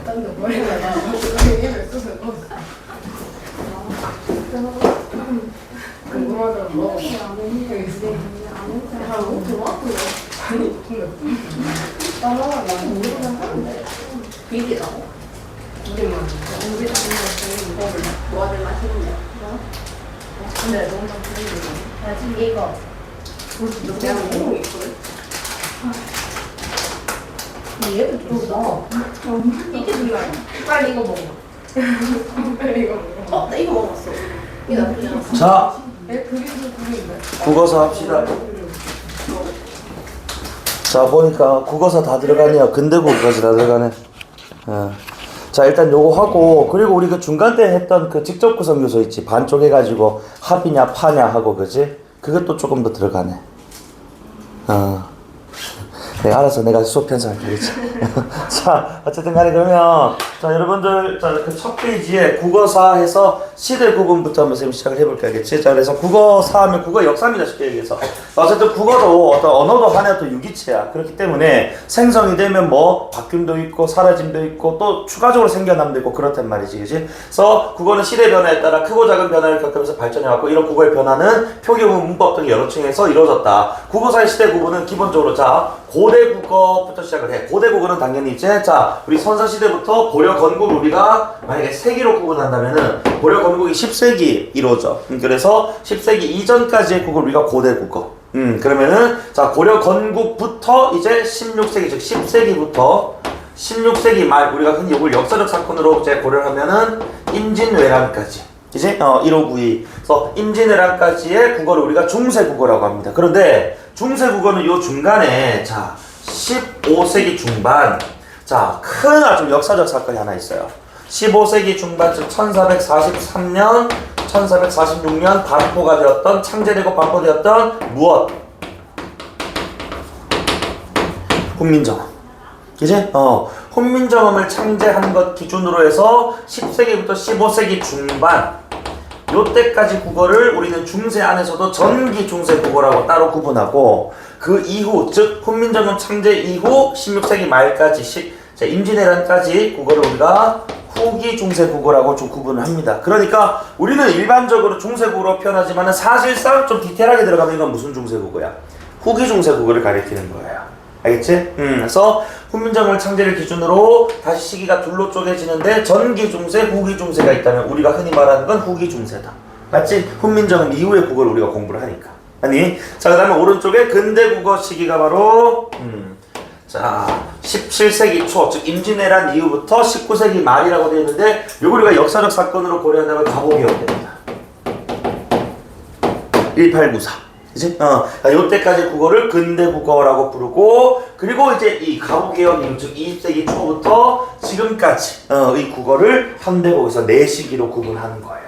딴데 머리가 궁금하더라고. 아니 나는 모르긴 하는데 비리라고? 우리만 우리 뭐하들 마시는데 근데 너무 맛있는데 나 지금 이거 내가 먹는 거 있거든? 얘도 좀 넣어 이게 중요해 빨리 이거 먹어 빨리 이거 먹어 나 이거 먹었어 이거 나쁘지 않았어 자, 그림인데 국어사 합시다. 자, 보니까 국어사 다 들어가네요. 근대국어까지 다 들어가네. 자, 일단 요거 하고, 그리고 우리 그 중간 때 했던 그 직접 구성 요소 있지. 반쪽 해가지고 합이냐 파냐 하고, 그지? 그것도 조금 더 들어가네. 네, 알아서 내가 수업 편성할게, 그렇지? 자, 어쨌든 간에 그러면, 자, 여러분들, 자, 그 첫 페이지에 국어사 해서 시대 구분부터 한번 선생님 시작을 해볼게요, 알겠지? 자, 그래서 국어사 하면 국어 역사입니다, 쉽게 얘기해서. 어쨌든 국어도 어떤 언어도 하나의 또 유기체야. 그렇기 때문에 생성이 되면 뭐, 바뀜도 있고, 사라짐도 있고, 또 추가적으로 생겨남도 있고, 그렇단 말이지, 그지? 그래서 국어는 시대 변화에 따라 크고 작은 변화를 겪으면서 발전해왔고, 이런 국어의 변화는 표기문, 문법 등 여러 층에서 이루어졌다. 국어사의 시대 구분은 기본적으로, 자, 고대 국어부터 시작을 해. 고대 국어는 당연히 이제 자 우리 선사시대부터 고려 건국 우리가 만약에 세기로 구분한다면은 고려 건국이 10세기 이루어져. 그래서 10세기 이전까지의 국어를 우리가 고대 국어. 그러면은 자 고려 건국부터 이제 16세기 즉 10세기부터 16세기 말 우리가 흔히 이걸 역사적 사건으로 이제 고려를 하면은 임진왜란까지. 이제 1592. 그래서 임진왜란까지의 국어를 우리가 중세국어라고 합니다. 그런데 중세국어는 요 중간에 자 15세기 중반 자 큰 아주 역사적 사건이 하나 있어요. 15세기 중반 즉 1443년 1446년 반포가 되었던 창제되고 반포되었던 무엇? 훈민정음. 그지? 훈민정음을 창제한 것 기준으로 해서 10세기부터 15세기 중반 요때까지 국어를 우리는 중세 안에서도 전기 중세 국어라고 따로 구분하고 그 이후 즉 훈민정음 창제 이후 16세기 말까지 임진왜란까지 국어를 우리가 후기 중세 국어라고 좀 구분을 합니다. 그러니까 우리는 일반적으로 중세 국어로 표현하지만 사실상 좀 디테일하게 들어가면 이건 무슨 중세 국어야? 후기 중세 국어를 가리키는 거예요. 알겠지? 그래서 훈민정음 창제를 기준으로 다시 시기가 둘로 쪼개지는데 전기 중세, 후기 중세가 있다면 우리가 흔히 말하는 건 후기 중세다. 맞지? 훈민정음 이후의 국어를 우리가 공부를 하니까. 아니, 자, 그 다음에 오른쪽에 근대 국어 시기가 바로 자 17세기 초, 즉 임진왜란 이후부터 19세기 말이라고 되어 있는데 요걸 우리가 역사적 사건으로 고려한다면 가보기업입니다. 1894. 그치? 요때까지 국어를 근대국어라고 부르고, 그리고 이제 이 가부개혁 이후, 즉 20세기 초부터 지금까지, 이 국어를 현대국에서 네 시기로 구분하는 거예요.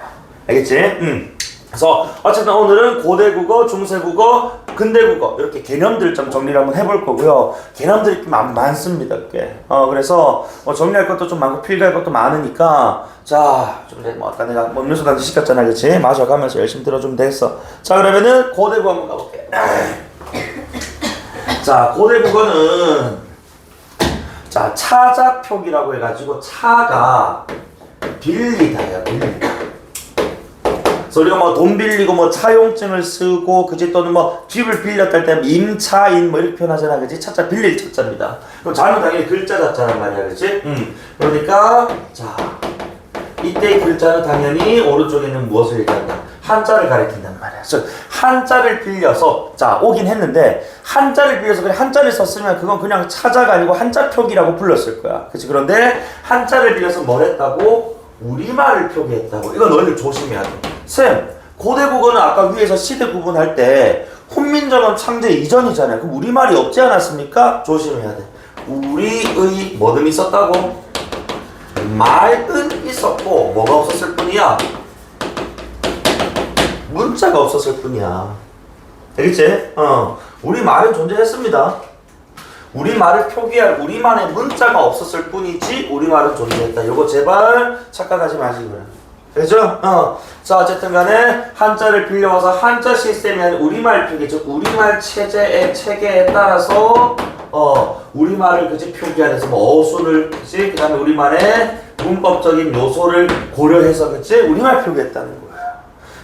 알겠지? 그래서, 어쨌든 오늘은 고대국어, 중세국어, 근대국어, 이렇게 개념들 좀 정리를 한번 해볼 거고요. 개념들이 많습니다, 꽤. 그래서, 정리할 것도 좀 많고, 필기할 것도 많으니까, 자, 좀 이제 뭐, 아까 내가 음료수 단지 시켰잖아, 그치? 마셔가면서 열심히 들어주면 되겠어. 자, 그러면은 고대국어 한번 가볼게. 자, 고대국어는, 자, 차자표기라고 해가지고, 차가 빌리다예요, 빌리다. 그래서 우리가 뭐 돈 빌리고 뭐 차용증을 쓰고 그지 또는 뭐 집을 빌렸다 할 때 임차인 뭐 이렇게 표현하잖아, 그지? 차자 빌릴 차자입니다. 그럼 자는 당연히 글자 자자란 말이야, 그지? 그러니까 자 이때 글자는 당연히 오른쪽에 있는 무엇을 얘기한다? 한자를 가리킨단 말이야. 그래서 한자를 빌려서 자 오긴 했는데 한자를 빌려서 그냥 한자를 썼으면 그건 그냥 차자가 아니고 한자 표기라고 불렀을 거야, 그치? 그런데 한자를 빌려서 뭘 했다고? 우리말을 표기했다고. 이거 너희들 조심해야 돼. 쌤, 고대 국어는 아까 위에서 시대 구분할 때 훈민정음 창제 이전이잖아요. 그럼 우리말이 없지 않았습니까? 조심해야 돼. 우리의 뭐든 있었다고? 말은 있었고 뭐가 없었을 뿐이야? 문자가 없었을 뿐이야. 알겠지? 우리말은 존재했습니다. 우리말을 표기할 우리만의 문자가 없었을 뿐이지 우리말은 존재했다. 요거 제발 착각하지 마시고요. 그죠? 자, 어쨌든 간에 한자를 빌려와서 한자 시스템이 아닌 우리말 표기, 즉 우리말 체제의 체계에 따라서 우리말을 그지 표기하면서 뭐 어순을 그지 그다음에 우리말의 문법적인 요소를 고려해서 그지 우리말 표기했다는 거예요.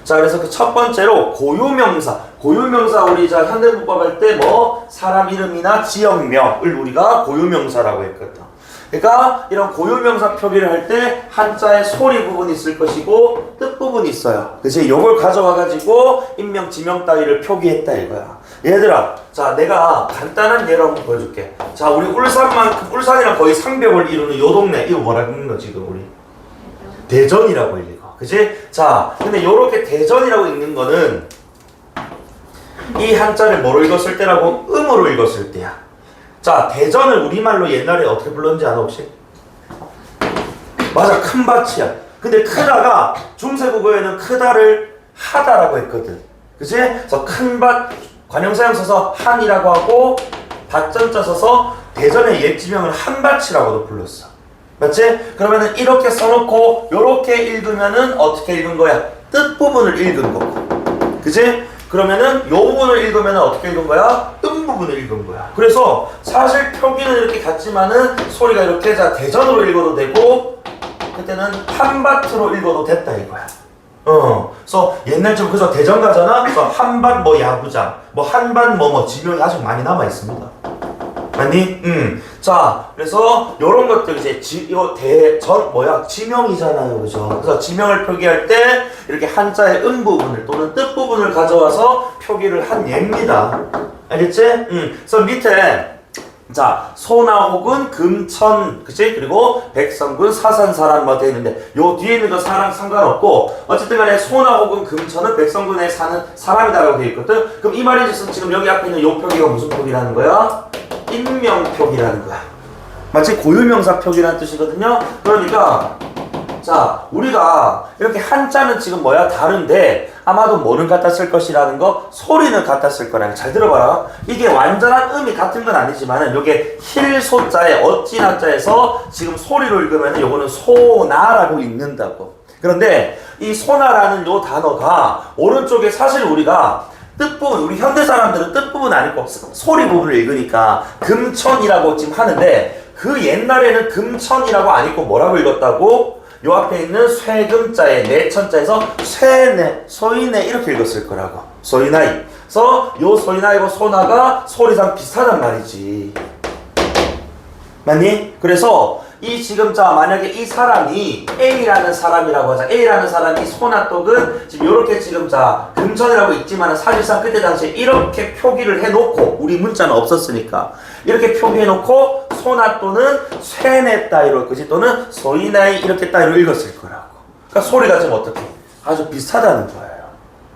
자, 그래서 그 첫 번째로 고유명사. 고유명사 우리 자 현대문법 할 때 뭐 사람 이름이나 지역명을 우리가 고유명사라고 했거든. 그러니까 이런 고유명사 표기를 할 때 한자에 소리 부분이 있을 것이고 뜻 부분이 있어요. 그치? 요걸 가져와 가지고 인명, 지명 따위를 표기했다 이거야. 얘들아, 자 내가 간단한 예로 한번 보여줄게. 자, 우리 울산이랑 거의 상벽을 이루는 요 동네 이거 뭐라고 읽는 거 지금 우리? 대전이라고 읽어. 그치? 자, 근데 요렇게 대전이라고 읽는 거는 이 한자를 뭐로 읽었을 때라고? 음으로 읽었을 때야. 자, 대전을 우리말로 옛날에 어떻게 불렀는지 아나 혹시? 맞아, 큰 밭이야. 근데 크다가 중세국어에는 크다를 하다라고 했거든. 그치? 그래서 큰 밭, 관형사형 써서 한이라고 하고 밭전자 써서 대전의 옛 지명을 한밭이라고도 불렀어. 맞지? 그러면은 이렇게 써놓고 요렇게 읽으면은 어떻게 읽은 거야? 뜻 부분을 읽은 거고. 그치? 그러면은 요 부분을 읽으면은 어떻게 읽은 거야? 부분을 읽은 거야. 그래서 사실 표기는 이렇게 같지만은 소리가 이렇게 자 대전으로 읽어도 되고 그때는 한밭으로 읽어도 됐다 이거야. 그래서 옛날처럼 그래서 대전 가잖아. 그래서 한밭 뭐 야구장, 뭐 한밭 뭐 지명이 아직 많이 남아 있습니다. 맞니? 자, 그래서 요런 것들 이제 이거 지명이잖아요, 그죠? 그래서 지명을 표기할 때 이렇게 한자의 부분을 또는 뜻 부분을 가져와서 표기를 한 예입니다. 알겠지? 그래서 밑에 자 소나 혹은 금천 그치? 그리고 백성군 사산 사람 뭐 돼 있는데 요 뒤에 있는 거 사람 상관없고 어쨌든 간에 소나 혹은 금천은 백성군에 사는 사람이다라고 돼 있거든. 그럼 이 말인즉슨 지금 여기 앞에 있는 요 표기가 무슨 표기라는 거야? 인명 표기라는 거야. 마치 고유명사 표기라는 뜻이거든요. 그러니까 자 우리가 이렇게 한자는 지금 뭐야 다른데 아마도 뭐는 갖다 쓸 것이라는 거 소리는 갖다 쓸 거라는 거 잘 들어봐라. 이게 완전한 음이 같은 건 아니지만은 요게 힐소자에 어찌나자에서 지금 소리로 읽으면 요거는 소나라고 읽는다고. 그런데 이 소나라는 요 단어가 오른쪽에 사실 우리가 뜻부분 우리 현대 사람들은 뜻부분 아니고 소리 부분을 읽으니까 금천이라고 지금 하는데 그 옛날에는 금천이라고 안 읽고 뭐라고 읽었다고? 요 앞에 있는 쇠금자에 내천자에서 쇠네, 소이네 이렇게 읽었을 거라고. 소이나이. 그래서 요 소이나이고 소나가 소리상 비슷하단 말이지. 맞니? 그래서 이 지금 자 만약에 이 사람이 A라는 사람이라고 하자. A라는 사람이 소나똑은 지금 요렇게 지금 자 금천이라고 있지만 사실상 그때 당시에 이렇게 표기를 해놓고 우리 문자는 없었으니까 이렇게 표기해놓고 소나또는 쇠네 따위로 그지 또는 소이나이 이렇게 따위로 읽었을 거라고. 그러니까 소리가 좀 어떻게 아주 비슷하다는 거예요.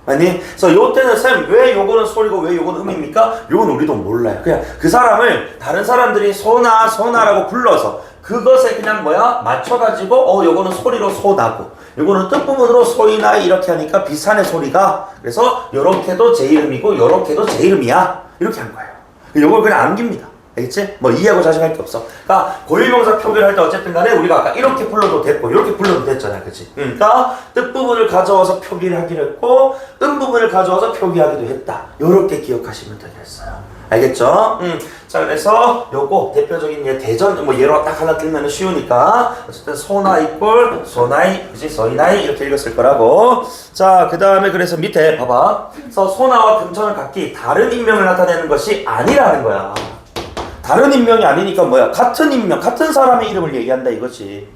아니, 그래서 요때는 쌤 왜 요거는 소리고 왜 요거는 음입니까? 요건 우리도 몰라요. 그냥 그 사람을 다른 사람들이 소나라고 불러서 그것에 그냥 뭐야 맞춰가지고 요거는 소리로 소나고 요거는 뜻부분으로 소이나 이렇게 하니까 비슷하네 소리가. 그래서 요렇게도 제 이름이고 요렇게도 제 이름이야 이렇게 한 거예요. 요걸 그냥 암깁니다. 알겠지? 뭐 이해하고 자식할 게 없어. 그러니까 고유명사 표기를 할 때 어쨌든 간에 우리가 아까 이렇게 불러도 됐고 이렇게 불러도 됐잖아. 그치? 그러니까 뜻부분을 가져와서 표기를 하기로 했고 부분을 가져와서 표기하기도 했다. 요렇게 기억하시면 되겠어요. 알겠죠? 자, 그래서 요거 대표적인 예 대전 뭐 예로 딱 하나 들면 쉬우니까 어쨌든 소나 이꼴 소나이 그치? 소이나이 이렇게 읽었을 거라고. 자, 그 다음에 그래서 밑에 봐봐. 그래서 소나와 금천을 각기 다른 인명을 나타내는 것이 아니라는 거야. 다른 인명이 아니니까 뭐야? 같은 인명, 같은 사람의 이름을 얘기한다 이거지.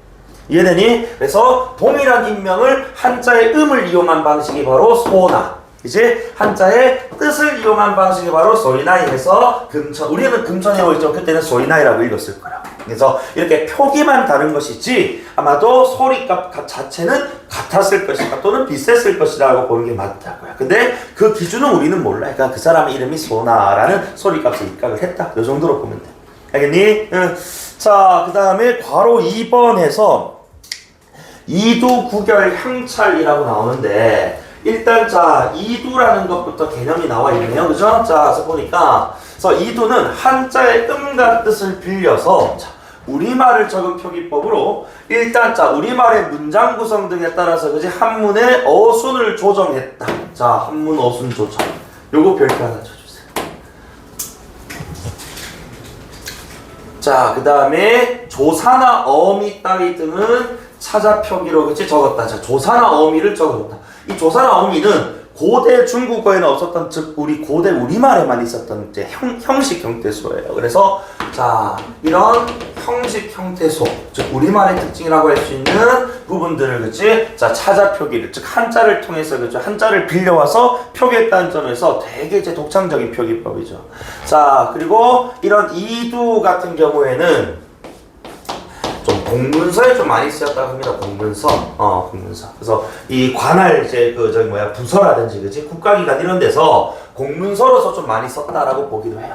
이해되니? 그래서 동일한 인명을 한자의 음을 이용한 방식이 바로 소나. 이제 한자의 뜻을 이용한 방식이 바로 소이나이 해서 금천. 우리는 금천이라고 했죠. 그때는 소이나이라고 읽었을 거라. 그래서 이렇게 표기만 다른 것이지 아마도 소리값 자체는 같았을 것이다 또는 비슷했을 것이라고 보는 게 맞다고요. 근데 그 기준은 우리는 몰라. 그러니까 그 사람의 이름이 소나라는 소리값을 입각을 했다. 이 정도로 보면 돼. 알겠니? 자, 그 다음에 괄호 2번에서 이두, 구결, 향찰이라고 나오는데 일단 자 이두라는 것부터 개념이 나와 있네요. 그죠? 자, 그래서 보니까 그래서 이두는 한자의 음과 뜻을 빌려서 자, 우리말을 적은 표기법으로 일단 자 우리말의 문장 구성 등에 따라서 그지 한문의 어순을 조정했다. 자, 한문 어순 조정. 요거 별표 하나 쳐주세요. 자, 그 다음에 조사나 어미 따위 등은 찾아 표기로 그치 적었다. 자, 조사나 어미를 적어줬다. 이 조사나 어미는 고대 중국어에는 없었던, 즉 우리 고대 우리말에만 있었던 이제 형식 형태소예요. 그래서 자, 이런 형식 형태소, 즉 우리말의 특징이라고 할 수 있는 부분들을 그치 자 찾아 표기를, 즉 한자를 통해서 그죠 한자를 빌려와서 표기했다는 점에서 되게 이제 독창적인 표기법이죠. 자, 그리고 이런 이두 같은 경우에는 좀 공문서에 좀 많이 쓰였다고 합니다. 공문서, 공문서. 그래서 이 관할 이제 그 저기 뭐야 부서라든지 그지 국가기관 이런 데서 공문서로서 좀 많이 썼다라고 보기도 해요.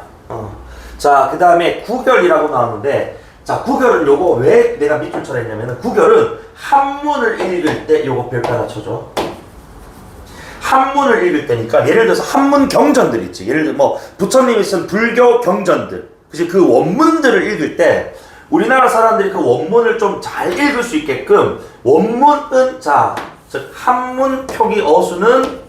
자, 그 다음에 구결이라고 나오는데, 자, 구결은 요거 왜 내가 밑줄 쳐냈냐면은 구결은 한문을 읽을 때 요거 별표 하나 쳐줘. 한문을 읽을 때니까 예를 들어서 한문 경전들 있지. 예를 들어 뭐 부처님이 쓴 불교 경전들, 그지 그 원문들을 읽을 때. 우리나라 사람들이 그 원문을 좀 잘 읽을 수 있게끔 원문은 자, 즉 한문 표기 어수는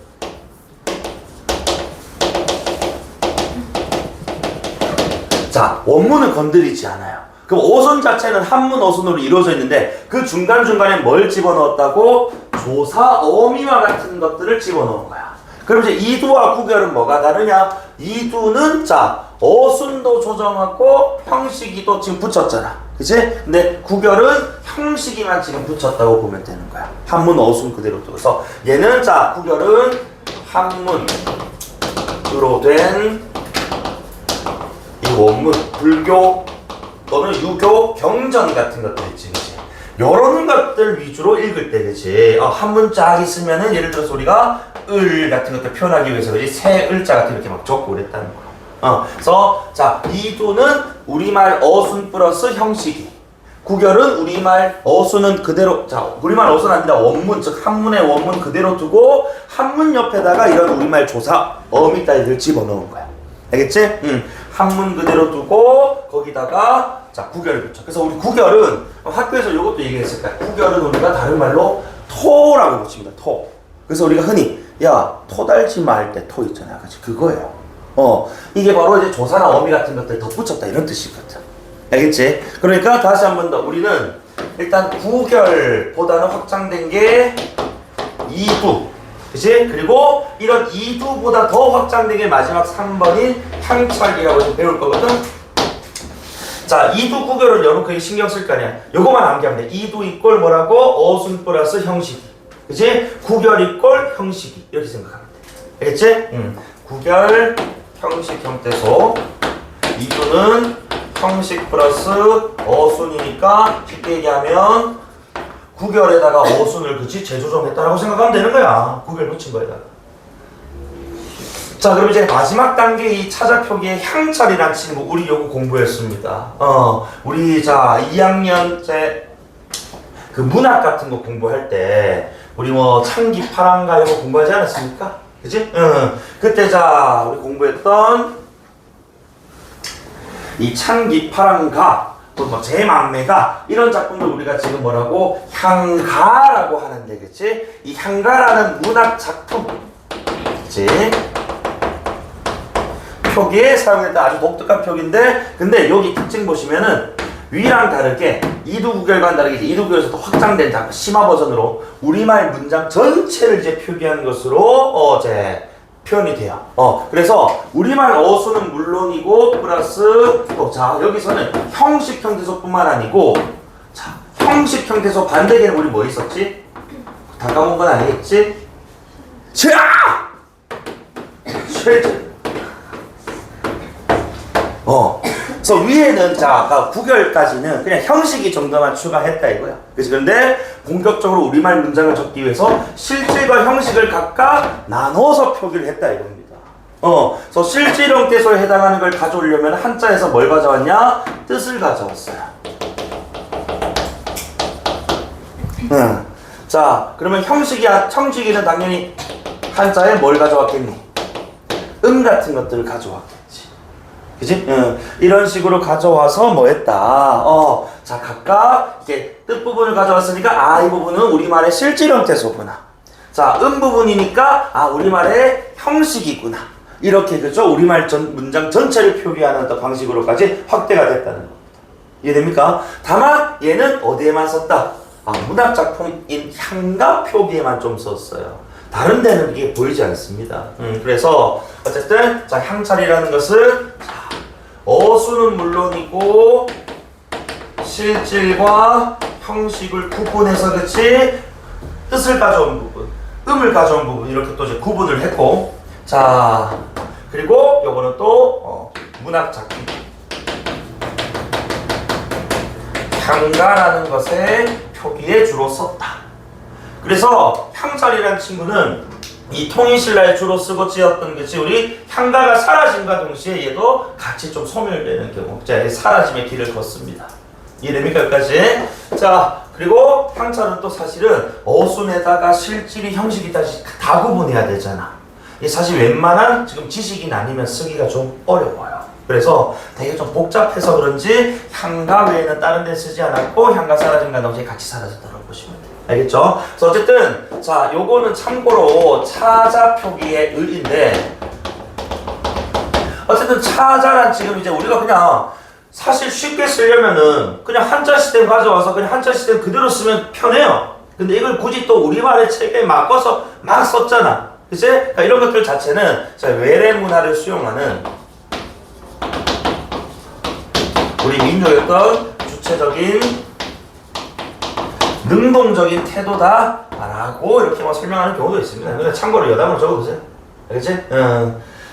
자, 원문은 건드리지 않아요. 그럼 어순 자체는 한문 어순으로 이루어져 있는데 그 중간중간에 뭘 집어넣었다고? 조사, 어미와 같은 것들을 집어넣은 거야. 그럼 이제 이두와 구결은 뭐가 다르냐? 이두는 자, 어순도 조정하고 형식이도 지금 붙였잖아. 그치? 근데 구결은 형식이만 지금 붙였다고 보면 되는 거야. 한문 어순 그대로 둬서 얘는 자, 구결은 한문으로 된 이 원문, 불교 또는 유교 경전 같은 것들 있지. 그치? 요런 것들 위주로 읽을 때, 그치? 한문 쫙 있으면은 예를 들어서 우리가 을 같은 것들 표현하기 위해서 그치? 새 을자 같은 이렇게 막 적고 그랬다는 거야. 그래서 자, 이두는 우리말 어순 플러스 형식이, 구결은 우리말 어순은 그대로, 자, 우리말 어순 아니라 원문, 즉 한문의 원문 그대로 두고 한문 옆에다가 이런 우리말 조사, 어미 따위를 집어넣은 거야. 알겠지? 한문 그대로 두고 거기다가 자, 구결을 붙여. 그래서 우리 구결은 학교에서 이것도 얘기했을 거야. 구결은 우리가 다른 말로 토라고 붙입니다. 토. 그래서 우리가 흔히 야, 토달지마 할 때 토 있잖아요. 그치? 그거예요. 이게 바로 이제 조사나 어미 같은 것들 덧붙였다 이런 뜻이거든. 알겠지? 그러니까 다시 한 번 더 우리는 일단 구결보다는 확장된 게 이두. 그치? 그리고 이런 이두보다 더 확장된 게 마지막 3번인 향찰이라고 배울 거거든. 자, 이두 구결은 여러분 신경 쓸 거 아니야. 요거만 암기하면 돼. 이두 이꼴 뭐라고? 어순 플러스 형식이. 그치? 구결 이꼴 형식이. 이렇게 생각하면 돼. 알겠지? 구결 형식 형태소. 이두는 형식 플러스 어순이니까 쉽게 얘기하면 구결에다가 어순을 그치 재조정했다라고 생각하면 되는 거야. 구결 붙인 거에다가. 자, 그럼 이제 마지막 단계 이 찾아 표기의 향찰이라는 친구 우리 요거 공부했습니다. 우리 자 2학년째 그 문학 같은 거 공부할 때 우리 뭐 창기 파랑가 이거 공부하지 않았습니까? 그치? 그때 자 우리 공부했던 이 창기 파랑가 또 뭐 제맘매가 이런 작품들 우리가 지금 뭐라고 향가라고 하는데, 그치? 이 향가라는 문학 작품, 그치? 표기에 사용했던 아주 독특한 표기인데, 근데 여기 특징 보시면은 위랑 다르게 이두구결과는 다르게 이두구결에서도 확장된 심화 버전으로 우리말 문장 전체를 이제 표기하는 것으로 이제 표현이 돼요. 그래서 우리말 어수는 물론이고 플러스 자 여기서는 형식 형태소뿐만 아니고 자 형식 형태소 반대계는 우리 뭐 있었지? 다 까먹은 건 아니겠지? 자! 실제 그래서 위에는 자 아까 구결까지는 그냥 형식이 정도만 추가했다 이거야. 그치? 그런데 본격적으로 우리말 문장을 적기 위해서 실질과 형식을 각각 나눠서 표기를 했다 이겁니다. 그래서 실질 형태소에 해당하는 걸 가져오려면 한자에서 뭘 가져왔냐? 뜻을 가져왔어요. 자 그러면 형식이는 당연히 한자에 뭘 가져왔겠니? 같은 것들을 가져왔겠지. 그치? 이런 식으로 가져와서 뭐 했다. 자, 각각 이제 뜻 부분을 가져왔으니까, 이 부분은 우리말의 실질 형태소구나. 자, 부분이니까, 우리말의 형식이구나. 이렇게, 그죠? 우리말 문장 전체를 표기하는 어떤 방식으로까지 확대가 됐다는 겁니다. 이해됩니까? 다만 얘는 어디에만 썼다? 문학작품인 향가 표기에만 좀 썼어요. 다른 데는 이게 보이지 않습니다. 그래서 어쨌든 자 향찰이라는 것은 자, 어수는 물론이고 실질과 형식을 구분해서 그치 뜻을 가져온 부분, 음을 가져온 부분 이렇게 또 이제 구분을 했고 자 그리고 요거는 또 문학작품 향가라는 것의 표기에 주로 썼다. 그래서 향찰이라는 친구는 이 통일신라에 주로 쓰고 지었던 것이 우리 향가가 사라짐과 동시에 얘도 같이 좀 소멸되는 경우 자 사라짐의 길을 걷습니다. 이해됩니까 여기까지? 자 그리고 향찰은 또 사실은 어순에다가 실질이 형식이 다 구분해야 되잖아. 이게 사실 웬만한 지금 지식인 아니면 쓰기가 좀 어려워요. 그래서 되게 좀 복잡해서 그런지 향가 외에는 다른 데 쓰지 않았고 향가 사라짐과 동시에 같이 사라졌다고 보시면 돼요. 알겠죠? 그래서 어쨌든 자 요거는 참고로 차자 표기의 을인데 어쨌든 차자란 지금 이제 우리가 그냥 사실 쉽게 쓰려면은 그냥 한자 시스템 가져와서 그냥 한자 시스템 그대로 쓰면 편해요. 근데 이걸 굳이 또 우리말의 체계에 바꿔서 막 썼잖아. 그치? 그러니까 이런 것들 자체는 자 외래 문화를 수용하는 우리 민족의 어떤 주체적인 능동적인 태도다 라고 이렇게 막 설명하는 경우도 있습니다. 그냥 참고로 여담으로 적어두세요. 알겠지?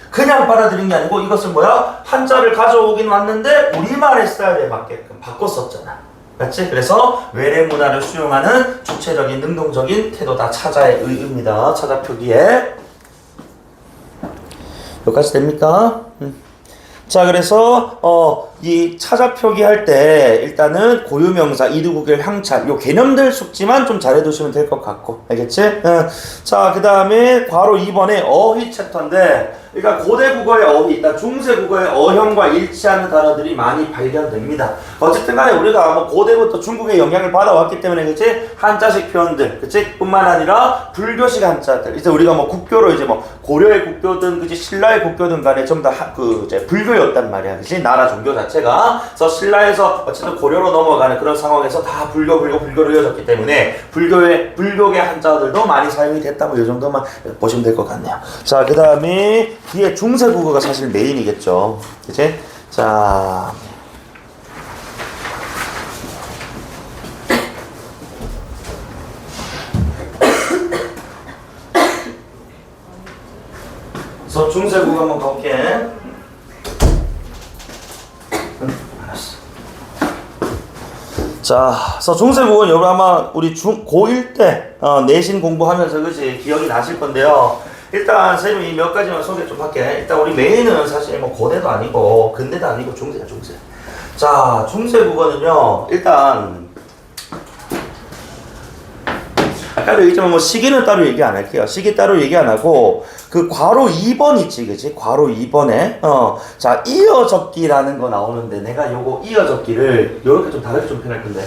그냥 받아들인 게 아니고 이것은 뭐야? 한자를 가져오긴 왔는데 우리말의 스타일에 맞게끔 바꿨었잖아. 맞지? 그래서 외래 문화를 수용하는 주체적인 능동적인 태도다. 차자의 의의입니다. 차자 표기에 여기까지 됩니까? 자 그래서 이 차자 표기할 때 일단은 고유명사, 이두국일, 향찰 요 개념들 숙지만 좀 잘해두시면 될 것 같고 알겠지? 자 그 다음에 괄호 2번에 어휘 챕터인데 그러니까 고대 국어의 어휘, 일단 중세 국어의 어형과 일치하는 단어들이 많이 발견됩니다. 어쨌든 간에 우리가 뭐 고대부터 중국의 영향을 받아왔기 때문에 그치? 한자식 표현들 그치? 뿐만 아니라 불교식 한자들 이제 우리가 뭐 국교로 이제 뭐 고려의 국교든 그치? 신라의 국교든 간에 전부 다 이제 불교였단 말이야. 그치? 나라 종교 자체가. 그래서 신라에서 어쨌든 고려로 넘어가는 그런 상황에서 다 불교로 이어졌기 때문에 불교계 한자들도 많이 사용이 됐다. 뭐 이 정도만 보시면 될 것 같네요. 자, 그 다음에 뒤에 중세 국어가 사실 메인이겠죠. 그치? 자. 그래서 중세 국어 한번 가볼게. 알았어. 자, 그래서 중세 국어는 여러분 아마 우리 고1 때 내신 공부하면서 그치 기억이 나실 건데요. 일단 선생님이 몇 가지만 소개 좀 할게. 일단 우리 메인은 사실 뭐 고대도 아니고 근대도 아니고 중세야 중세. 자, 중세 국어는요. 일단 아까도 얘기했지만 뭐 시기는 따로 얘기 안 할게요. 시기 따로 얘기 안 하고 그 괄호 2번 있지 그치? 괄호 2번에 자 이어적기라는 거 나오는데 내가 요거 이어적기를 요렇게 좀 다르게 좀 표현할 건데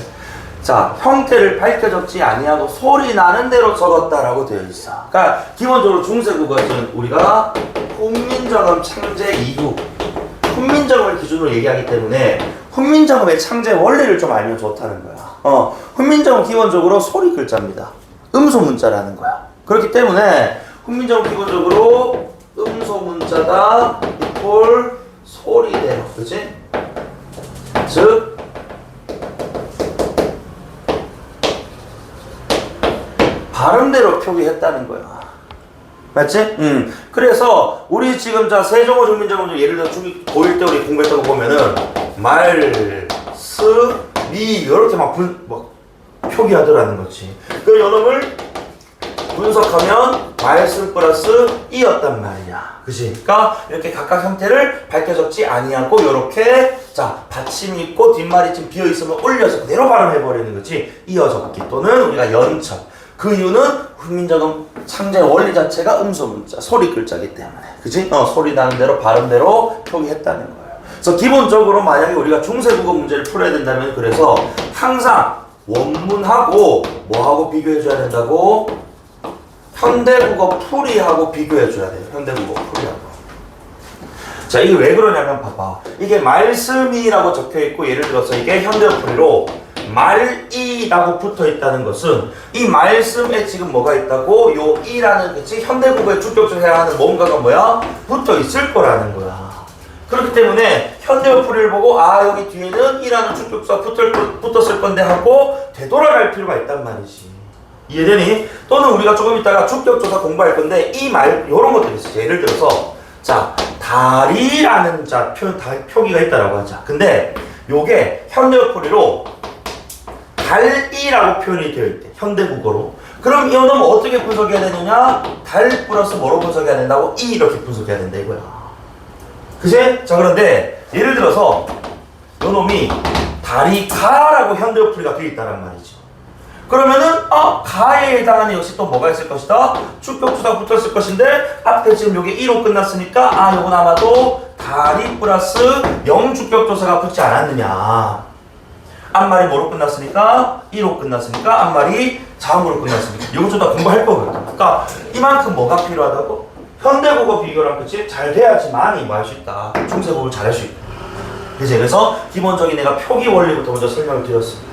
자 형태를 밝혀 적지 아니하고 소리 나는 대로 적었다라고 되어 있어. 그러니까 기본적으로 중세 국어에서는 우리가 훈민정음 창제 이후 훈민정음을 기준으로 얘기하기 때문에 훈민정음의 창제 원리를 좀 알면 좋다는 거야. 훈민정음 기본적으로 소리 글자입니다. 음소 문자라는 거야. 그렇기 때문에 훈민정음 기본적으로 음소 문자다 이꼴 소리대로, 그치? 즉 발음대로 표기했다는 거야. 맞지? 그래서 우리 지금 자 세종어 중민정음 예를 들어 고1 때 우리 공부했던 거 보면은 말, 스, 미 이렇게 막 표기하더라는 거지. 그 요놈을 분석하면 말씀 플러스 이었단 말이야. 그치? 그러니까 이렇게 각각 형태를 밝혀 적지 아니하고 요렇게 자 받침이 있고 뒷말이 좀 비어 있으면 올려서 그대로 발음해 버리는 거지. 이어 적기 또는 우리가 연천. 그 이유는 훈민정음 창제 원리 자체가 음소 문자, 소리 글자이기 때문에. 그치? 소리 나는 대로 발음대로 표기했다는 거예요. 그래서 기본적으로 만약에 우리가 중세 국어 문제를 풀어야 된다면 그래서 항상 원문하고 뭐하고 비교해줘야 된다고? 현대국어 풀이하고 비교해줘야 돼요. 현대국어 풀이하고. 자, 이게 왜 그러냐면 봐봐. 이게 말씀이라고 적혀 있고 예를 들어서 이게 현대어풀이로 말이라고 붙어 있다는 것은 이 말씀에 지금 뭐가 있다고? 요 이라는 그치? 현대국어의 주격조사해야 하는 뭔가가 뭐야? 붙어 있을 거라는 거야. 그렇기 때문에 현대어풀이를 보고 아 여기 뒤에는 이라는 주격조사 붙었을 건데 하고 되돌아갈 필요가 있단 말이지. 이해되니? 또는 우리가 조금 있다가 주격조사 공부할 건데 이 말 요런 것들이 있어. 예를 들어서 자 다리라는 자 표기가 있다라고 하자. 근데 요게 현대어풀이로 달이라고 표현이 되어 있대. 현대국어로. 그럼 이 놈은 어떻게 분석해야 되느냐? 달 플러스 뭐로 분석해야 된다고? 이 이렇게 분석해야 된다 이거야. 그치? 자 그런데 예를 들어서 요 놈이 다리가라고 현대어풀이가 되어 있다란 말이죠. 그러면은 가에 해당하는 역시 또 뭐가 있을 것이다? 주격조사 붙었을 것인데 앞에 지금 요게 2로 끝났으니까 요건 아마도 다리 플러스 영주격조사가 붙지 않았느냐. 앞말이 뭐로 끝났으니까 2로 끝났으니까 앞말이 자음으로 끝났으니까 이거 좀 더 공부할 거거든. 그러니까 이만큼 뭐가 필요하다고? 현대국어 비교랑 그치? 잘 돼야지만이 뭐 할 수 있다. 중세국어를 잘 할 수 있다. 그래서 기본적인 내가 표기 원리부터 먼저 설명을 드렸습니다.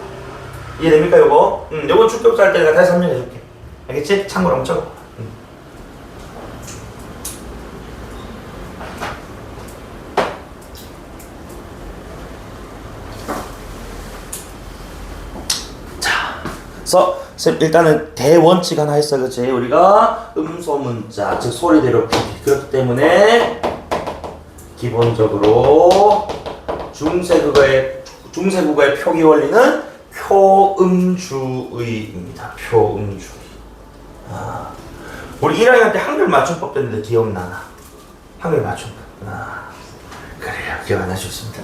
이해됩니까 요거? 요건 주격조 할 때 내가 다시 설명해 줄게. 알겠지? 참고로 한번 적어. 그래서 일단은 대원칙 하나 했어, 그치? 우리가 음소문자, 즉 소리대로 표기. 그렇기 때문에 기본적으로 중세국어의 표기 원리는 표음주의입니다. 표음주의. 우리 1학년 때 한글 맞춤법 됐는데 기억나나? 한글 맞춤법. 그래요. 기억 안 하셨습니다.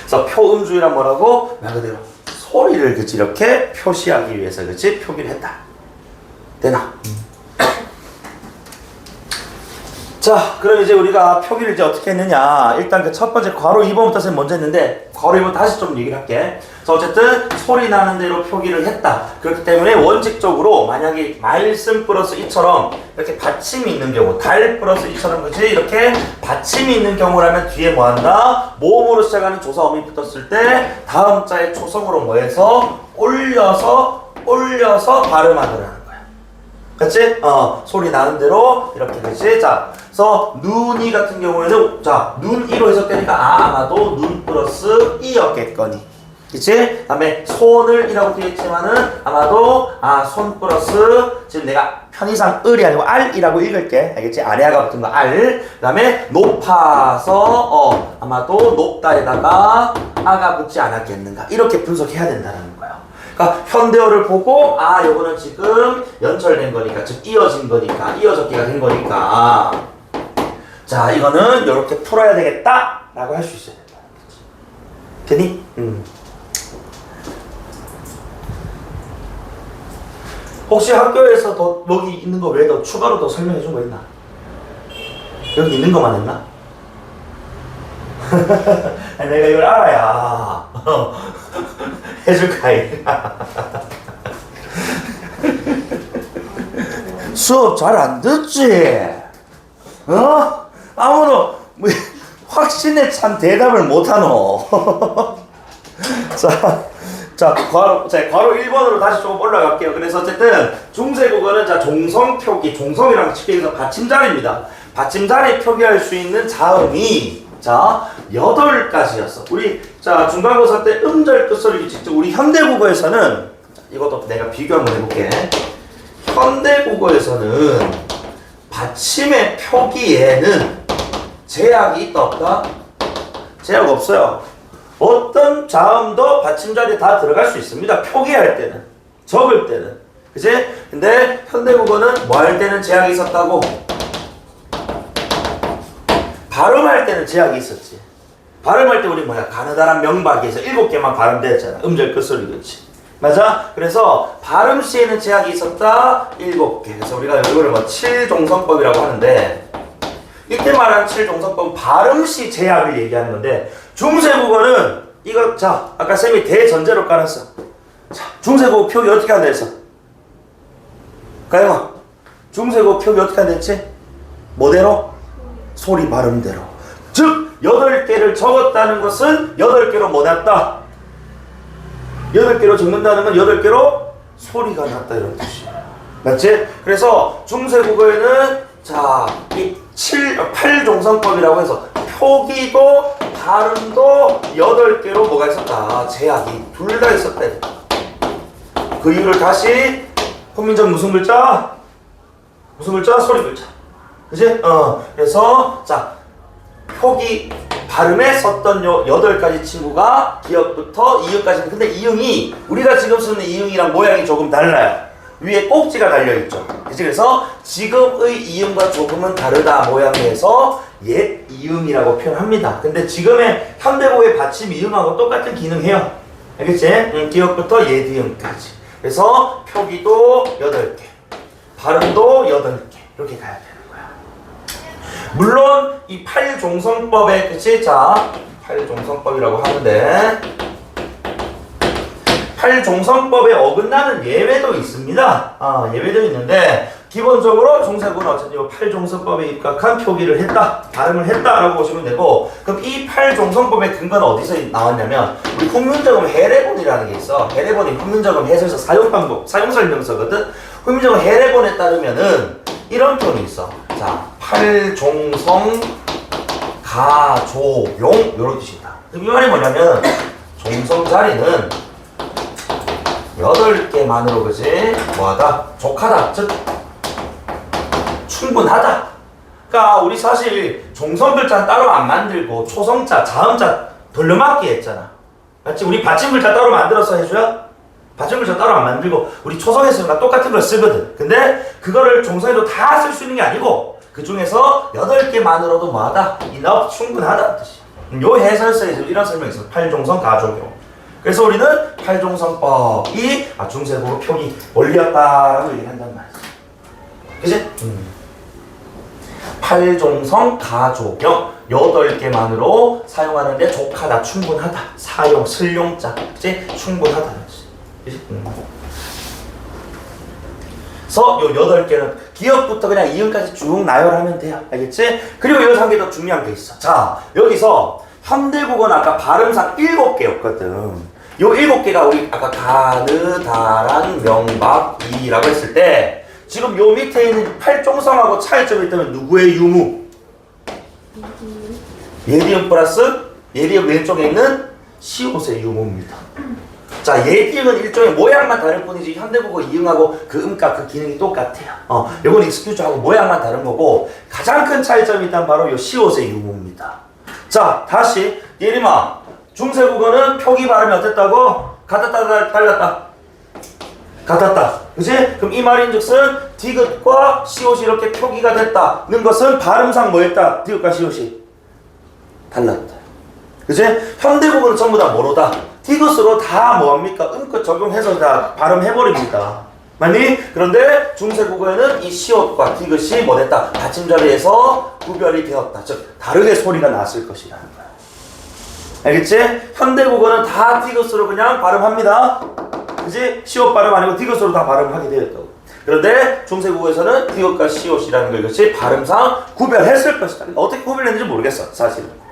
그래서 표음주의란 뭐라고? 말 그대로 소리를 그치 이렇게 표시하기 위해서 그치 표기를 했다. 되나? 자, 그럼 이제 우리가 표기를 이제 어떻게 했느냐? 일단 그 첫 번째 괄호 2번부터 먼저 했는데 괄호 2번 다시 좀 얘기를 할게. 그래서 어쨌든 소리 나는 대로 표기를 했다. 그렇기 때문에 원칙적으로 만약에 말씀 플러스 이처럼 이렇게 받침이 있는 경우, 달 플러스 이처럼 그치 이렇게 받침이 있는 경우라면 뒤에 뭐 한다? 모음으로 시작하는 조사 어미 붙었을 때 다음 자에 초성으로 뭐 해서 올려서 발음하더라는 거야. 그치? 소리 나는 대로 이렇게 그치? 자, 그래서 눈이 같은 경우에는 자, 눈이로 해석되니까 아마도 눈 플러스 이였겠거니. 그치? 그 다음에 손을 이라고 되어있지만은 아마도 손 플러스 지금 내가 편의상 을이 아니고 알이라고 읽을게. 알겠지? 아래아가 붙은 거 알. 그 다음에 높아서 아마도 높다에다가 아가 붙지 않았겠는가. 이렇게 분석해야 된다는 거야. 그러니까 현대어를 보고 요거는 지금 연철된 거니까 즉 이어진 거니까 이어졌기가 된 거니까 자 이거는 이렇게 풀어야 되겠다 라고 할 수 있어야 된다. 되니? 혹시 학교에서 더 여기 있는 거 외에 더 추가로 더 설명해 준 거 있나? 여기 있는 것만 했나? 내가 이걸 알아야 해줄까? 수업 잘 안 듣지? 아무도 확신에 찬 대답을 못하노. 자, 괄호 1번으로 다시 조금 올라갈게요. 그래서 어쨌든 중세국어는 자 종성표기, 종성이랑 쉽게 해서 받침자리입니다. 받침자리 표기할 수 있는 자음이 자 8가지였어. 우리 자 중간고사 때 음절 끝소리 규칙 우리 현대국어에서는 이것도 내가 비교 한번 해볼게. 현대국어에서는 받침의 표기에는 제약이 있다 없다? 제약 없어요. 어떤 자음도 받침자리에 다 들어갈 수 있습니다. 표기할 때는, 적을 때는, 그치? 근데 현대국어는 뭐 할 때는 제약이 있었다고? 발음할 때는 제약이 있었지. 발음할 때 우리 뭐야? 가느다란 명박에서 7개만 발음되었잖아. 음절 끝소리 그렇지. 맞아? 그래서 발음 시에는 제약이 있었다. 7개. 그래서 우리가 이거를 뭐 7종성법이라고 하는데 이때 말하는 7종성법은 발음 시 제약을 얘기하는 건데 중세국어는 이거 자 아까 쌤이 대전제로 깔았어. 자 중세국어 표기 어떻게 한다 했어? 가영아 중세국어 표기 어떻게 한다 했지? 뭐대로? 소리 발음대로. 즉 8개를 적었다는 것은 8개로 뭐 났다? 8개로 적는다는 건 8개로 소리가 났다 이런 뜻이에요. 맞지? 그래서 중세국어에는 자, 이 8종성법이라고 해서 표기도 발음도 8개로 뭐가 있었다? 제약이 둘 다 있었다. 그 이유를 다시 훈민정 무슨 글자? 무슨 글자? 소리 글자. 그지? 그래서 자, 표기 발음에 썼던 요 8가지 친구가 기역부터 이응까지는 근데 이응이 우리가 지금 쓰는 이응이랑 모양이 조금 달라요. 위에 꼭지가 달려있죠. 그치? 그래서 지금의 이응과 조금은 다르다 모양에서 옛 이응이라고 표현합니다. 근데 지금의 현대고의 받침 이응하고 똑같은 기능해요. 알겠지? 기역부터 옛 이응까지. 그래서 표기도 8개, 발음도 8개 이렇게 가야 되는 거야. 물론 이 8종성법에 그치? 자, 8종성법이라고 하는데 8종성법에 어긋나는 예외도 있습니다. 예외도 있는데 기본적으로 중세국어는 어쨌든 이 8종성법에 입각한 표기를 했다, 발음을 했다라고 보시면 되고 그럼 이 8종성법의 근거는 어디서 나왔냐면 우리 훈민정음 해례본이라는 게 있어. 해례본이 훈민정음 해설서 사용설명서거든. 훈민정음 해례본에 따르면은 이런 표현이 있어. 자, 8종성 가조용 이런 뜻이다. 그럼 이 말이 뭐냐면 종성 자리는 8개만으로 그지? 뭐하다? 족하다. 즉 충분하다. 그러니까 우리 사실 종성 글자 따로 안 만들고 초성자, 자음자 돌려막기 했잖아. 맞지? 우리 받침 글자 따로 만들어서 해줘야? 받침 글자 따로 안 만들고 우리 초성에서는 똑같은 걸 쓰거든. 근데 그거를 종성에도 다 쓸 수 있는 게 아니고 그 중에서 8개만으로도 뭐하다? enough 충분하다 뜻이야. 요 해설서에서 이런 설명이 있어. 8종성 가조용. 그래서 우리는 8종성법이 중세국어 표기 원리였다라고 얘기한단 말이지. 그치? 8종성 가조경 8개만으로 사용하는데 족하다, 충분하다. 사용, 슬용자. 그치? 충분하다. 그치? 그래서 요 8개는 기역부터 그냥 이응까지 쭉 나열하면 돼요. 알겠지? 그리고 여기서 한 개 더 중요한 게 있어. 자, 여기서 현대국어는 아까 발음상 7개였거든. 요 7개가 우리 아까 가느다란 명박이라고 했을 때 지금 요 밑에 있는 8종성하고 차이점이 있다면 누구의 유무? 예디음 플러스 예디음 왼쪽에 있는 시옷의 유무입니다. 자, 예디음은 일종의 모양만 다를 뿐이지 현대국어 이응하고 그 음과 그 기능이 똑같아요. 요건 익스큐즈하고 모양만 다른 거고 가장 큰 차이점이 있다면 바로 요 시옷의 유무입니다. 자, 다시 예림아, 중세국어는 표기 발음이 어땠다고? 같았다, 달랐다? 같았다. 그치? 그럼 이 말인즉슨 디귿과 시옷이 이렇게 표기가 됐다는 것은 발음상 뭐였다? 디귿과 시옷이 달랐다. 그치? 현대국어는 전부 다 뭐로다? 디귿으로 다 뭐합니까? 음끝 적용해서 다 발음해버립니다. 맞니? 그런데 중세국어에는 이 시옷과 디귿이 뭐 됐다? 받침 자리에서 구별이 되었다. 즉 다르게 소리가 났을 것이라는 거야. 알겠지? 현대국어는 다 디귿으로 그냥 발음합니다. 그지? 시옷 발음 아니고 디귿으로 다 발음하게 되었다고. 그런데 중세국어에서는 디귿과 시옷이라는 걸 이것이 발음상 구별했을 것이다. 어떻게 구별했는지 모르겠어, 사실은.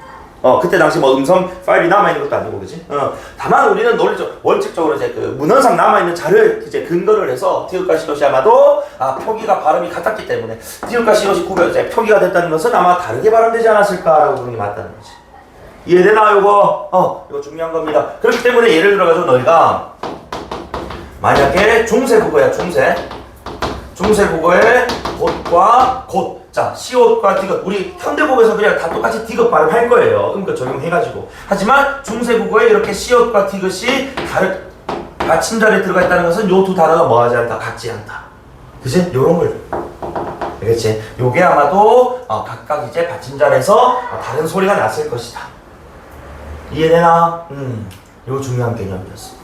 그때 당시 뭐 음성 파일이 남아있는 것도 아니고, 그지? 다만 우리는 논리적, 원칙적으로 이제 그 문헌상 남아있는 자료에 이제 근거를 해서 디귿과 시옷이 아마도 표기가 발음이 같았기 때문에 디귿과 시옷이 구별, 이제 표기가 됐다는 것은 아마 다르게 발음되지 않았을까라고 보는 게 맞다는 거지. 이해되나, 요거? 이거 중요한 겁니다. 그렇기 때문에 예를 들어가지고 너희가 만약에 중세국어야, 중세국어의 곧과 곧. 자, 시옷과 디귿. 우리 현대국어에서 그냥 다 똑같이 디귿 발음할 거예요. 음껏 적용해가지고. 하지만 중세국어에 이렇게 시옷과 디귿이 받침자리에 들어가 있다는 것은 요 두 단어가 뭐하지 않다? 같지 않다. 그치? 요런 걸. 알겠지? 요게 아마도 각각 이제 받침자리에서 다른 소리가 났을 것이다. 이해되나? 요 중요한 개념이었어.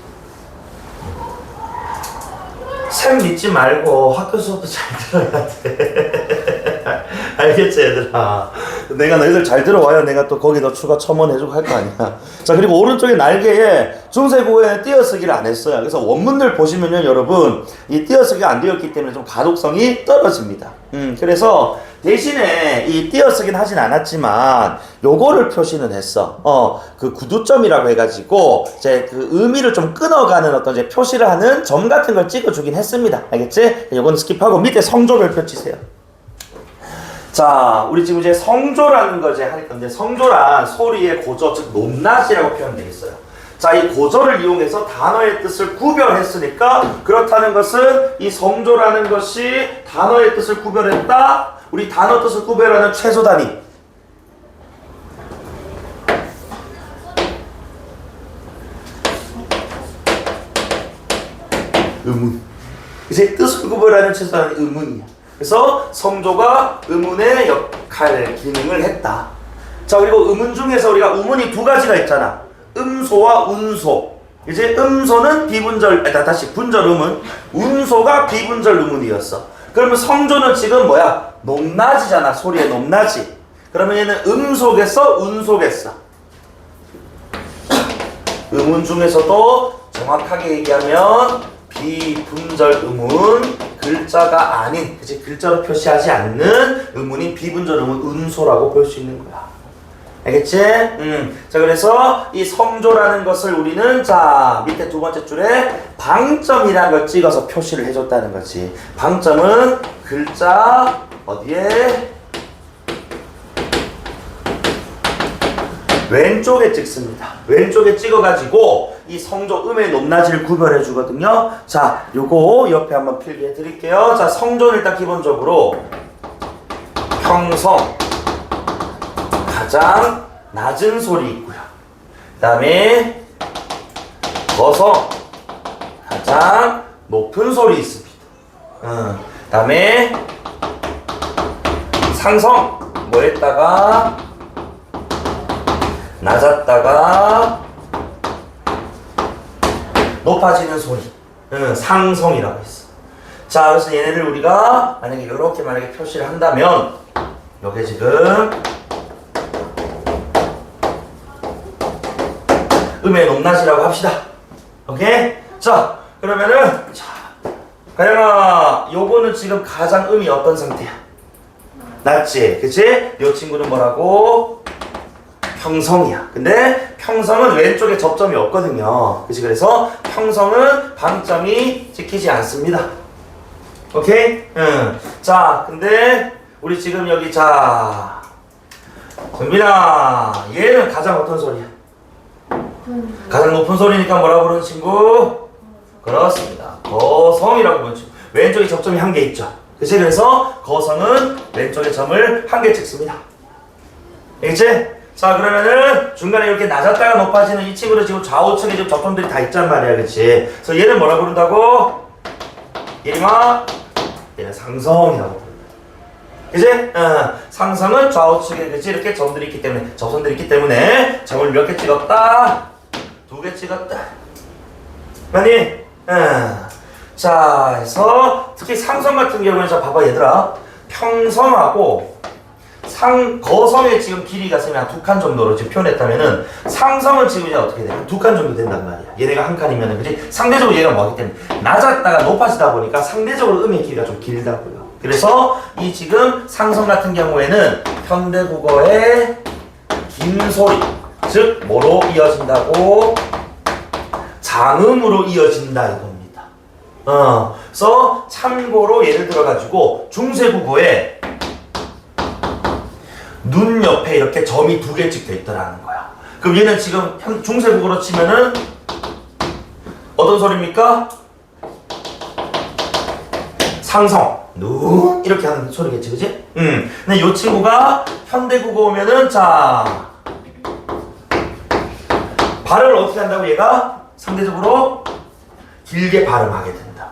쌤 믿지 말고 학교 수업도 잘 들어야 돼. 알겠지, 얘들아? 내가 너희들 잘 들어와야 내가 또 거기 더 추가 첨언해주고 할 거 아니야. 자, 그리고 오른쪽에 날개에 중세국어에 띄어쓰기를 안 했어요. 그래서 원문들 보시면요, 여러분, 이 띄어쓰기가 안 되었기 때문에 좀 가독성이 떨어집니다. 그래서 대신에 이 띄어쓰기는 하진 않았지만 요거를 표시는 했어. 그 구두점이라고 해가지고 이제 그 의미를 좀 끊어가는 어떤 이제 표시를 하는 점 같은 걸 찍어주긴 했습니다. 알겠지? 요거는 스킵하고 밑에 성조별표 치세요. 자, 우리 지금 이제 성조라는 거 이제 할 건데, 성조란 소리의 고조, 즉 높낮이라고 표현되어 있어요. 자, 이 고조를 이용해서 단어의 뜻을 구별했으니까, 그렇다는 것은 이 성조라는 것이 단어의 뜻을 구별했다. 우리 단어 뜻을 구별하는 최소 단위. 의문. 이제 뜻을 구별하는 최소 단위 의문이야. 그래서 성조가 의문의 역할, 기능을 했다. 자, 그리고 의문 중에서 우리가 우문이 두 가지가 있잖아. 음소와 운소. 이제 음소는 비분절, 다시 분절 의문. 운소가 비분절 의문이었어. 그러면 성조는 지금 뭐야? 높낮이잖아. 소리의 높낮이. 그러면 얘는 음소겠어? 운소겠어? 의문 중에서도 정확하게 얘기하면 비분절 의문, 글자가 아닌, 그치, 글자로 표시하지 않는 의문인 비분절 의문, 운소라고 볼 수 있는 거야. 알겠지? 자, 그래서 이 성조라는 것을 우리는, 자, 밑에 두 번째 줄에 방점이라는 걸 찍어서 표시를 해줬다는 거지. 방점은 글자, 어디에? 왼쪽에 찍습니다. 왼쪽에 찍어가지고 이 성조 음의 높낮이를 구별해 주거든요. 자, 요거 옆에 한번 필기해 드릴게요. 자, 성조는 일단 기본적으로 평성, 가장 낮은 소리 있고요. 그 다음에 거성, 가장 높은 소리 있습니다. 그 다음에 상성, 뭐 했다가 낮았다가 높아지는 소리, 상성이라고 했어. 자, 그래서 얘네를 우리가 만약에 이렇게 만약에 표시를 한다면, 요게 지금 음의 높낮이라고 합시다. 오케이? 자, 그러면은, 자, 가영아, 요거는 지금 가장 음이 어떤 상태야? 낮지? 그치? 요 친구는 뭐라고? 평성이야. 근데 평성은 왼쪽에 접점이 없거든요. 그치? 그래서 평성은 방점이 찍히지 않습니다. 오케이? 자, 근데 우리 지금 여기, 자, 정빈아, 얘는 가장 어떤 소리야? 가장 높은 소리니까 뭐라고 부르는 친구? 그렇습니다. 거성이라고 부르는 친구. 왼쪽에 접점이 한 개 있죠. 그치? 그래서 거성은 왼쪽에 점을 한 개 찍습니다. 알겠지? 자, 그러면은 중간에 이렇게 낮았다가 높아지는 이 친구는 지금 좌우측에 지금 접점들이 다 있단 말이야. 그치? 그래서 얘는 뭐라 부른다고? 예림아, 얘는 상성이라고 부른다. 그치? 상성은 좌우측에, 그치? 이렇게 점들이 있기 때문에, 접선들이 있기 때문에 점을 몇 개 찍었다? 2개 찍었다. 맞니? 자, 해서 특히 상성 같은 경우는, 자, 봐봐, 얘들아. 평성하고 거성의 지금 길이가 한 2칸 정도로 지금 표현했다면은 상성은 지금 이제 어떻게 돼? 한 2칸 정도 된단 말이야. 얘네가 한 칸이면은, 그지? 상대적으로 얘가 뭐기 때문에 낮았다가 높아지다 보니까 상대적으로 음의 길이가 좀 길다고요. 그래서 이 지금 상성 같은 경우에는 현대국어의 긴 소리, 즉 뭐로 이어진다고? 장음으로 이어진다 이겁니다. 그래서 참고로 예를 들어가지고 중세국어에 눈 옆에 이렇게 점이 2개 찍혀 있더라는 거야. 그럼 얘는 지금 중세국어로 치면은 어떤 소리입니까? 상성, 눈 이렇게 하는 소리겠지, 그지? 근데 이 친구가 현대국어 오면은, 자, 발음을 어떻게 한다고? 얘가 상대적으로 길게 발음하게 된다.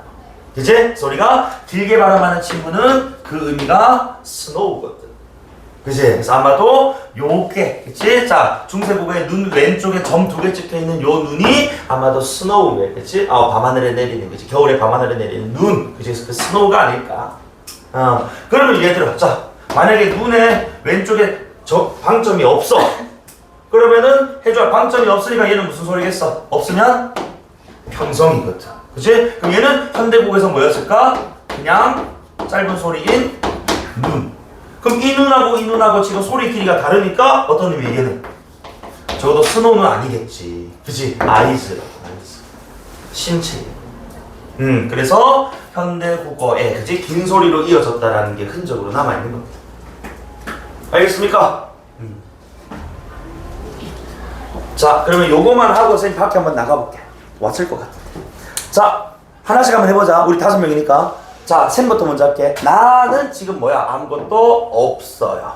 그치? 소리가 길게 발음하는 친구는 그 의미가 스노우거든. 그치? 그래서 아마도 요게, 그치? 자, 중세국어의 눈 왼쪽에 점 2개 찍혀있는 요 눈이 아마도 스노우에, 그치? 밤하늘에 내리는, 그치? 겨울에 밤하늘에 내리는 눈, 그치? 그래서 그 스노우가 아닐까. 그러면 얘들아, 자, 만약에 눈에 왼쪽에 방점이 없어. 그러면은 해줘야 방점이 없으니까 얘는 무슨 소리겠어? 없으면 평성이거든. 그치? 그럼 얘는 현대국에서 뭐였을까? 그냥 짧은 소리인 눈. 그럼 이 눈하고 지금 소리 길이가 다르니까 어떤 의미 얘는? 적어도 스노우는 아니겠지. 그치? 아이즈. 신체. 그래서 현대국어에 그치? 긴 소리로 이어졌다라는 게 흔적으로 남아있는 겁니다. 알겠습니까? 자, 그러면 요거만 하고 선생님 밖에 한번 나가볼게. 왔을 것 같아. 자, 하나씩 한번 해보자. 우리 5명이니까. 자, 샘부터 먼저 할게. 나는 지금 뭐야? 아무것도 없어요.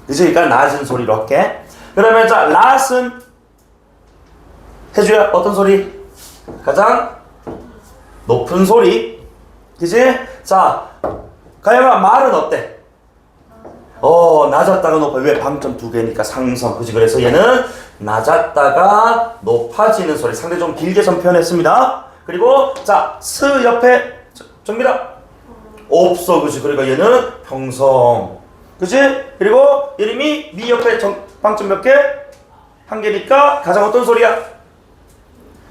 그치? 그러니까 낮은 소리로 할게. 그러면 자, 낫은 해줘야 어떤 소리? 가장 높은 소리. 그치? 자, 가영아 말은 어때? 낮았다가 높아. 왜? 방점 2개니까 상성. 그치? 그래서 얘는 낮았다가 높아지는 소리. 상대 좀 길게 좀 표현했습니다. 그리고 자, 스 옆에 정밀아 없어. 그치? 그러니까 얘는 평성. 그치? 그리고 이름이 미 옆에 방점 몇 개? 1개니까 가장 어떤 소리야?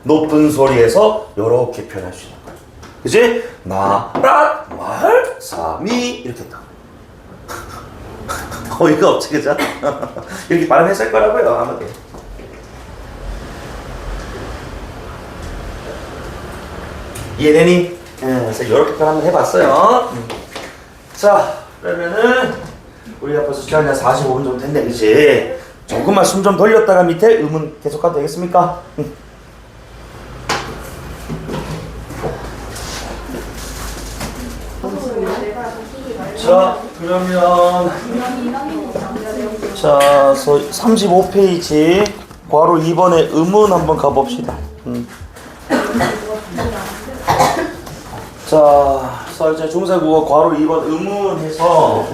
높은 소리에서 이렇게 표현할 수 있는 거야. 그치? 나랏 말 사미 이렇게 딱. 어이가 없지, 그죠? 이렇게 발음했을 거라고요, 아마도. 이해되니? 그래서 이렇게 편 한번 해봤어요. 자, 그러면은 우리가 벌써 시간이 한 45분 정도 됐네, 그치? 조금만 숨 좀 돌렸다가 밑에 의문 계속 가도 되겠습니까? 자, 그러면 자, 35페이지 괄호 2번에 의문 한번 가봅시다. 자, 이제 중세국어 괄호 2번 의문해서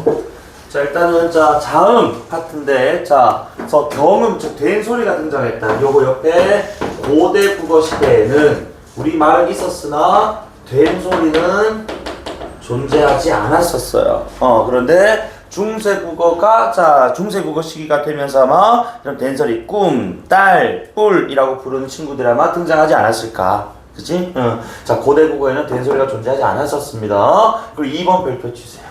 자, 일단은 자, 자음 같은데 자, 그래서 경음 즉 된 소리가 등장했다. 요거 옆에 고대 국어 시대에는 우리 말은 있었으나 된 소리는 존재하지 않았었어요. 그런데 중세국어가 중세국어 시기가 되면서 아마 이런 된소리 꿈, 딸, 뿔이라고 부르는 친구들이 아마 등장하지 않았을까. 그치? 자, 고대국어에는 된소리가 존재하지 않았었습니다. 그리고 2번 별표 주세요.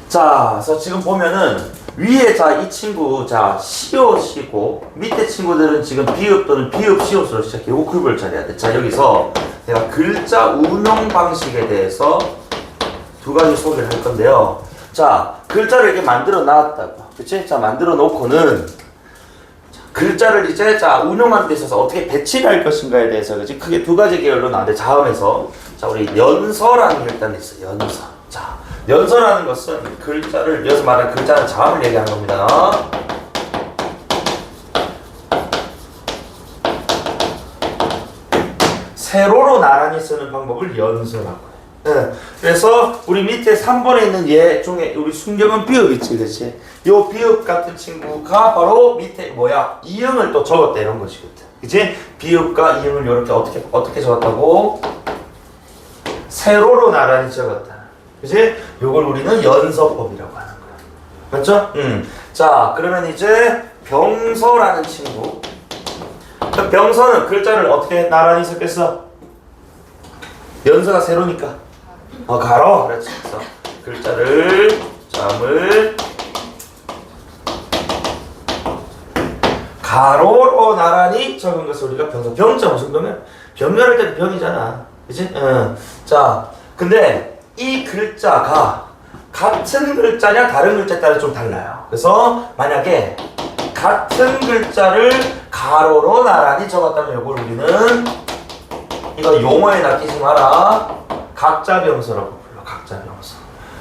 자, 그래서 지금 보면은 위에 이 친구 시옷이고 밑에 친구들은 지금 비읍 또는 비읍 시옷으로 시작해. 요거 구별 잘해야 돼. 자, 여기서 내가 글자 운용 방식에 대해서 2가지 소개를 할 건데요. 자, 글자를 이렇게 만들어 놨다고. 그치? 자, 만들어 놓고는 글자를 이제 운용하는 데 있어서 어떻게 배치를 할 것인가에 대해서 그치? 크게 2가지 계열로 나는데 자음에서 자, 우리 연서라는 게 일단 있어요. 연서. 자, 연서라는 것은 글자를 여기서 말하는 글자는 자음을 얘기하는 겁니다. 세로로 나란히 쓰는 방법을 연서라고 해요. 네. 그래서 우리 밑에 3번에 있는 얘 중에 우리 순경은 비읍 있지, 그치? 요 비읍 같은 친구가 바로 밑에 뭐야? 이응을 또 적었다 이런 것이거든. 그치? 비읍과 이응을 이렇게 어떻게 적었다고? 세로로 나란히 적었다. 그치? 요걸 우리는 연서법이라고 하는 거야. 맞죠? 자, 그러면 이제 병서라는 친구. 병서는 글자를 어떻게 나란히 썼겠어? 연서가 세로니까. 가로. 그렇지. 그래서 글자를, 자음을 가로로 나란히 적은 것을 우리가 병서. 병자 무슨 병이야? 병렬할 때도 병이잖아. 그치? 자, 근데 이 글자가 같은 글자냐 다른 글자에 따라 좀 달라요. 그래서 만약에 같은 글자를 가로로 나란히 적었다면 이걸 우리는 이거 용어에 낚이지 마라. 각자병서라고 불러. 각자병서.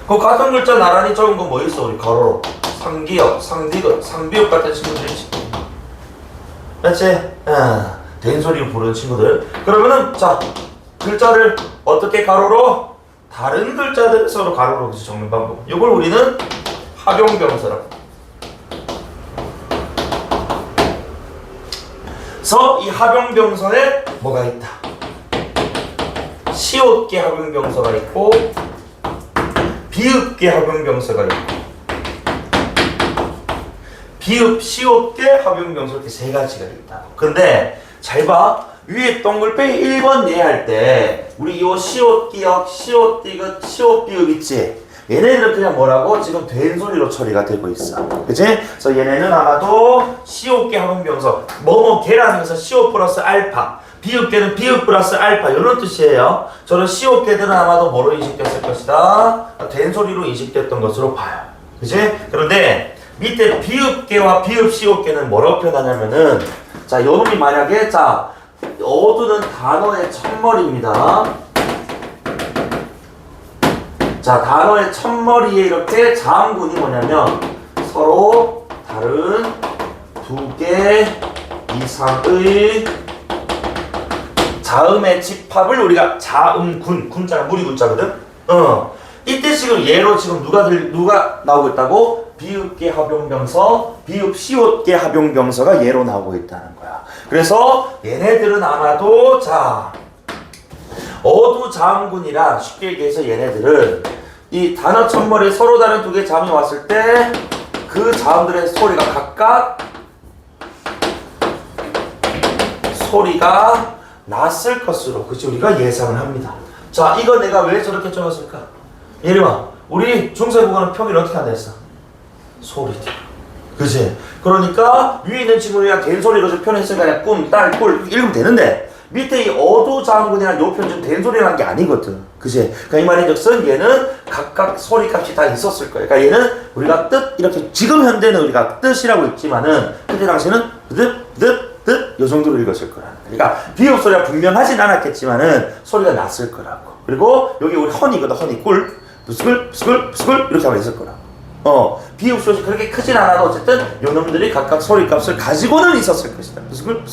그 같은 글자 나란히 적은 건 뭐 있어? 우리 가로로 상기역, 상디귿, 상비읍 같은 친구들이지. 그렇지? 된소리를 부르는 친구들. 그러면은 자, 글자를 어떻게 가로로? 다른 글자들을 서로 가로로 적는 방법. 이걸 우리는 합용병서라고. 그래서 이 합용병서에 뭐가 있다? 시옷계 합용병서가 있고 비읍계 합용병서가 있고 비읍, 시옷계, 합용명사 이렇게 세 가지가 있다고. 근데 잘 봐. 위에 동글뱅이 1번 예할 때 우리 요 시옷기역, 시옷디귿, 시옷비읍 있지? 얘네들은 그냥 뭐라고? 지금 된 소리로 처리가 되고 있어. 그치? 그래서 얘네는 아마도 시옷계 합용명사 뭐뭐계라면서 시옷 플러스 알파, 비읍계는 비읍 플러스 알파 이런 뜻이에요. 저는 시옷계들은 아마도 뭐로 인식됐을 것이다? 된 소리로 인식됐던 것으로 봐요. 그치? 그런데 밑에 비읍계와 비읍 시옷계는 뭐라고 표현하냐면은 자, 요놈이 만약에 자 어두는 단어의 첫머리입니다. 자, 단어의 첫머리에 이렇게 자음군이 뭐냐면 서로 다른 두 개 이상의 자음의 집합을 우리가 자음군, 군자가 무리군자거든. 이때 지금 얘로 지금 누가 나오고 있다고? 비읍계 합용명서, 비읍 시옷계 합용명서가 얘로 나오고 있다는 거야. 그래서 얘네들은 아마도 자 어두 자음군이라 쉽게 얘기해서 얘네들은 이 단어 첫머리에 서로 다른 두 개의 자음이 왔을 때 그 자음들의 소리가 각각 소리가 났을 것으로 그치 우리가 예상을 합니다. 자, 이거 내가 왜 저렇게 적었을까? 예를 들어 우리 중세국어는 평일 어떻게 한다 했어? 소리들. 그치? 그러니까 위에 있는 친구가 된 소리로 좀 표현했으니까 그냥 꿈, 딸, 꿀 읽으면 되는데 밑에 이 어두 자음군이랑 요 표현 된 소리라는 게 아니거든. 그치? 그러니까 이 말인즉슨 얘는 각각 소리값이 다 있었을 거예요. 그러니까 얘는 우리가 뜻 이렇게 지금 현대는 우리가 뜻이라고 읽지만은 그때 당시에는 뜻 요 정도로 읽었을 거라는 거야. 그러니까 비읍 소리가 분명하진 않았겠지만은 소리가 났을 거라고. 그리고 여기 우리 허니거든. 허니 꿀 부스글 이렇게 하면 있을 거라고. 비읍 소리 그렇게 크진 않아도 어쨌든 요놈들이 각각 소리값을 가지고는 있었을 것이다. 부스글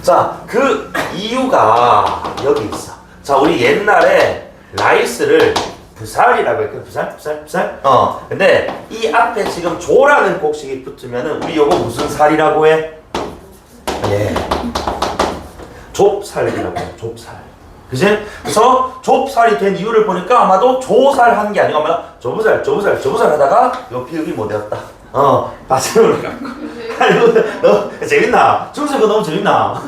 자, 그 이유가 여기 있어. 자, 우리 옛날에 라이스를 부살이라고 했거든. 부살. 근데 이 앞에 지금 조라는 곡식이 붙으면은 우리 요거 무슨 살이라고 해? 예. 좁살이라고 해. 좁살. 그치? 그래서 좁살이 된 이유를 보니까 아마도 조살 한 게 아니고 아마 조부살 하다가 요 비읍이 뭐 되었다. 마지막으로 갖고. 아니, 너 재밌나? 중세국어 너무 재밌나?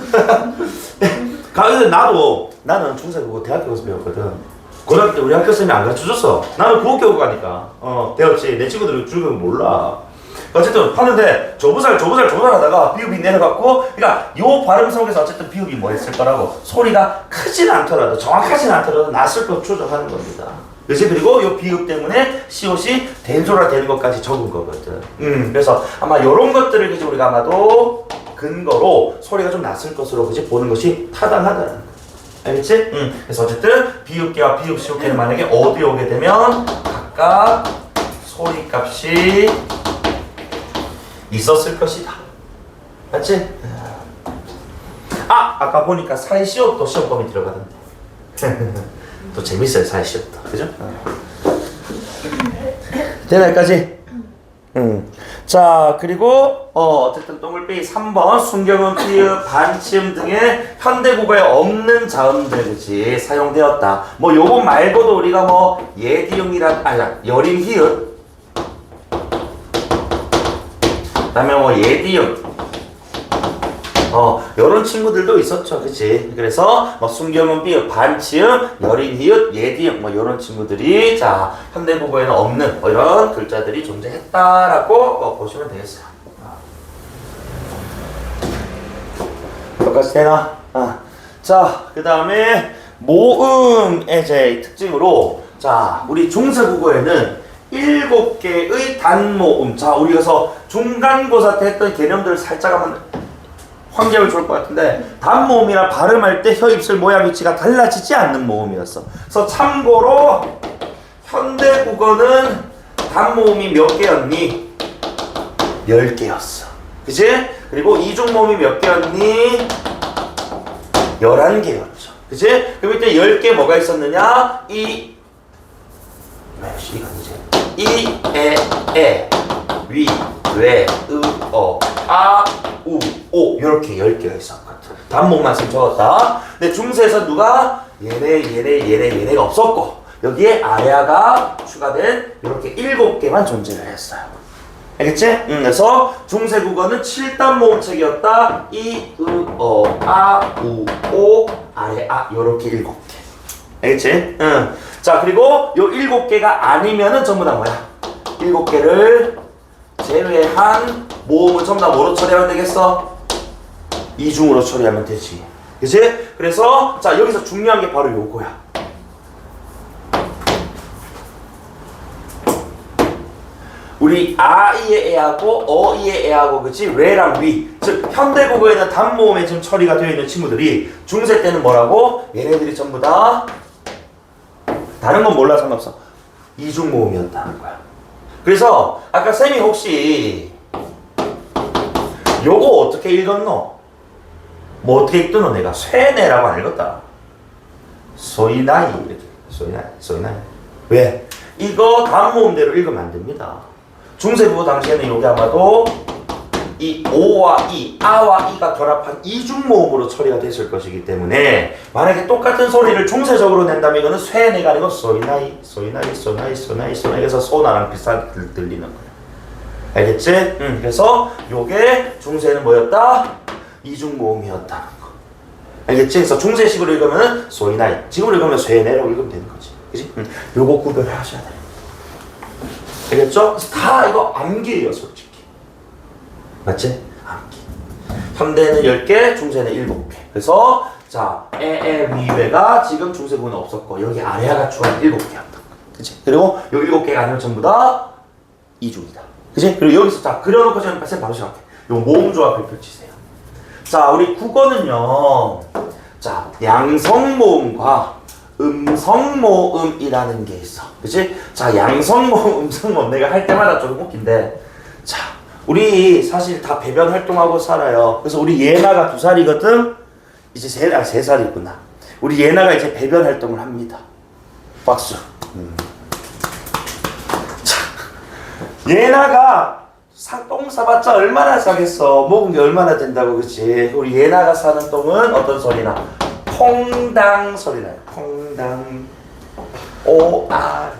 나는 중세국어 대학교 가서 배웠거든. 고등학교 때 우리 학교 쌤이 안 가르쳐줬어. 나는 국어교육 가니까. 배웠지. 내 친구들은 중국어 몰라. 어쨌든 하는데 조부살 하다가 비읍이 내려갔고 그러니까 요 발음 속에서 어쨌든 비읍이 뭐 했을 거라고 소리가 크진 않더라도 정확하진 않더라도 났을 거 추정하는 겁니다. 그렇지? 그리고 요 비읍 때문에 시옷이 된소리가 되는 것까지 적은 거거든. 그래서 아마 요런 것들을 이제 우리가 아마도 근거로 소리가 좀 났을 것으로 그치? 보는 것이 타당하다는 거. 알겠지? 그래서 어쨌든 비읍계와 비읍 시옷계는 만약에 어디에 오게 되면 각각 소리값이 있었을 것이다. 맞지? 아까 보니까 사이시옷도 시험 범위 들어가던데. 또 재밌어요, 사이시옷도. 그죠? 되나 여기까지? 자, 그리고 어쨌든 동글뱅이 3번 순경음, 피읍, 반치음 등의 현대국어에 없는 자음들 그치 사용되었다. 뭐 요거 말고도 우리가 뭐 예디음이라 여림 히읗 그다음에 뭐 예디음 요런 친구들도 있었죠. 그치? 그래서 뭐 순경음, 비읍, 반치음, 여린, 히읗, 예디음 뭐 요런 친구들이 자 현대국어에는 없는 뭐 이런 글자들이 존재했다라고 보시면 되겠어요. 똑같이 되나? 자, 그 다음에 모음의 제 특징으로 자 우리 중세국어에는 7개의 단모음. 자, 우리 그래서 중간고사 때 했던 개념들을 살짝 한번 환경을 좋을 것 같은데 단모음이라 발음할 때 혀, 입술 모양 위치가 달라지지 않는 모음이었어. 그래서 참고로 현대국어는 단모음이 몇 개였니? 10개였어. 그치? 그리고 이중모음이 몇 개였니? 11개였죠. 그치? 그럼 이때 10개 뭐가 있었느냐? 이, 에, 위, 왜, 아, 우, 오 이렇게 10개가 있었거든. 단모음만 쓰면 적었다. 근데 중세에서 누가 얘네가 없었고 여기에 아야가 추가된 이렇게 7개만 존재를 했어요. 알겠지? 그래서 중세 국어는 7단 모음책이었다. 이, 으, 어, 아, 우, 오, 아래, 아 요렇게 7개. 알겠지? 자, 그리고 요 7개가 아니면은 전부 다 뭐야? 7개를 제외한 모음을 전부 다 뭐로 처리하면 되겠어? 이중으로 처리하면 되지. 그치? 그래서 자, 여기서 중요한 게 바로 요거야. 우리 아이의 애하고 어이의 애하고 그치? 왜랑 위. 즉 현대국어에는 단모음에 지금 처리가 되어 있는 친구들이 중세 때는 뭐라고? 얘네들이 전부 다 다른 건 몰라 상관없어. 이중모음이었다는 거야. 그래서 아까 쌤이 혹시 요거 어떻게 읽었노? 뭐 어떻게 읽더노? 내가 쇠네라고 안 읽었다. 소이나이 이렇게. 소이나이. 왜? 이거 단모음대로 읽으면 안 됩니다. 중세국어 당시에는 요게 아마도 이 오와 이, 아와 이가 결합한 이중모음으로 처리가 됐을 것이기 때문에 만약에 똑같은 소리를 중세적으로 낸다면 이거는 쇠네가 아니고 소이나이 그래서 소나랑 비슷하게 들리는 거야. 알겠지? 그래서 요게 중세는 뭐였다? 이중모음이었다는 거. 알겠지? 그래서 중세식으로 읽으면 소이나이, 지금으로 읽으면 쇠네라고 읽으면 되는 거지. 그치? 요거 구별을 하셔야 돼. 알겠죠? 다 이거 암기예요, 솔직히. 맞지? 암기. 현대는 10개, 중세는 7개. 그래서 자, 위외가 지금 중세국어는 없었고 여기 아래아가 추가한 7개였다. 그치? 그리고 요 7개가 아니면 전부 다 이중이다. 그치? 그리고 여기서 자, 그려놓고 저는 바로 시작할게. 요 모음 조합을 펼치세요. 자, 우리 국어는요. 자, 양성모음과 음성모음이라는 게 있어. 그치? 자, 양성모음, 음성모음 내가 할 때마다 좀 웃긴데 자, 우리 사실 다 배변 활동하고 살아요. 그래서 우리 예나가 2살이거든? 이제 3살이구나. 우리 예나가 이제 배변 활동을 합니다. 박수. 자, 예나가 똥 싸봤자 얼마나 싸겠어. 먹은 게 얼마나 된다고. 그치? 우리 예나가 싸는 똥은 어떤 소리나? 퐁당 소리나요. 퐁당. 오아.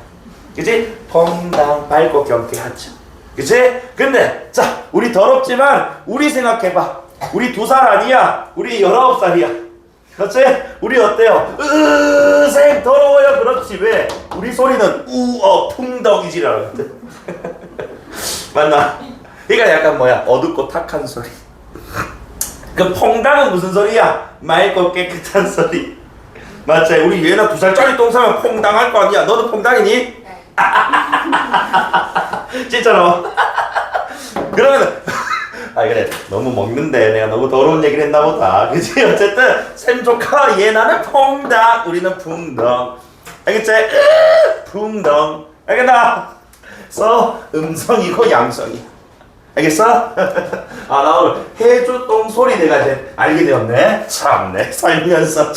그치? 퐁당. 밝고 경쾌하죠. 그치? 근데 자, 우리 더럽지만 우리 생각해봐. 우리 2살 아니야. 우리 19살이야. 그렇지? 우리 어때요? 으생 더러워요. 그렇지. 왜? 우리 소리는 우어 풍덕이지라는데. 맞나? 그러니까 약간 뭐야? 어둡고 탁한 소리. 그 퐁당은 무슨 소리야? 맑고 깨끗한 소리. 맞지? 우리 얘나 2살짜리 똥 싸면 퐁당할 거 아니야. 너도 퐁당이니? 네. 진짜로. 그러면은 그래, 너무 먹는데 내가 너무 더러운 얘기를 했나 보다. 그치? 어쨌든 샘 조카 얘나는 퐁당, 우리는 풍덩. 알겠지? 풍덩. 알겠나? 그래서 음성이고 양성이. 알겠어? 나 오늘 해주 똥 소리 내가 이제 알게 되었네. 참네, 살면서.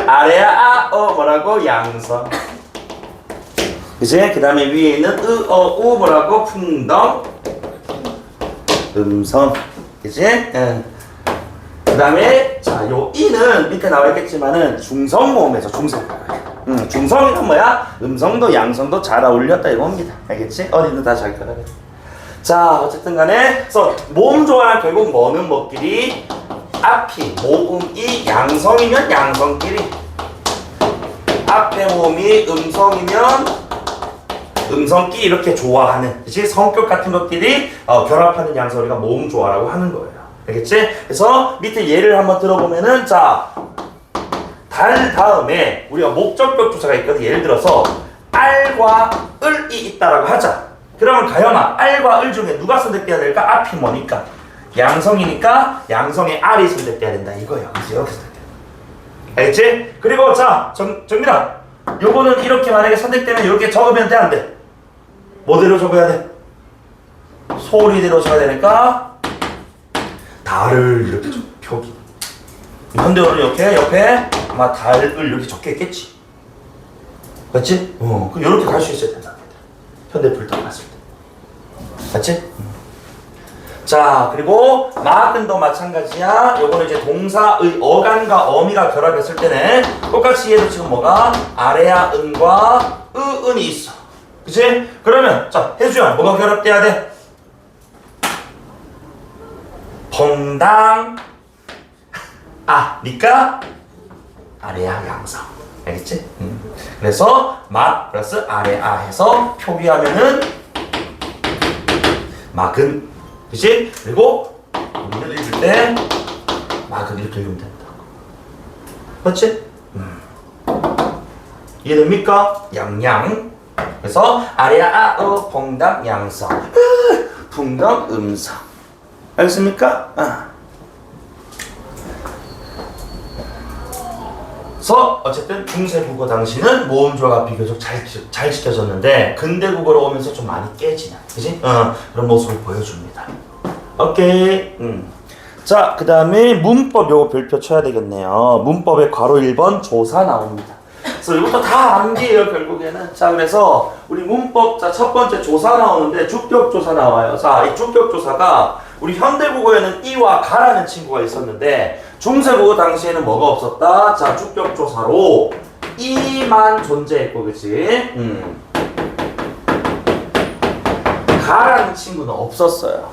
아래야 뭐라고? 양성. 그치? 그 다음에 위에 있는 우 뭐라고? 풍덩. 음성. 그치? 그 다음에 자, 요 이는 밑에 나와 있겠지만은 중성모음에서 중성모음. 중성이는 뭐야? 음성도 양성도 잘 어울렸다 이겁니다. 알겠지? 어디는 다 잘 가라. 자, 어쨌든 간에 그래서 모음 조화는 결국 뭐는 뭐끼리? 앞이 모음이 양성이면 양성끼리, 앞에 모음이 음성이면 음성끼리 이렇게 조화하는, 그치? 성격 같은 것끼리 결합하는 양성이가 모음 조화라고 하는 거예요. 알겠지? 그래서 밑에 예를 한번 들어보면은 자, 달 다음에 우리가 목적격 조사가 있거든. 예를 들어서 알과 을이 있다라고 하자. 그러면 가영아, 알과 을 중에 누가 선택돼야 될까? 앞이 뭐니까? 양성이니까 양성의 알이 선택돼야 된다 이거예요. 그래서 이렇게 선택돼요. 알겠지? 그리고 자, 정민아, 요거는 이렇게 만약에 선택되면 이렇게 적으면 돼, 안 돼? 뭐대로 적어야 돼? 소리대로 적어야 되니까 달을 이렇게 적어. 표기. 현대어는 이렇게 옆에 아마 달을 이렇게 적혀 있겠지. 맞지? 그럼 이렇게 갈 수 있어야 된다. 현대 불닭 봤을 때. 맞지? 자, 그리고 마근도 마찬가지야. 요거는 이제 동사의 어간과 어미가 결합했을 때는 똑같이 얘도 지금 뭐가? 아래야 은과 은이 있어. 그치? 그러면 자 혜주야 뭐가 결합돼야 돼? 퐁당 니까 아래아 양성. 알겠지? 그래서 막 플러스 아래아 해서 표기하면은 막은. 그치? 그리고 우리를 읽을 때 막은 이렇게 읽으면 된다. 맞지? 이해됩니까? 양양. 그래서 아래아 퐁당 양성. 풍당 음성. 알겠습니까? 그래서 어쨌든 중세 국어 당시는 모음 조화가 비교적 잘 지켜졌는데 근대 국어로 오면서 좀 많이 깨지는, 그지? 그런 모습을 보여줍니다. 오케이. 자, 그 다음에 문법 요거 별표 쳐야 되겠네요. 문법의 괄호 1번 조사 나옵니다. 그래서 이것도 다 암기예요 결국에는. 자, 그래서 우리 문법 자 첫 번째 조사 나오는데 주격조사 나와요. 자, 이 주격조사가 우리 현대국어에는 이와 가라는 친구가 있었는데 중세국어 당시에는 뭐가 없었다? 자, 주격조사로 이만 존재했고, 그치? 가라는 친구는 없었어요.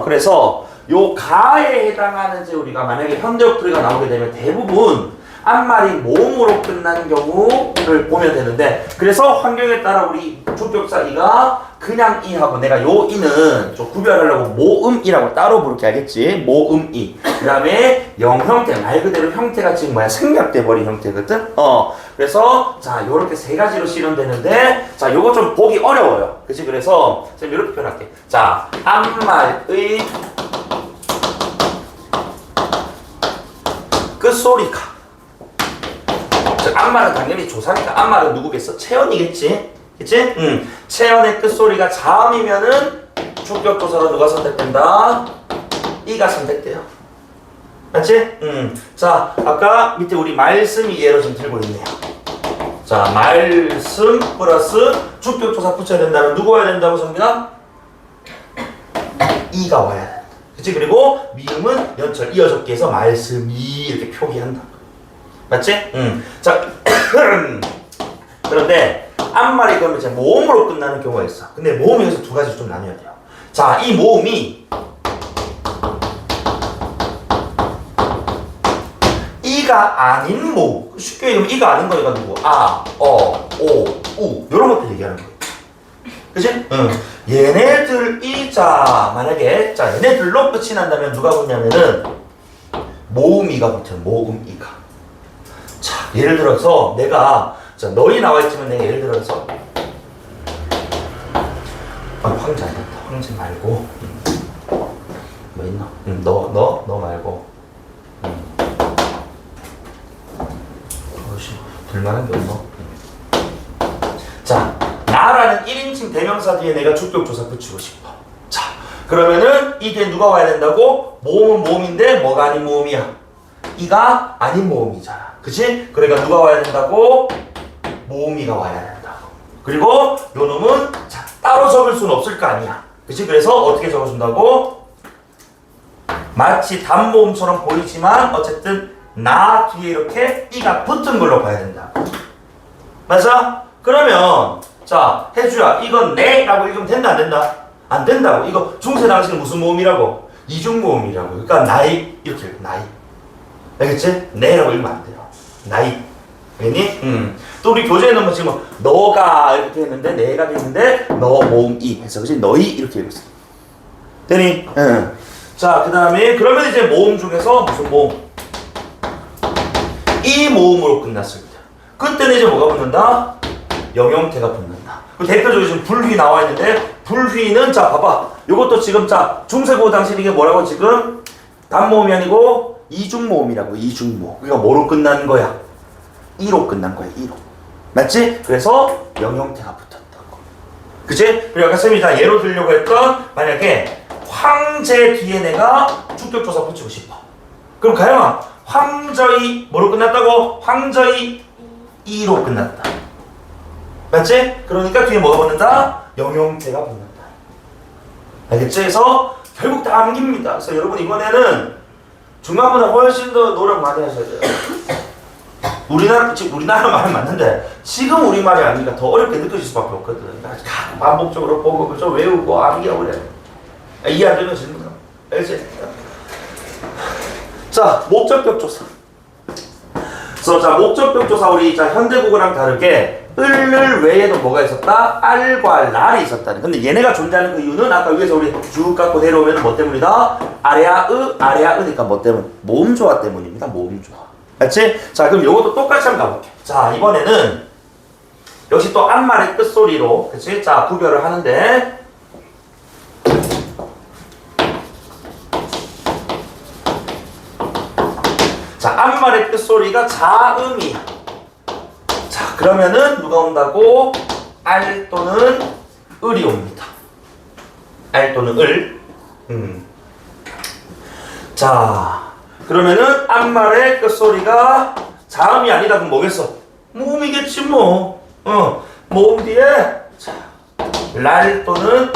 그래서 요 가에 해당하는 이제 우리가 만약에 현대어풀이가 나오게 되면 대부분 앞말이 모음으로 끝난 경우를 보면 되는데, 그래서 환경에 따라 우리 주격사 이가 그냥 이하고 내가 요 이는 좀 구별하려고 모음이라고 따로 부를게. 알겠지? 모음이. 그 다음에 영형태, 말 그대로 형태가 지금 뭐야? 생략돼 버린 형태거든? 그래서 자 요렇게 세 가지로 실현되는데, 자 요거 좀 보기 어려워요. 그치? 그래서 선생님 이렇게 표현할게. 자, 앞말의 끝소리가, 앞말은 당연히 조사니까 앞말은 누구겠어? 채연이겠지? 그치? 채연의 끝소리가 자음이면은 주격조사로 누가 선택된다? 이가 선택돼요. 맞지? 자, 아까 밑에 우리 말씀이 예로 좀 들고 있네요. 자, 말씀 플러스 주격조사 붙여야 된다면 누구 와야 된다고 성민아? 이가 와야 된다. 그치? 그리고 미음은 연철 이어적기 해서 말씀이 이렇게 표기한다. 맞지? 자, 그런데 앞말이 그러면 이제 모음으로 끝나는 경우가 있어. 근데 모음이 여기서 두 가지 좀 나뉘어야 돼요. 자, 이 모음이 이가 아닌 모음. 쉽게 얘기하면 이가 아닌 거니까 누구? 오, 우 이런 것들 얘기하는 거예요. 그치? 얘네들 자 만약에 자 얘네들로 끝이 난다면 누가 붙냐면은 모음이가 붙어요. 모음이가. 자, 예를 들어서 내가 자 너희 나와있지만 내가 예를 들어서 황제 안 된다. 황제 말고 뭐 있나? 너 말고 들만한 게 없나? 자, 나라는 1인칭 대명사 뒤에 내가 주격조사 붙이고 싶어. 자, 그러면은 이게 누가 와야 된다고? 모음은 모음인데 뭐가 아닌 모음이야? 이가 아닌 모음이잖아. 그치? 그러니까 누가 와야 된다고? 모음이가 와야 된다고. 그리고 요 놈은 자, 따로 적을 수는 없을 거 아니야. 그치? 그래서 어떻게 적어준다고? 마치 단모음처럼 보이지만 어쨌든 나 뒤에 이렇게 이가 붙은 걸로 봐야 된다. 맞아? 그러면 자, 혜주야 이건 네라고 읽으면 된다 안 된다? 안 된다고. 이거 중세 당시는 무슨 모음이라고? 이중모음이라고. 그러니까 나이 이렇게 읽어. 나이. 알겠지? 네라고 읽으면 안 돼요. 나이. 알겠니? 또 우리 교재에는 뭐 지금 너가 이렇게 했는데 내가 했는데 너 모음 이 해서 그치? 너희 이렇게 읽었어. 되니? 자, 그 다음에 그러면 이제 모음 중에서 무슨 모음? 이 모음으로 끝났을 때 그때는 이제 뭐가 붙는다? 영형태가 붙는다. 그 대표적으로 지금 불휘 나와 있는데 불휘는 자 봐봐. 요것도 지금 자 중세국어 당시 이게 뭐라고 지금 단모음이 아니고 이중모음이라고. 이중모음. 그러니까 뭐로 끝난 거야? 이로 끝난 거야. 이로. 맞지? 그래서 영형태가 붙었다고. 그치? 그리고 아까 쌤이 다 예로 들려고 했던 만약에 황제 뒤에 내가 주격조사 붙이고 싶어. 그럼 가영아 황저이 뭐로 끝났다고? 황저이 이로 끝났다. 맞지? 그러니까 뒤에 뭐가 붙는다? 영형태가 붙는다. 알겠지? 그래서 결국 다 암기입니다. 그래서 여러분 이번에는 중간보다 훨씬 더 노력 많이 하셔야 돼요. 지금 우리나라 말은 맞는데 지금 우리말이 아니니까 더 어렵게 느껴질 수밖에 없거든. 가끔 반복적으로 보고 그저 외우고 암기하고 그래. 이해 안 되면 질문해. 알겠지? 자, 목적격 조사. 그래서 자, 목적격 조사 우리 자 현대국어랑 다르게 을을 외에도 뭐가 있었다? 알과 랄이 있었다는. 근데 얘네가 존재하는 그 이유는 아까 위에서 우리 쭉 갖고 내려오면 뭐 때문이다? 아래아 으니까 뭐 때문? 모음 조화 때문입니다. 모음 조화. 맞지? 자, 그럼 요것도 똑같이 한번 가볼게. 자, 이번에는 역시 또 앞말의 끝소리로, 그치? 자, 구별을 하는데 자, 앞말의 끝소리가 자음이. 자, 그러면은 누가 온다고? 알 또는 을이 옵니다. 알 또는 을. 자, 그러면은 앞말의 끝소리가 자음이 아니다. 그럼 뭐겠어? 모음이겠지 뭐. 모음 뒤에 자, 랄 또는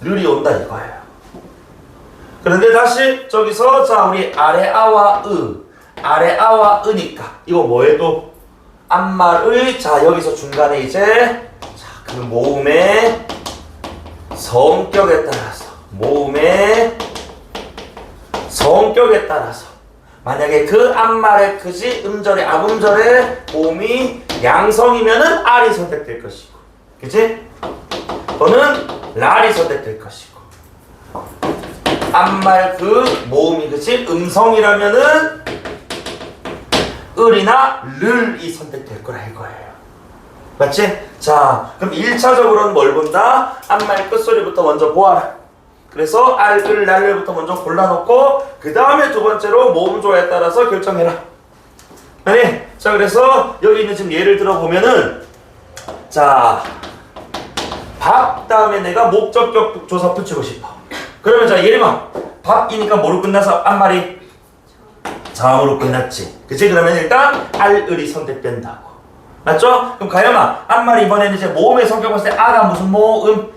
르이 온다 이거예요. 그런데 다시 저기서 자, 우리 아래아와 아래아와 으니까 이거 뭐에 또 앞말의 자 여기서 중간에 이제 자, 그 모음의 성격에 따라서 만약에 그 앞말의 그지 음절의 앞음절의 모음이 양성이면은 알이 선택될 것이고, 그치? 또는 랄이 선택될 것이고, 앞말 그 모음이 그치 음성이라면은 을이나 르이 선택될 거라 이거예요. 맞지? 자, 그럼 1차적으로는 뭘 본다? 앞말 끝소리부터 먼저 보아라. 그래서 알, 을, 랄부터 먼저 골라놓고 그 다음에 두 번째로 모음 조화에 따라서 결정해라. 아니, 자 그래서 여기 있는 지금 예를 들어보면은 자, 밥 다음에 내가 목적격 조사 붙이고 싶어. 그러면 자 예를 봐. 밥이니까 뭐로 끝나서 앞말이 자음으로 끝났지. 그치? 그러면 일단 알, 을이 선택된다고. 맞죠? 그럼 가영아, 앞말이 이번에는 이제 모음의 성격 봤을 때 아가 무슨 모음?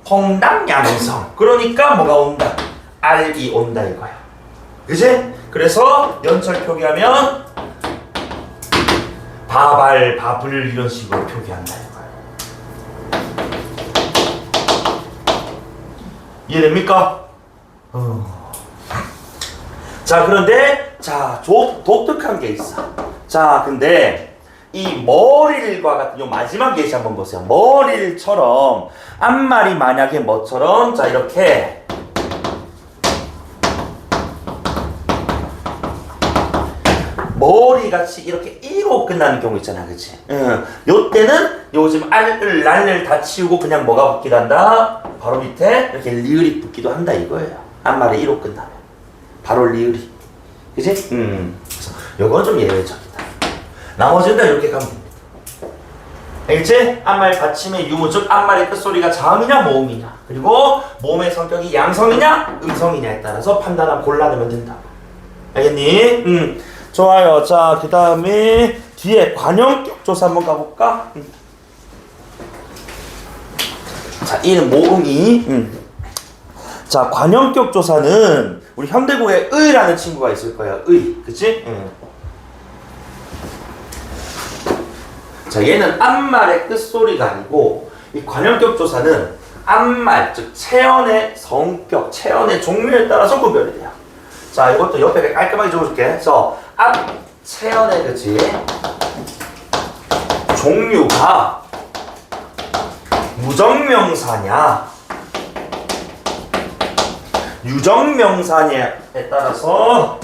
홍당 양성. 그러니까 뭐가 온다? 알이 온다 이거야. 그치? 그래서 연철 표기하면 바발, 밥을 이런 식으로 표기한다 이거야. 이해됩니까? 자, 그런데 자, 독특한 게 있어. 자, 근데 이 머리일과 같은 요 마지막 예시 한번 보세요. 머리일처럼 앞말이 만약에 뭐처럼 자 이렇게 머리같이 이렇게 이로 끝나는 경우 있잖아, 그치? 요 때는 요즘 알을 날을 다 치우고 그냥 뭐가 붙기도 한다? 바로 밑에 이렇게 리을이 붙기도 한다 이거예요. 앞말이 이로 끝나면 바로 리을이, 그치? 그래서 요건 좀 예외적이다. 나머지는 다 이렇게 가면 됩니다. 알겠지? 앞말 받침의 유무, 즉 앞말의 끝소리가 자음이냐 모음이냐, 그리고 모음의 성격이 양성이냐 음성이냐에 따라서 판단하고 골라내면 된다고. 알겠니? 좋아요. 자, 그 다음에 뒤에 관형격 조사 한번 가볼까? 자, 이는 모음이 자, 관형격 조사는 우리 현대국에 의라는 친구가 있을 거예요. 의, 그치? 자, 얘는 앞말의 끝소리가 아니고 이 관형격 조사는 앞말, 즉 체언의 성격, 체언의 종류에 따라서 구별이 돼요. 자, 이것도 옆에 깔끔하게 적어줄게. 그래서 앞 체언의 그치 종류가 무정명사냐 유정명사냐에 따라서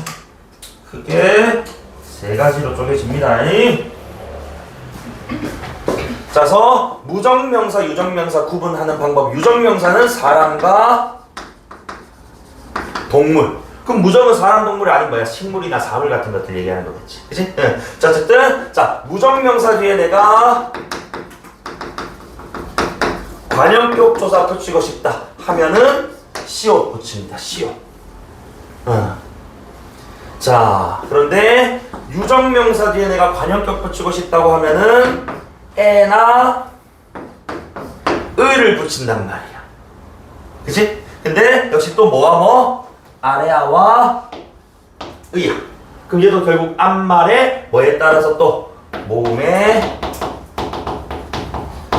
크게 세 가지로 쪼개집니다. 자서 무정명사, 유정명사 구분하는 방법. 유정명사는 사람과 동물. 그럼 무정은 사람, 동물이 아닌 뭐야? 식물이나 사물 같은 것들 얘기하는 거겠지. 그치? 자, 어쨌든 자 무정명사 뒤에 내가 관형격 조사 붙이고 싶다 하면은 시옷 붙입니다. 시옷. 자, 그런데 유정명사 뒤에 내가 관형격 붙이고 싶다고 하면은 에나 을을 붙인단 말이야. 그치? 근데 역시 또 뭐와 뭐? 아래아와 의야. 그럼 얘도 결국 앞말에 뭐에 따라서 또 모음의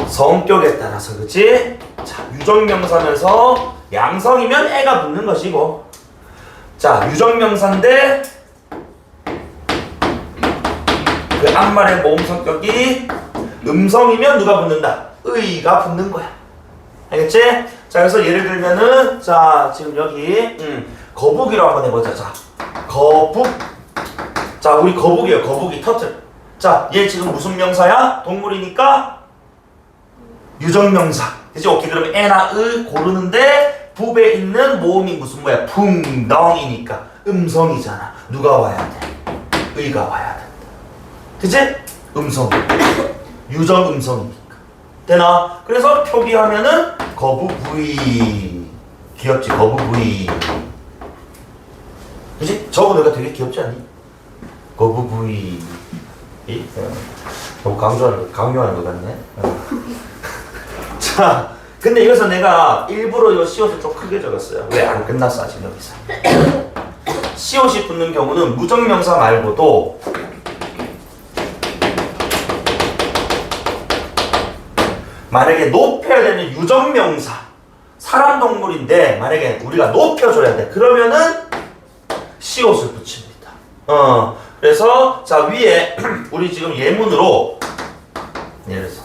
성격에 따라서 그치? 자, 유적명사면서 양성이면 애가 붙는 것이고 자, 유적명사인데 그 앞말의 모음 성격이 음성이면 누가 붙는다? 의가 붙는 거야. 알겠지? 자, 그래서 예를 들면은 자, 지금 여기 거북이로 한번 해보자. 자, 거북. 자, 우리 거북이에요. 거북이 터틀. 자, 얘 지금 무슨 명사야? 동물이니까 유적명사. 그치? 오케이. 그러면 에나 의 고르는데 붓에 있는 모음이 무슨 뭐야? 풍덩이니까 음성이잖아. 누가 와야 돼? 의가 와야 된다. 그치? 음성. 유적 음성이니까. 되나? 그래서 표기하면은 거북이. 귀엽지? 거북이. 그치? 저거 내가 되게 귀엽지 않니? 거북이. 너무 강요하는 것 같네. 자, 근데 이것은 내가 일부러 이 시옷을 좀 크게 적었어요. 왜? 안 끝났어 아직 여기서. 시옷이 붙는 경우는 무적명사 말고도 만약에 높여야 되는 유적명사 사람 동물인데 만약에 우리가 높여줘야 돼. 그러면은 시옷을 붙입니다. 그래서 자 위에 우리 지금 예문으로 예를 들어서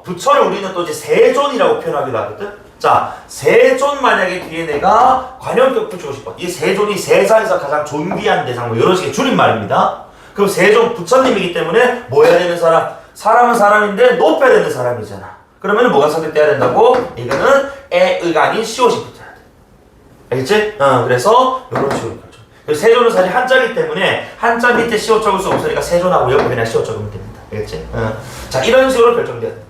부처를 우리는 또 이제 세존이라고 표현하기도 하거든. 자, 세존 만약에 뒤에 내가 관용격 붙이고 싶어. 이 세존이 세상에서 가장 존귀한 대상 뭐 이런 식의 줄임말입니다. 그럼 세존 부처님이기 때문에 뭐 해야 되는 사람? 사람은 사람인데 높여야 되는 사람이잖아. 그러면 뭐가 선택돼야 된다고? 이거는 에의가 아닌 시옷이 붙어야 돼. 알겠지? 그래서 이런 식으로 결정. 그래서 세존은 사실 한자이기 때문에 한자 밑에 시옷 적을 수 없으니까 세존하고 옆에 그냥 시옷 적으면 됩니다. 알겠지? 자, 이런 식으로 결정돼야 된다.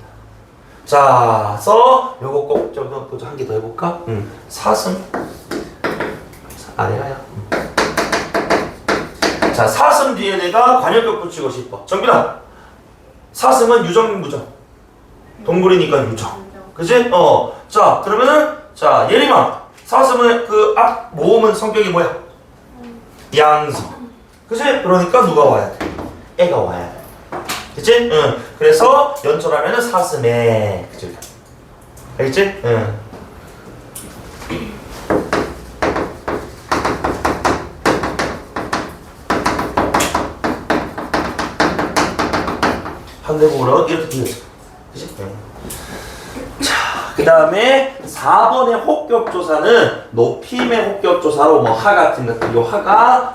자, 그래서 요거 꼭 좀 한 개 더 해볼까? 사슴. 내가요. 자, 사슴 뒤에 내가 관용격 붙이고 싶어. 정빈아. 사슴은 유정, 무정. 동물이니까 유정. 그치? 자, 그러면은, 자, 예림아. 사슴은 그 앞 모음은 성격이 뭐야? 양성. 그치? 그러니까 누가 와야 돼? 애가 와야 돼. 그치? 그래서 연철하면은 사슴에. 그치? 알겠지? 한대국으로 이렇게 들렸어. 그치? 자, 그 다음에 4번의 혹격조사는 높임의 혹격조사로 뭐 하 같은 것들, 요 하가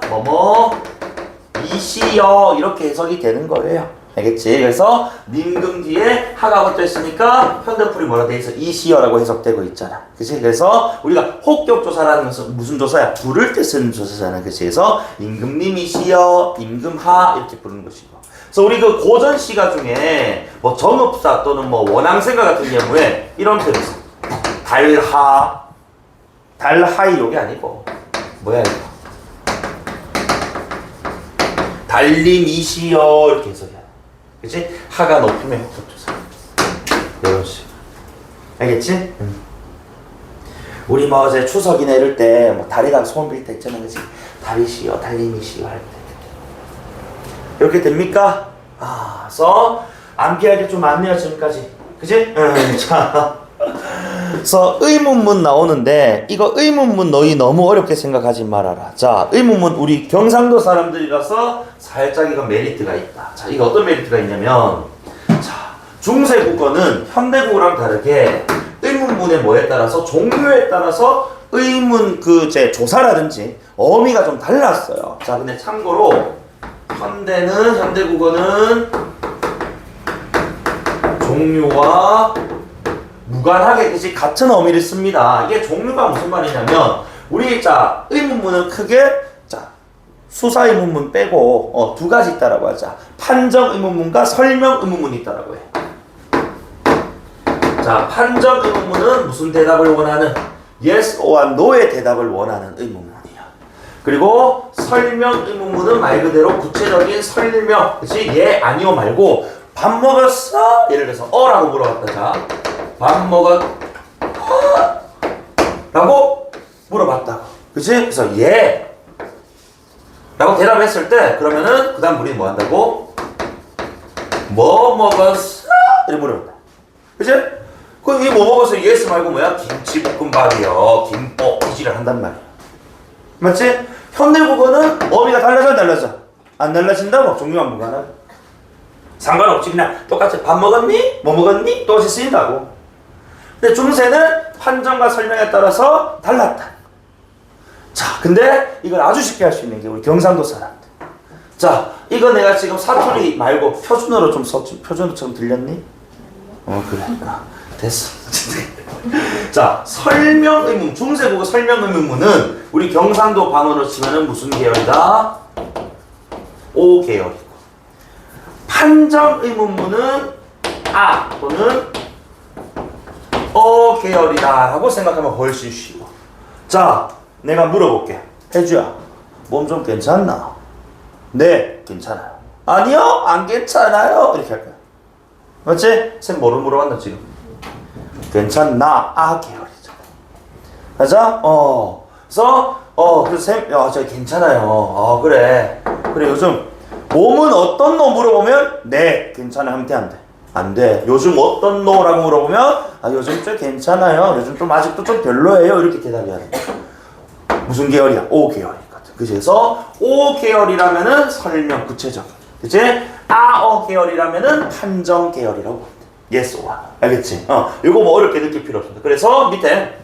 이시여 이렇게 해석이 되는 거예요. 알겠지? 그래서 님금 뒤에 하가 붙어 있으니까 현대풀이 뭐라 돼 있어? 이시여라고 해석되고 있잖아. 그치? 그래서 우리가 혹격조사라는 것은 무슨 조사야? 부를 때 쓰는 조사잖아. 그치? 그래서 임금님이시여, 임금하 이렇게 부르는 것이고. 그래서 우리 그 고전 시가 중에 뭐 정읍사 또는 뭐 원앙생가 같은 경우에 이런 표현 있어. 달하이 요게 아니고 뭐야 이거? 달림이시여 이렇게 해석이야. 그치? 하가 높이면 혹격조사. 이런 식. 알겠지? 우리 뭐 어제 추석이나 이럴 때 뭐 다리가 소원 빌 때 있잖아. 그치? 달이시여, 달림이시여 할 때. 이렇게 됩니까? 그래서 암기할 게 좀 많네요 지금까지. 그치? 자, 그래서 의문문 나오는데 이거 의문문 너희 너무 어렵게 생각하지 말아라. 자, 의문문 우리 경상도 사람들이라서 살짝 이거 메리트가 있다. 자, 이거 어떤 메리트가 있냐면 자, 중세 국어는 현대 국어랑 다르게 의문문의 뭐에 따라서 종류에 따라서 의문 그 제 조사라든지 어미가 좀 달랐어요. 자, 근데 참고로 현대 국어는 종류와 무관하게 같은 어미를 씁니다. 이게 종류가 무슨 말이냐면 우리 자 의문문은 크게 자 수사 의문문 빼고 두 가지 있다라고 하자. 판정 의문문과 설명 의문문이 있다라고 해. 자, 판정 의문문은 무슨 대답을 원하는 yes or no의 대답을 원하는 의문문. 그리고 설명 의문문은 말 그대로 구체적인 설명, 그치? 예, 아니요 말고 밥 먹었어? 예를 들어서 라고 물어봤다. 자, 밥 먹었 라고 물어봤다고. 그치? 그래서 예, 라고 대답했을 때 그러면은 그 다음 우리는 뭐 한다고? 뭐 먹었어? 이렇게 물어본다. 그치? 그럼 이 뭐 먹었어? yes 말고 뭐야? 김치볶음밥이요. 김볶이지를 한단 말이야. 맞지? 현대국어는 어휘가 달라져 안 달라져? 안 달라진다고? 종류가 무관하고 상관없지. 그냥 똑같이 밥 먹었니? 뭐 먹었니? 똑같이 쓰인다고. 근데 중세는 판정과 설명에 따라서 달랐다. 자, 근데 이걸 아주 쉽게 할 수 있는 게 우리 경상도 사람들. 자, 이거 내가 지금 사투리 말고 표준어로 좀 썼지. 표준어처럼 들렸니? 그래. 됐어. 자, 설명의문, 중세국어 설명의문문은 우리 경상도 방언으로 치면은 무슨 계열이다? O 계열이고, 판정의문문은 아 또는 어 계열이다 라고 생각하면 훨씬 쉬워. 자, 내가 물어볼게. 혜주야, 몸 좀 괜찮나? 네, 괜찮아요. 아니요, 안 괜찮아요. 이렇게 할 거야. 맞지? 쌤 뭐를 물어봤나 지금? 괜찮나? 아 계열이죠. 맞아? 그래서 쌤, 저 괜찮아요. 그래. 요즘 몸은 어떤 너 물어보면 네, 괜찮아 하면 돼, 안 돼? 안 돼. 요즘 어떤 노라고 물어보면 요즘 좀 괜찮아요. 요즘 좀 아직도 좀 별로예요. 이렇게 대답해야 돼. 무슨 계열이야? O 계열이거든. 그래서 O 계열이라면은 설명 구체적인. 그치? 계열이라면은 판정 계열이라고 합니다. yes or. 알겠지? 이거 뭐 어렵게 느낄 필요 없습니다. 그래서 밑에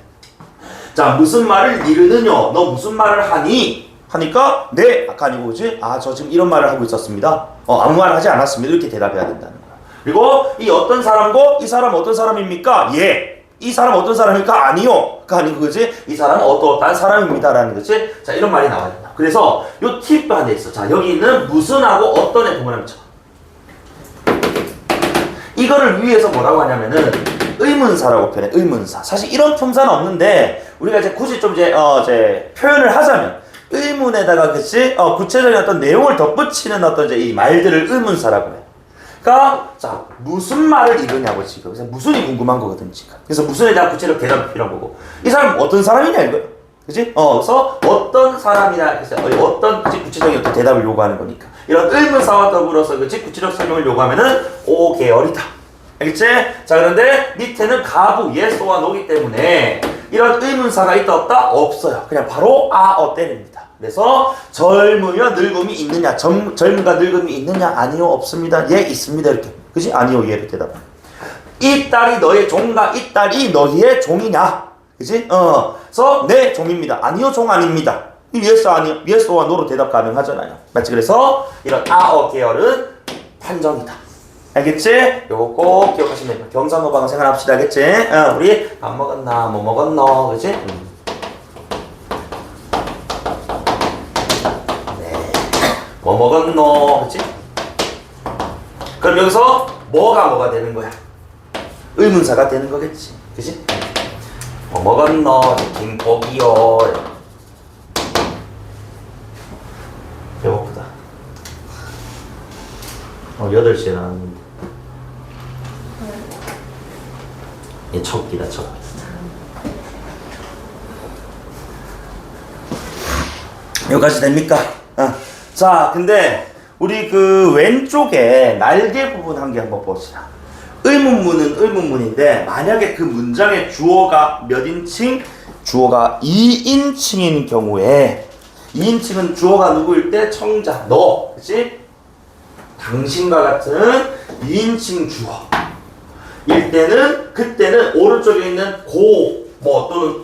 자, 무슨 말을 이르느냐? 너 무슨 말을 하니? 하니까 네, 아까 아니고 그지? 저 지금 이런 말을 하고 있었습니다. 아무 말 하지 않았습니다. 이렇게 대답해야 된다는 거야. 그리고 이 어떤 사람고 이 사람 어떤 사람입니까? 예. 이 사람 어떤 사람입니까? 아니요. 그 아니고 그지? 이 사람은 어떠한 사람입니다라는 거지. 자, 이런 말이 나와야 된다. 그래서 요 팁 하나 있어. 자, 여기 있는 무슨하고 어떤에 구분하면 쳐. 이거를 위해서 뭐라고 하냐면은 의문사라고 표현해. 의문사. 사실 이런 품사는 없는데 우리가 이제 굳이 좀 이제 표현을 하자면 의문에다가 그치? 구체적인 어떤 내용을 덧붙이는 어떤 이제 이 말들을 의문사라고 해. 그러니까 자, 무슨 말을 이루냐고 지금. 그래서 무슨이 궁금한 거거든 지금. 그래서 무슨에 대한 구체적 대답이 필요한 거고. 이 사람 어떤 사람이냐 이거야. 그치? 그래서 어떤 사람이냐. 그래서 어떤 구체적인 어떤 대답을 요구하는 거니까. 이런 의문사와 더불어서 그치? 구체적 설명을 요구하면은 O 계열이다. 알겠지? 자, 그런데 밑에는 가부, 예소와 노기 때문에 이런 의문사가 있다 없다? 없어요. 그냥 바로 때립니다. 그래서 젊으며 늙음이 있느냐? 젊음과 늙음이 있느냐? 아니요, 없습니다. 예, 있습니다. 이렇게. 그치? 아니요, 예로 대답해. 이 딸이 너의 종가? 이 딸이 너희의 종이냐? 그치? 그래서 네, 종입니다. 아니요, 종 아닙니다. 이 yes, 아니요, yes와 no로 대답 가능하잖아요. 맞지? 그래서 이런 계열은 판정이다. 알겠지? 요거 꼭 기억하시면 됩니다. 경상도 방언 생활합시다. 알겠지? 우리 밥 먹었나? 뭐 먹었노? 그치? 네. 뭐 먹었노? 그치? 그럼 여기서 뭐가 되는 거야? 의문사가 되는 거겠지. 그치? 뭐 먹었노? 김고기요. 배고프다. 8시에 나왔는데. 얘 척기다, 척기. 여기까지 됩니까? 자, 근데 우리 그 왼쪽에 날개 부분 한 개 한번 봅시다. 의문문은 의문문인데 만약에 그 문장의 주어가 몇 인칭? 주어가 2인칭인 경우에 2인칭은 주어가 누구일 때? 청자, 너, 그치? 당신과 같은 2인칭 주어 일 때는 그때는 오른쪽에 있는 고, 뭐 또는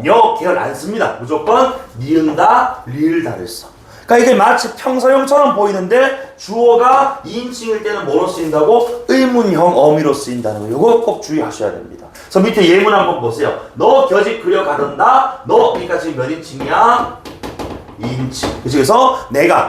녀 계열 안 씁니다. 무조건 니은다, 리을다를 써. 그러니까 이게 마치 평서형처럼 보이는데 주어가 2인칭일 때는 뭐로 쓰인다고? 의문형 어미로 쓰인다는 거. 이거 꼭 주의하셔야 됩니다. 그래서 밑에 예문 한번 보세요. 너 겨집 그려가던다. 너 그러니까 지금 몇 인칭이야? 2인칭. 그래서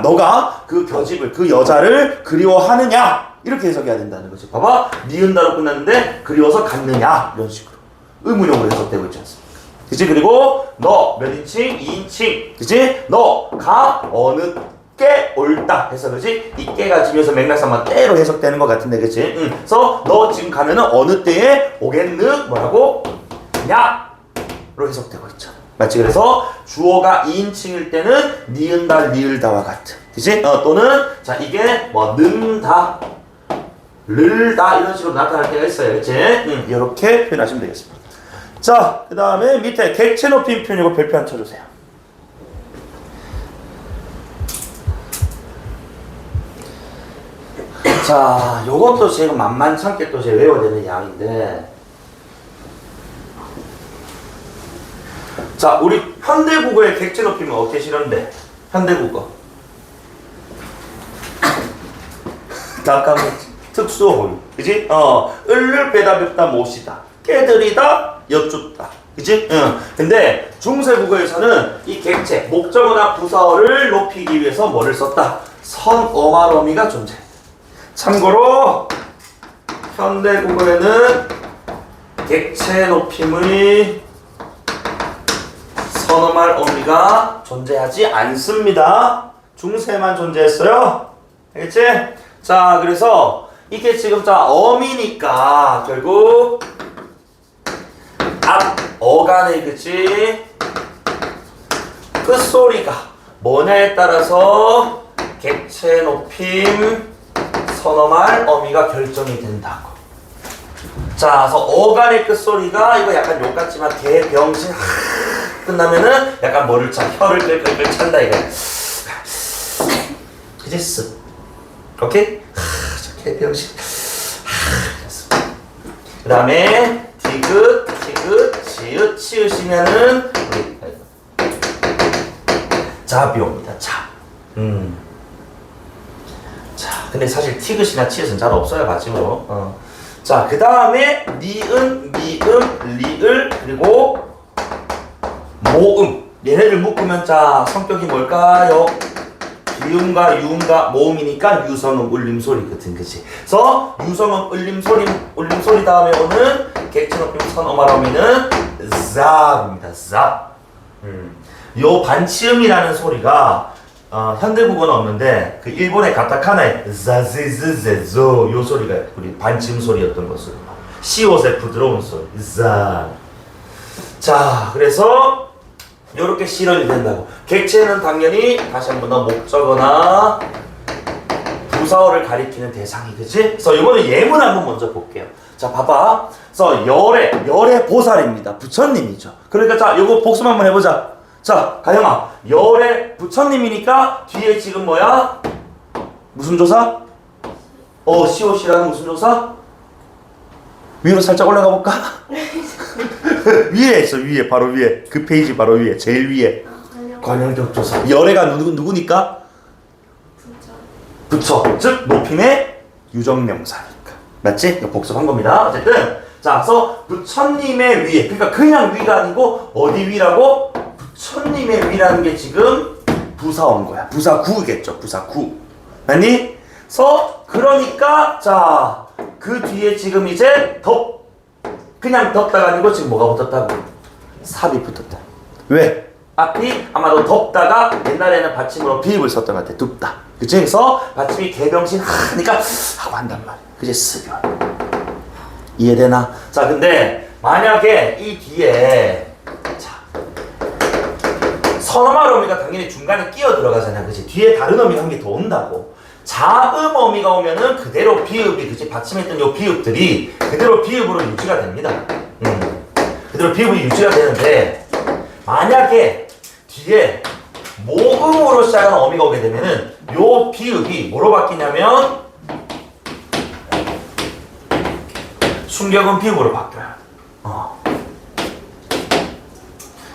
너가 그 겨집을, 그 여자를 그리워하느냐? 이렇게 해석해야 된다는 거죠. 봐봐. 니은다로 끝났는데 그리워서 갔느냐? 이런 식으로. 의문형으로 해석되고 있지 않습니까? 그치? 그리고 너 몇 인칭? 2인칭. 그치? 너가 어느 께 옳다 해서 그치? 이 깨가 지면서 맥락상만 때로 해석되는 것 같은데 그치? 그래서 너 지금 가면은 어느 때에 오겠느? 뭐라고? 냐? 로 해석되고 있죠. 맞지? 그래서 주어가 2인칭일 때는 니은다, 리을다와 같은. 그치? 또는, 자, 이게 뭐, 는다, 를다, 이런 식으로 나타날 때가 있어요. 그치? 이렇게 표현하시면 되겠습니다. 자, 그 다음에 밑에 객체 높임 표현이고 별표 한 쳐주세요. 자, 요것도 제가 만만찮게 또 제가 외워야 되는 양인데, 자, 우리 현대국어의 객체 높임은 어떻게 실었는데? 현대국어. 잠깐만, 특수어휘. 그지? 을을 배답했다, 못이다. 깨들이다, 여쭙다. 그지? 근데 중세국어에서는 이 객체, 목적어나 부사어를 높이기 위해서 뭐를 썼다? 선어말어미가 존재해. 참고로 현대국어에는 객체 높임의 선어말 어미가 존재하지 않습니다. 중세만 존재했어요. 알겠지? 자, 그래서 이게 지금 자 어미니까 결국 앞 어간의 그치 끝소리가 뭐냐에 따라서 객체 높임 선어말 어미가 결정이 된다고. 자, 그래서 어간의 끝소리가 이거 약간 욕 같지만 개병신 끝나면은 약간 뭐를 차 혀를 끌끌끌 찬다 이거. 그치? 쓱. 오케이? 저 개병신. 그 다음에 디귿, 티귿, 지읒, 치읓이면은 잡이 옵니다. 잡. 자, 근데 사실 티귿이나 치읓은 잘 없어요, 마지막으로. 자, 그 다음에 니은, 미음, 리을, 그리고 모음. 얘네를 묶으면 자, 성격이 뭘까요? 비음과 유음과 모음이니까 유성음, 울림소리거든, 그치? 그래서 유성음, 울림소리 다음에 오는 객체 높임 선어말어미는 잡입니다, 잡. 요 반치음이라는 소리가 현대국어는 없는데 그 일본의 가타카나에 자즈즈제조 요 소리가 우리 반지음 소리였던 것으로 시오세프 들어온 소리 자. 자, 그래서 요렇게 실현이 된다고. 객체는 당연히 다시 한번 더 목적어나 부사어를 가리키는 대상이 그치? 그래서 이거는 예문 한번 먼저 볼게요. 자, 봐봐. 그래서 열의 보살입니다. 부처님이죠. 그러니까 자, 요거 복습 한번 해보자. 자, 가영아, 열의 부처님이니까 뒤에 지금 뭐야? 무슨 조사? 시옷이라는 무슨 조사? 위로 살짝 올라가 볼까? 위에 있어, 위에, 바로 위에. 그 페이지 바로 위에, 제일 위에. 관형적 조사. 열애가 누구니까? 부처. 즉, 높임의 유정명사니까. 맞지? 이거 복습한 겁니다. 어쨌든. 자, 그래서 부처님의 위에. 그러니까 그냥 위가 아니고, 어디 위라고? 부처님의 위라는 게 지금 부사어인 거야. 부사구겠죠. 부사구. 아니? 그러니까 자, 그 뒤에 지금 이제 그냥 덥다가 아니고 지금 뭐가 붙었다고? 삽이 붙었다. 왜? 앞이 아마도 덥다가 옛날에는 받침으로 비읍을 썼던 것 같아. 둡다. 그치? 그래서 받침이 개병신 하니까 하고 한단 말이야. 그치? 습이 와. 이해되나? 자, 근데 만약에 이 뒤에 선어말 어미가 당연히 중간에 끼어 들어가잖아. 그치? 뒤에 다른 어미가 한 개 더 온다고. 자음 어미가 오면은 그대로 비읍이, 그치? 받침했던 요 비읍들이 그대로 비읍으로 유지가 됩니다. 그대로 비읍이 유지가 되는데, 만약에 뒤에 모음으로 시작하는 어미가 오게 되면은 요 비읍이 뭐로 바뀌냐면 순격음 비읍으로 바뀌어요.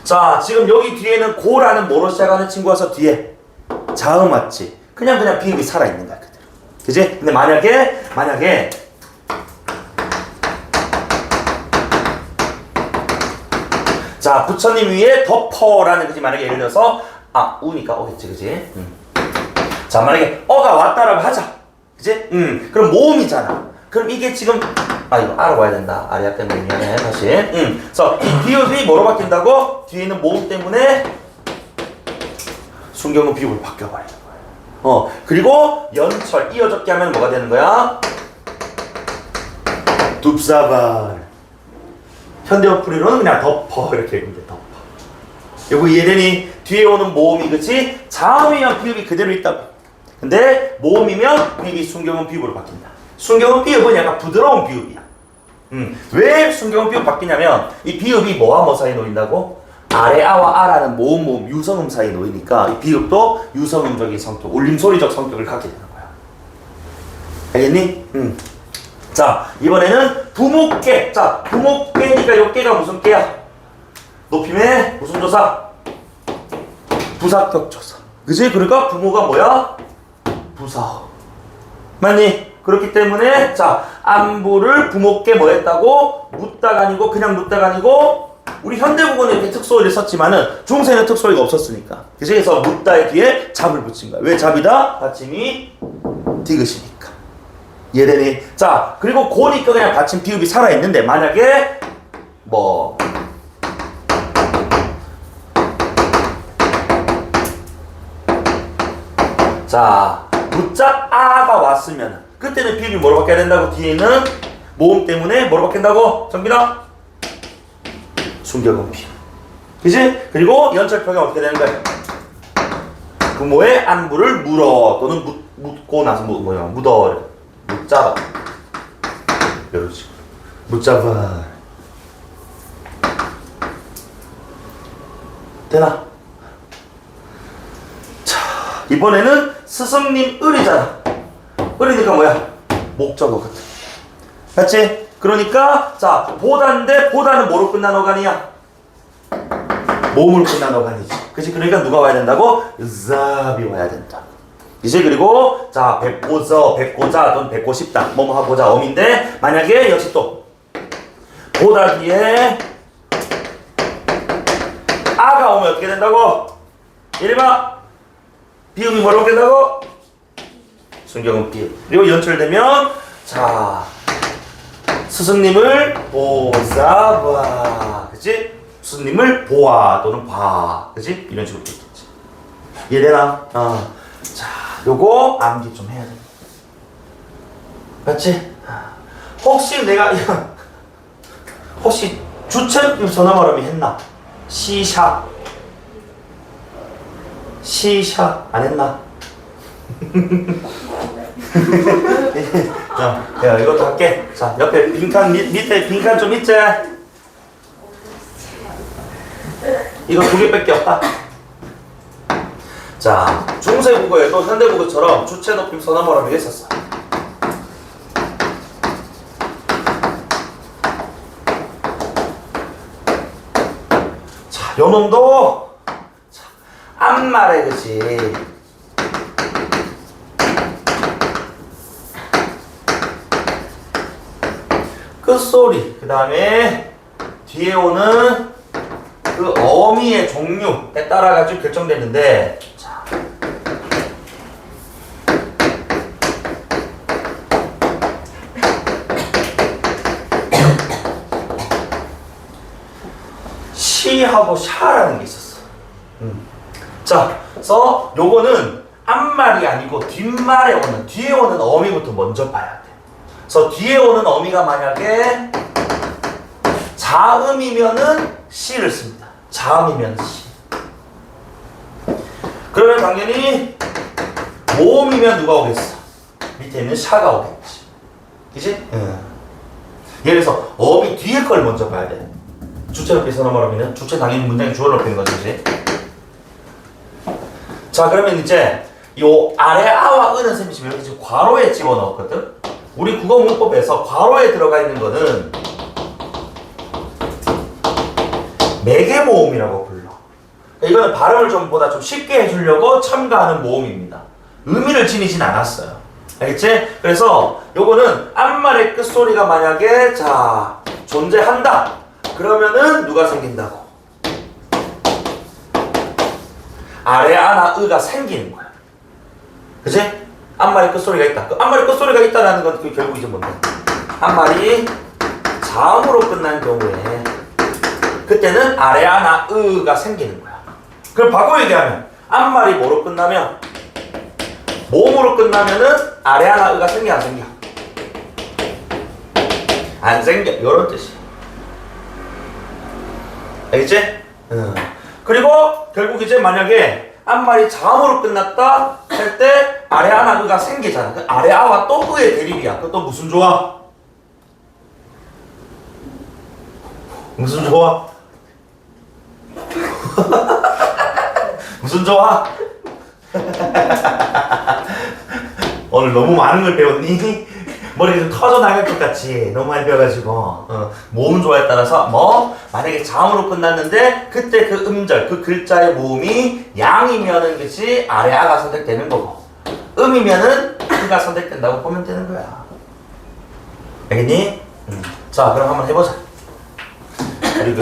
자, 지금 여기 뒤에는 고라는 뭐로 시작하는 친구가 서 뒤에 자음 맞지? 그냥 비읍이 살아있는 거야, 그대로. 그지? 근데 만약에 자, 부처님 위에 덮어라는 그지? 만약에 예를 들어서 우니까 오겠지, 그지? 자, 만약에 어가 왔다라고 하자. 그지? 그럼 모음이잖아. 그럼 이게 지금 이거 알아봐야 된다. 아리아 때문에 미안해. 다시. 그래서 이 비읍이 뭐로 바뀐다고? 뒤에 있는 모음 때문에 순경은 비읍으로 바뀌어버리는 거예요. 그리고 연철 이어적게 하면 뭐가 되는 거야? 둡사발. 현대어 풀이로는 그냥 덮어 이렇게 얘기해. 덮어. 요거 이해되니? 뒤에 오는 모음이 그치? 자음이면 비읍이 그대로 있다고. 근데 모음이면 비읍이 순경은 비읍으로 바뀐다. 순경은 비읍은 약간 부드러운 비읍이야. 왜 순경은 비읍 바뀌냐면 이 비읍이 뭐와 뭐 사이에 놓인다고? 아래아와 아라는 모음 유성음 사이에 놓이니까 이 비읍도 유성음적인 성격, 울림소리적 성격을 갖게 되는 거야. 알겠니? 자, 이번에는 부목계. 자, 부목계니까 요 깨가 무슨 깨야? 높임의 무슨 조사? 부사격 조사. 그치? 그러니까 부모가 뭐야? 부사어. 맞니? 그렇기 때문에 자, 안부를 부목계 뭐 했다고? 묻다가 아니고 그냥 묻다가 아니고 우리 현대국어는 이렇게 특소리를 썼지만은 중세는 특소리가 없었으니까. 그래서 묻다의 뒤에 잡을 붙인 거야. 왜 잡이다? 받침이 디귿이니까. 이해되니? 자, 그리고 고니까 그냥 받침 비읍이 살아있는데 만약에 뭐 자, 묻자 아가 왔으면 그때는 비읍이 뭐로 바뀌어야 된다고? 뒤에는 모음 때문에 뭐로 바뀐다고? 정빈아? 순경은 비읍. 그치? 그리고 연철평이 어떻게 되는 거야? 부모의 안부를 물어 또는 묻고 나서 묻어 묻잡아 이런 식으로 묻잡아 되나? 자, 이번에는 스승님 을이잖아. 을이니까 뭐야? 목적어 같은. 맞지? 그러니까 자, 보다인데 보다는 뭐로 끝난 어간이야? 몸으로 끝난 어간이지. 그치? 그러니까 누가 와야 된다고? 잡이 와야 된다. 이제 그리고 자, 뵙고자 또는 뵙고 싶다. 뭐뭐 하고자 어민데 만약에 역시 또 보다 뒤에 아가 오면 어떻게 된다고? 이리봐 비음이 뭐로 된다고? 순경은 비읍. 그리고 연출되면 자, 스승님을 보사봐. 그치? 스승님을 보아 또는 봐. 그치? 이런 식으로 되겠지. 이해되나? 자, 요거 암기 좀 해야 돼. 맞지? 혹시 내가 혹시 주체느낌 선어말음이 했나? 시샤 안 했나? 자, 야, 이것도 할게. 자, 옆에 빈칸 밑에 빈칸 좀 있지? 이거 2개밖에 없다. 자, 중세국어에도 현대국어처럼 주체 높임 선어말음이 있었어. 자, 요놈도 앞말에 그치? 끝소리, 그 다음에 뒤에 오는 그 어미의 종류에 따라 가지고 결정되는데, 자, 시하고 샤라는 게 있었어. 자, 그래서 요거는 앞말이 아니고 뒷말에 오는, 뒤에 오는 어미부터 먼저 봐야 돼. 그래서 뒤에 오는 어미가 만약에 자음이면은 시를 씁니다. 자음이면 시. 그러면 당연히 모음이면 누가 오겠어? 밑에 있는 샤가 오겠지. 그치? 예를 들어서 어미 뒤에 걸 먼저 봐야 돼. 주체 높이 선어말하면 주체 당연히 문장에 주어를 높이는 거지. 그치? 자, 그러면 이제 요 아래 아와 은은 쌤이 지금 이렇게 지금 괄호에 집어넣었거든? 우리 국어 문법에서 괄호에 들어가 있는 거는 매개 모음이라고 불러. 이거는 발음을 좀 보다 좀 쉽게 해주려고 첨가하는 모음입니다. 의미를 지니진 않았어요. 알겠지? 그래서 요거는 앞말의 끝소리가 만약에 자, 존재한다. 그러면은 누가 생긴다고? 아래 아나 으가 생기는 거야. 그치? 앞말에 끝소리가 있다. 그 앞말에 끝소리가 있다라는 건 그 결국 이제 뭔데? 앞말이 자음으로 끝난 경우에 그때는 아래 아나 으가 생기는 거야. 그럼 바꿔 얘기하면 앞말이 뭐로 끝나면 모음으로 끝나면은 아래 아나 으가 생겨 안 생겨? 안 생겨. 이런 뜻이야. 알겠지? 그리고 결국 이제 만약에 앞말이 자음으로 끝났다 할 때 아래 아나 의가 생기잖아. 그 아래 아와 또 의의 대립이야. 그것도 무슨 조화? 무슨 조화? 무슨 조화? 오늘 너무 많은 걸 배웠니? 머리가 좀 터져 나갈 것 같지? 너무 많이 배워가지고 모음 조화에 따라서 뭐 만약에 자음으로 끝났는데 그때 그 음절, 그 글자의 모음이 양이면은 그치 아래 아가 선택되는 거고 음이면은 그가 선택된다고 보면 되는 거야. 알겠니? 자 그럼 한번 해보자. 우리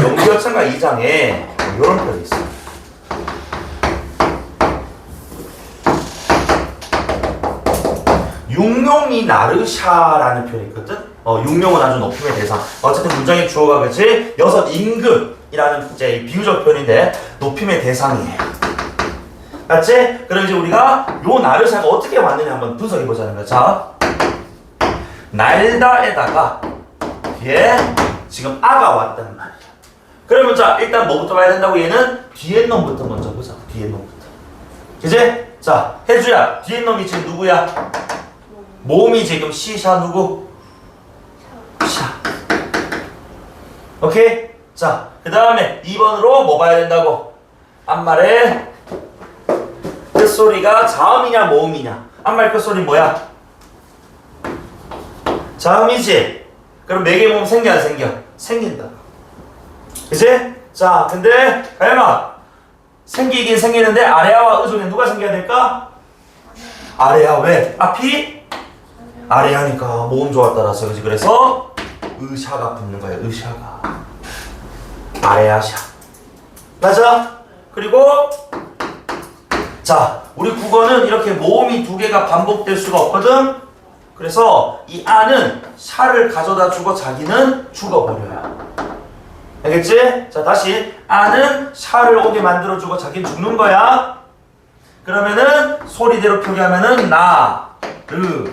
용기어천가 2장에 이런 표현이 있어. 육룡이 나르샤라는 표현이 있거든. 육룡은 아주 높임의 대상. 어쨌든 문장의 주어가 그치 여섯 임금이라는 이제 비유적 표현인데 높임의 대상이에요. 맞지? 그럼 이제 우리가 요 나르샤가 어떻게 왔느냐 한번 분석해 보자는 거야. 자, 날다에다가 뒤에 지금 아가 왔단 말이야. 그러면 자 일단 뭐부터 봐야 된다고? 얘는 뒤에 놈부터 먼저 보자. 뒤에 놈부터. 그치? 자, 혜주야 뒤에 놈이 지금 누구야? 모음이 지금 시샤 누구? 샤. 오케이? 자, 그 다음에 2번으로 뭐 봐야 된다고? 앞말에 끝소리가 자음이냐 모음이냐. 앞말 끝소리 뭐야? 자음이지? 그럼 매개 모음 생겨 안 생겨? 생긴다. 그치? 자, 근데 가연아 생기긴 생기는데 아래아와 의 중에 누가 생겨야 될까? 아래아. 왜? 앞이? 아래아니까 모음 조화 따라서. 그치? 그래서 의샤가 붙는 거야. 의샤가 아래아샤. 맞아? 그리고 자 우리 국어는 이렇게 모음이 두 개가 반복될 수가 없거든. 그래서 이 아는 샤를 가져다 주고 자기는 죽어버려요. 알겠지? 자 다시 아는 샤를 오게 만들어주고 자기는 죽는 거야. 그러면은 소리대로 표기하면은 나, 르,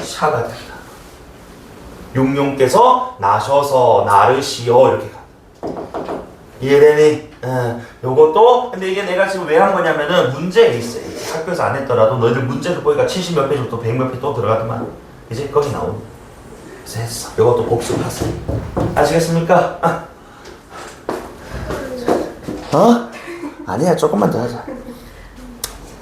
샤가 된다. 용용께서 나셔서 나르시오 이렇게 가. 이해되니? 요것도 근데 이게 내가 지금 왜 한 거냐면은 문제에 있어. 학교에서 안 했더라도 너희들 문제를 보니까 70몇 페이지부터 100몇 페이지 또 들어가더만 이제 거기 나오니. 그래서 했어. 요것도 복습하세요. 아시겠습니까? 아니야 조금만 더 하자.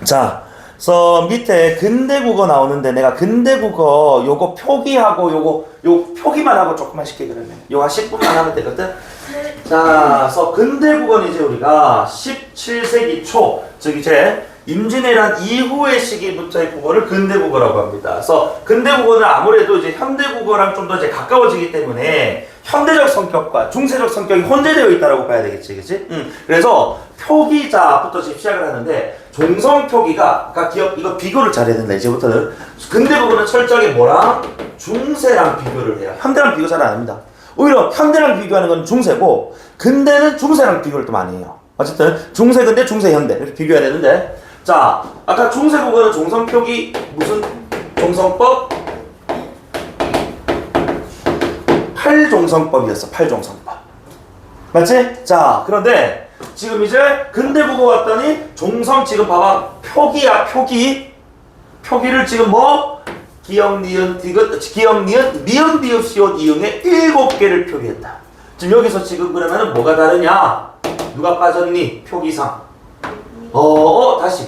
자, 그래서 밑에 근대국어 나오는데 내가 근대국어 요거 표기하고 요 표기만 하고 조금만 쉽게 그러면 요거 한 10분만 하면 되거든. 자, 그래서 근대국어는 이제 우리가 17세기 초, 즉 이제 임진왜란 이후의 시기부터의 국어를 근대국어라고 합니다. 그래서 근대국어는 아무래도 이제 현대국어랑 좀 더 이제 가까워지기 때문에 현대적 성격과 중세적 성격이 혼재되어 있다라고 봐야 되겠지, 그치? 그래서 표기자부터 지금 시작을 하는데 종성 표기가 아까 이거 비교를 잘해야 된다. 이제부터는 근대국어는 철저하게 뭐랑 중세랑 비교를 해요. 현대랑 비교 잘 안 합니다. 오히려 현대랑 비교하는 건 중세고 근대는 중세랑 비교를 또 많이 해요. 어쨌든 중세 근대 중세 현대 이렇게 비교해야 되는데 자 아까 중세 국어는 종성 표기 무슨 종성법? 팔종성법이었어. 팔종성법 맞지? 자 그런데 지금 이제 근대 국어 왔더니 종성 지금 봐봐 표기야 표기 표기를 지금 뭐 기역, 니은, 디귿, 기역, 니은, 미음, 비읍, 시옷, 이응의 7개를 표기했다. 지금 여기서 지금 그러면은 뭐가 다르냐? 누가 빠졌니? 표기상. 다시.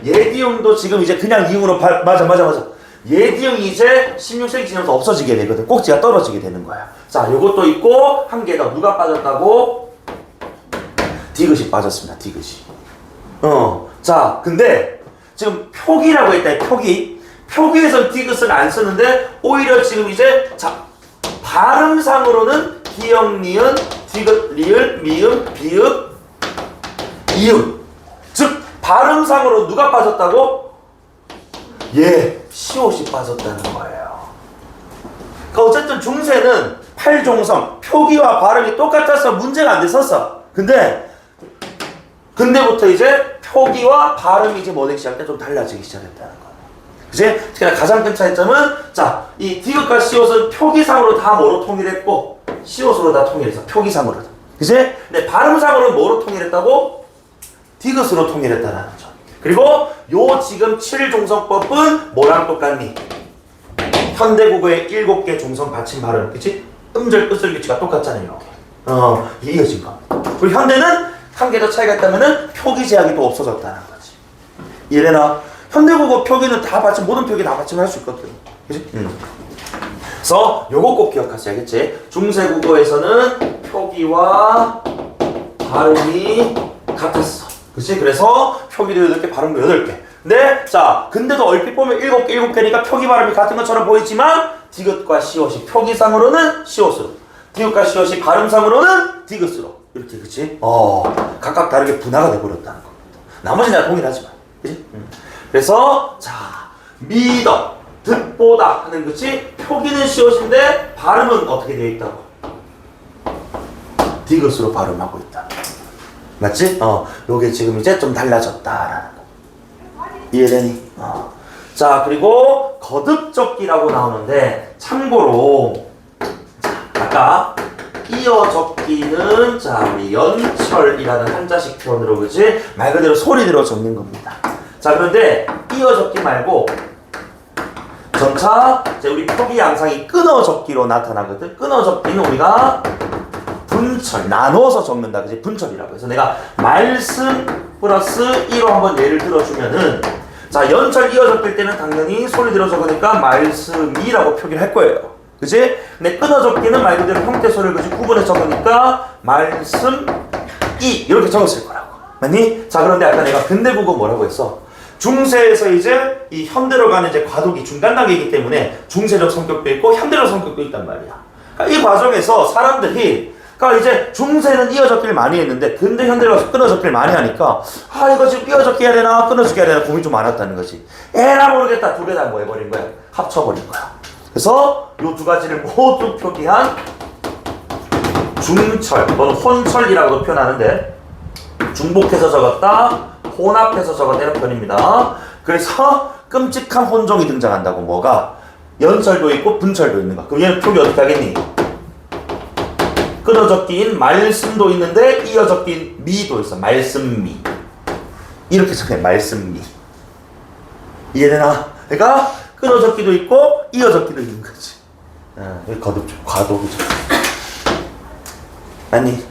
예디음도 지금 이제 그냥 이응으로 맞아. 예디음이 이제 16세기 지나면서 없어지게 되거든. 꼭지가 떨어지게 되는 거야. 자, 요것도 있고 한 개 더. 누가 빠졌다고? 디귿이 빠졌습니다. 디귿이. 자, 근데 지금 표기라고 했다. 표기에서 디귿을 안 쓰는데 오히려 지금 이제 자 발음상으로는 기역, 니은, 디귿, 리을, 미음, 비읍, 이음 즉 발음상으로 누가 빠졌다고? 시옷이 빠졌다는 거예요. 그러니까 어쨌든 중세는 팔종성 표기와 발음이 똑같아서 문제가 안 됐었어. 근데부터 이제 표기와 발음이 이제 뭐 되기 시작할 때 좀 달라지기 시작했다는 거예요. 그치? 특히나 가장 큰 차이점은 자, 이 디귿과 시옷은 표기상으로 다 뭐로 통일했고 시옷으로 다 통일해서 표기상으로 그치? 근데 발음상으로는 뭐로 통일했다고? 디귿으로 통일했다는 거죠. 그리고 요 지금 7종성법은 뭐랑 똑같니? 현대국어의 7개 종성 받침 발음, 그치? 음절, 끝절 규칙가 똑같잖아요, 이게. 이어진 겁니다. 그리고 현대는 한 개 더 차이가 있다면은 표기 제약이 또 없어졌다는 거지. 이해되나? 현대국어 표기는 다 받침, 모든 표기 다 받침할 수 있거든. 그치? 그래서 요거 꼭 기억하세요, 알겠지? 중세국어에서는 표기와 발음이 같았어. 그치? 그래서 표기도 8개, 발음도 8개. 근데, 자, 근데도 얼핏 보면 7개, 7개니까 표기 발음이 같은 것처럼 보이지만, 디귿과 시옷이 표기상으로는 시옷으로, 디귿과 시옷이 발음상으로는 디귿으로. 이렇게, 그치? 각각 다르게 분화가 돼버렸다는 겁니다. 나머지는 다 동일하지만. 그치? 그래서, 자, 믿어, 듣보다 하는 것이 표기는 시옷인데, 발음은 어떻게 되어 있다고? 디귿으로 발음하고 있다. 맞지? 요게 지금 이제 좀 달라졌다라는 거. 이해되니? 자, 그리고 거듭적기라고 나오는데, 참고로, 아까 이어적기는, 자, 우리 연철이라는 한자식 표현으로, 그지? 말 그대로 소리대로 적는 겁니다. 자, 그런데 이어적기 말고, 점차, 이제 우리 표기 양상이 끊어적기로 나타나거든? 끊어적기는 우리가 분철, 나눠서 적는다. 그지? 분철이라고 해서 내가 말씀 플러스 2로 한번 예를 들어주면은, 자, 연철 이어적길 때는 당연히 소리 들어 적으니까 말씀이라고 표기를 할 거예요. 그지? 근데 끊어 적기는 말 그대로 형태 소리를 그지 구분해 적으니까 말씀이 이렇게 적었을 거라고. 맞니? 자, 그런데 아까 내가 근대국어 뭐라고 했어? 중세에서 이제 이 현대로 가는 이제 과도기 중간 단계이기 때문에 중세적 성격도 있고 현대적 성격도 있단 말이야. 그러니까 이 과정에서 사람들이, 그러니까 이제 중세는 이어적기를 많이 했는데 근대 현대로 끊어적기를 많이 하니까 이거 지금 이어적기 해야 되나 끊어적기 해야 되나 고민이 좀 많았다는 거지. 에라 모르겠다. 두 개 다 뭐 해버린 거야? 합쳐버린 거야. 그래서 요 두 가지를 모두 표기한 중철 또는 혼철이라고도 표현하는데, 중복해서 적었다, 혼합해서 적었다 이런 표현입니다. 그래서 끔찍한 혼종이 등장한다고. 뭐가? 연철도 있고 분철도 있는 거. 그럼 얘는 표기 어떻게 하겠니? 끊어적기인 말씀도 있는데 이어적기인 미도 있어. 말씀미. 이렇게 적해. 말씀미. 이해되나? 그러니까 끊어적기도 있고 이어적기도 있는 거지. 거듭죠. 과도기죠. 아니.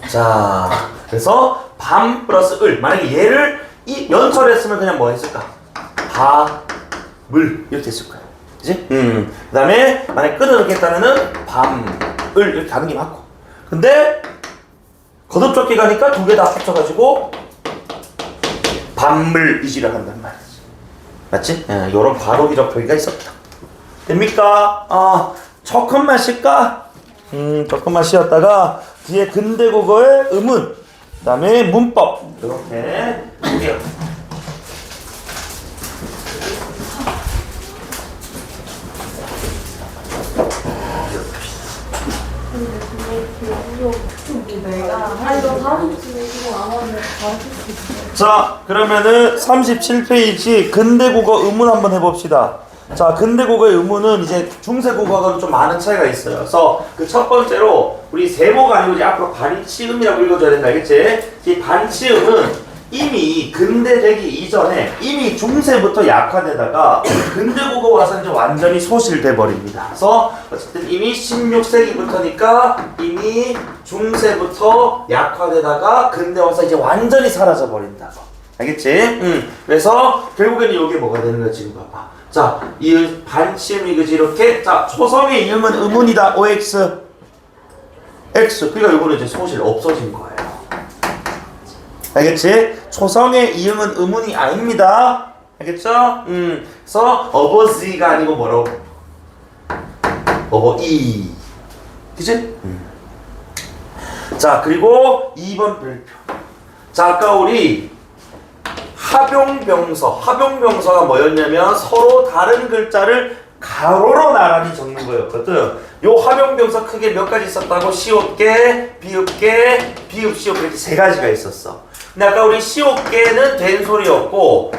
자, 그래서 밤 플러스 을. 만약에 얘를 이 연철했으면 그냥 뭐 했을까? 밤을 이렇게 했을 거야. 그치? 그 다음에 만약에 끊어적겠다면은 밤을 이렇게 가는 게 맞고. 근데 거듭적기 가니까 두 개 다 합쳐가지고 밤을 이지를 한단 말이지. 맞지? 요런 과도기적 표기가 있었다. 됩니까? 조금만 쉴까? 조금만 쉬었다가 뒤에 근대국어의 음운, 그 다음에 문법 이렇게 볼게요. 자, 그러면은 37페이지 근대국어 의문 한번 해봅시다. 자, 근대국어의 의문은 이제 중세국어하고는 좀 많은 차이가 있어요. 그래서 그 첫 번째로 우리 세모가 아니고 이제 앞으로 반치음이라고 읽어줘야 된다, 알겠지? 이 반치음은 이미 근대되기 이전에 이미 중세부터 약화되다가 근대국어 와서 이제 완전히 소실돼 버립니다. 그래서 어쨌든 이미 16세기부터니까 이미 중세부터 약화되다가 근대 와서 이제 완전히 사라져 버린다고. 알겠지? 그래서 결국에는 이게 뭐가 되는 거야 지금 봐봐. 자, 이 반치음이 그지 이렇게. 자, 초성의 이음은 의문이다. OX X. 그러니까 이거는 이제 소실 없어진 거예요. 알겠지? 초성의 이음은 의문이 아닙니다. 알겠죠? 그래서 어버지가 아니고 뭐라고? 어버이. 그치? 자, 그리고 2번 별표. 자, 아까 우리 합용병서가 뭐였냐면 서로 다른 글자를 가로로 나란히 적는 거였거든. 요 합용병서 크게 몇 가지 있었다고? 시옷개, 비읍개, 비읍시옷 이렇게 세 가지가 있었어. 근데 아까 우리 시옷개는 된 소리였고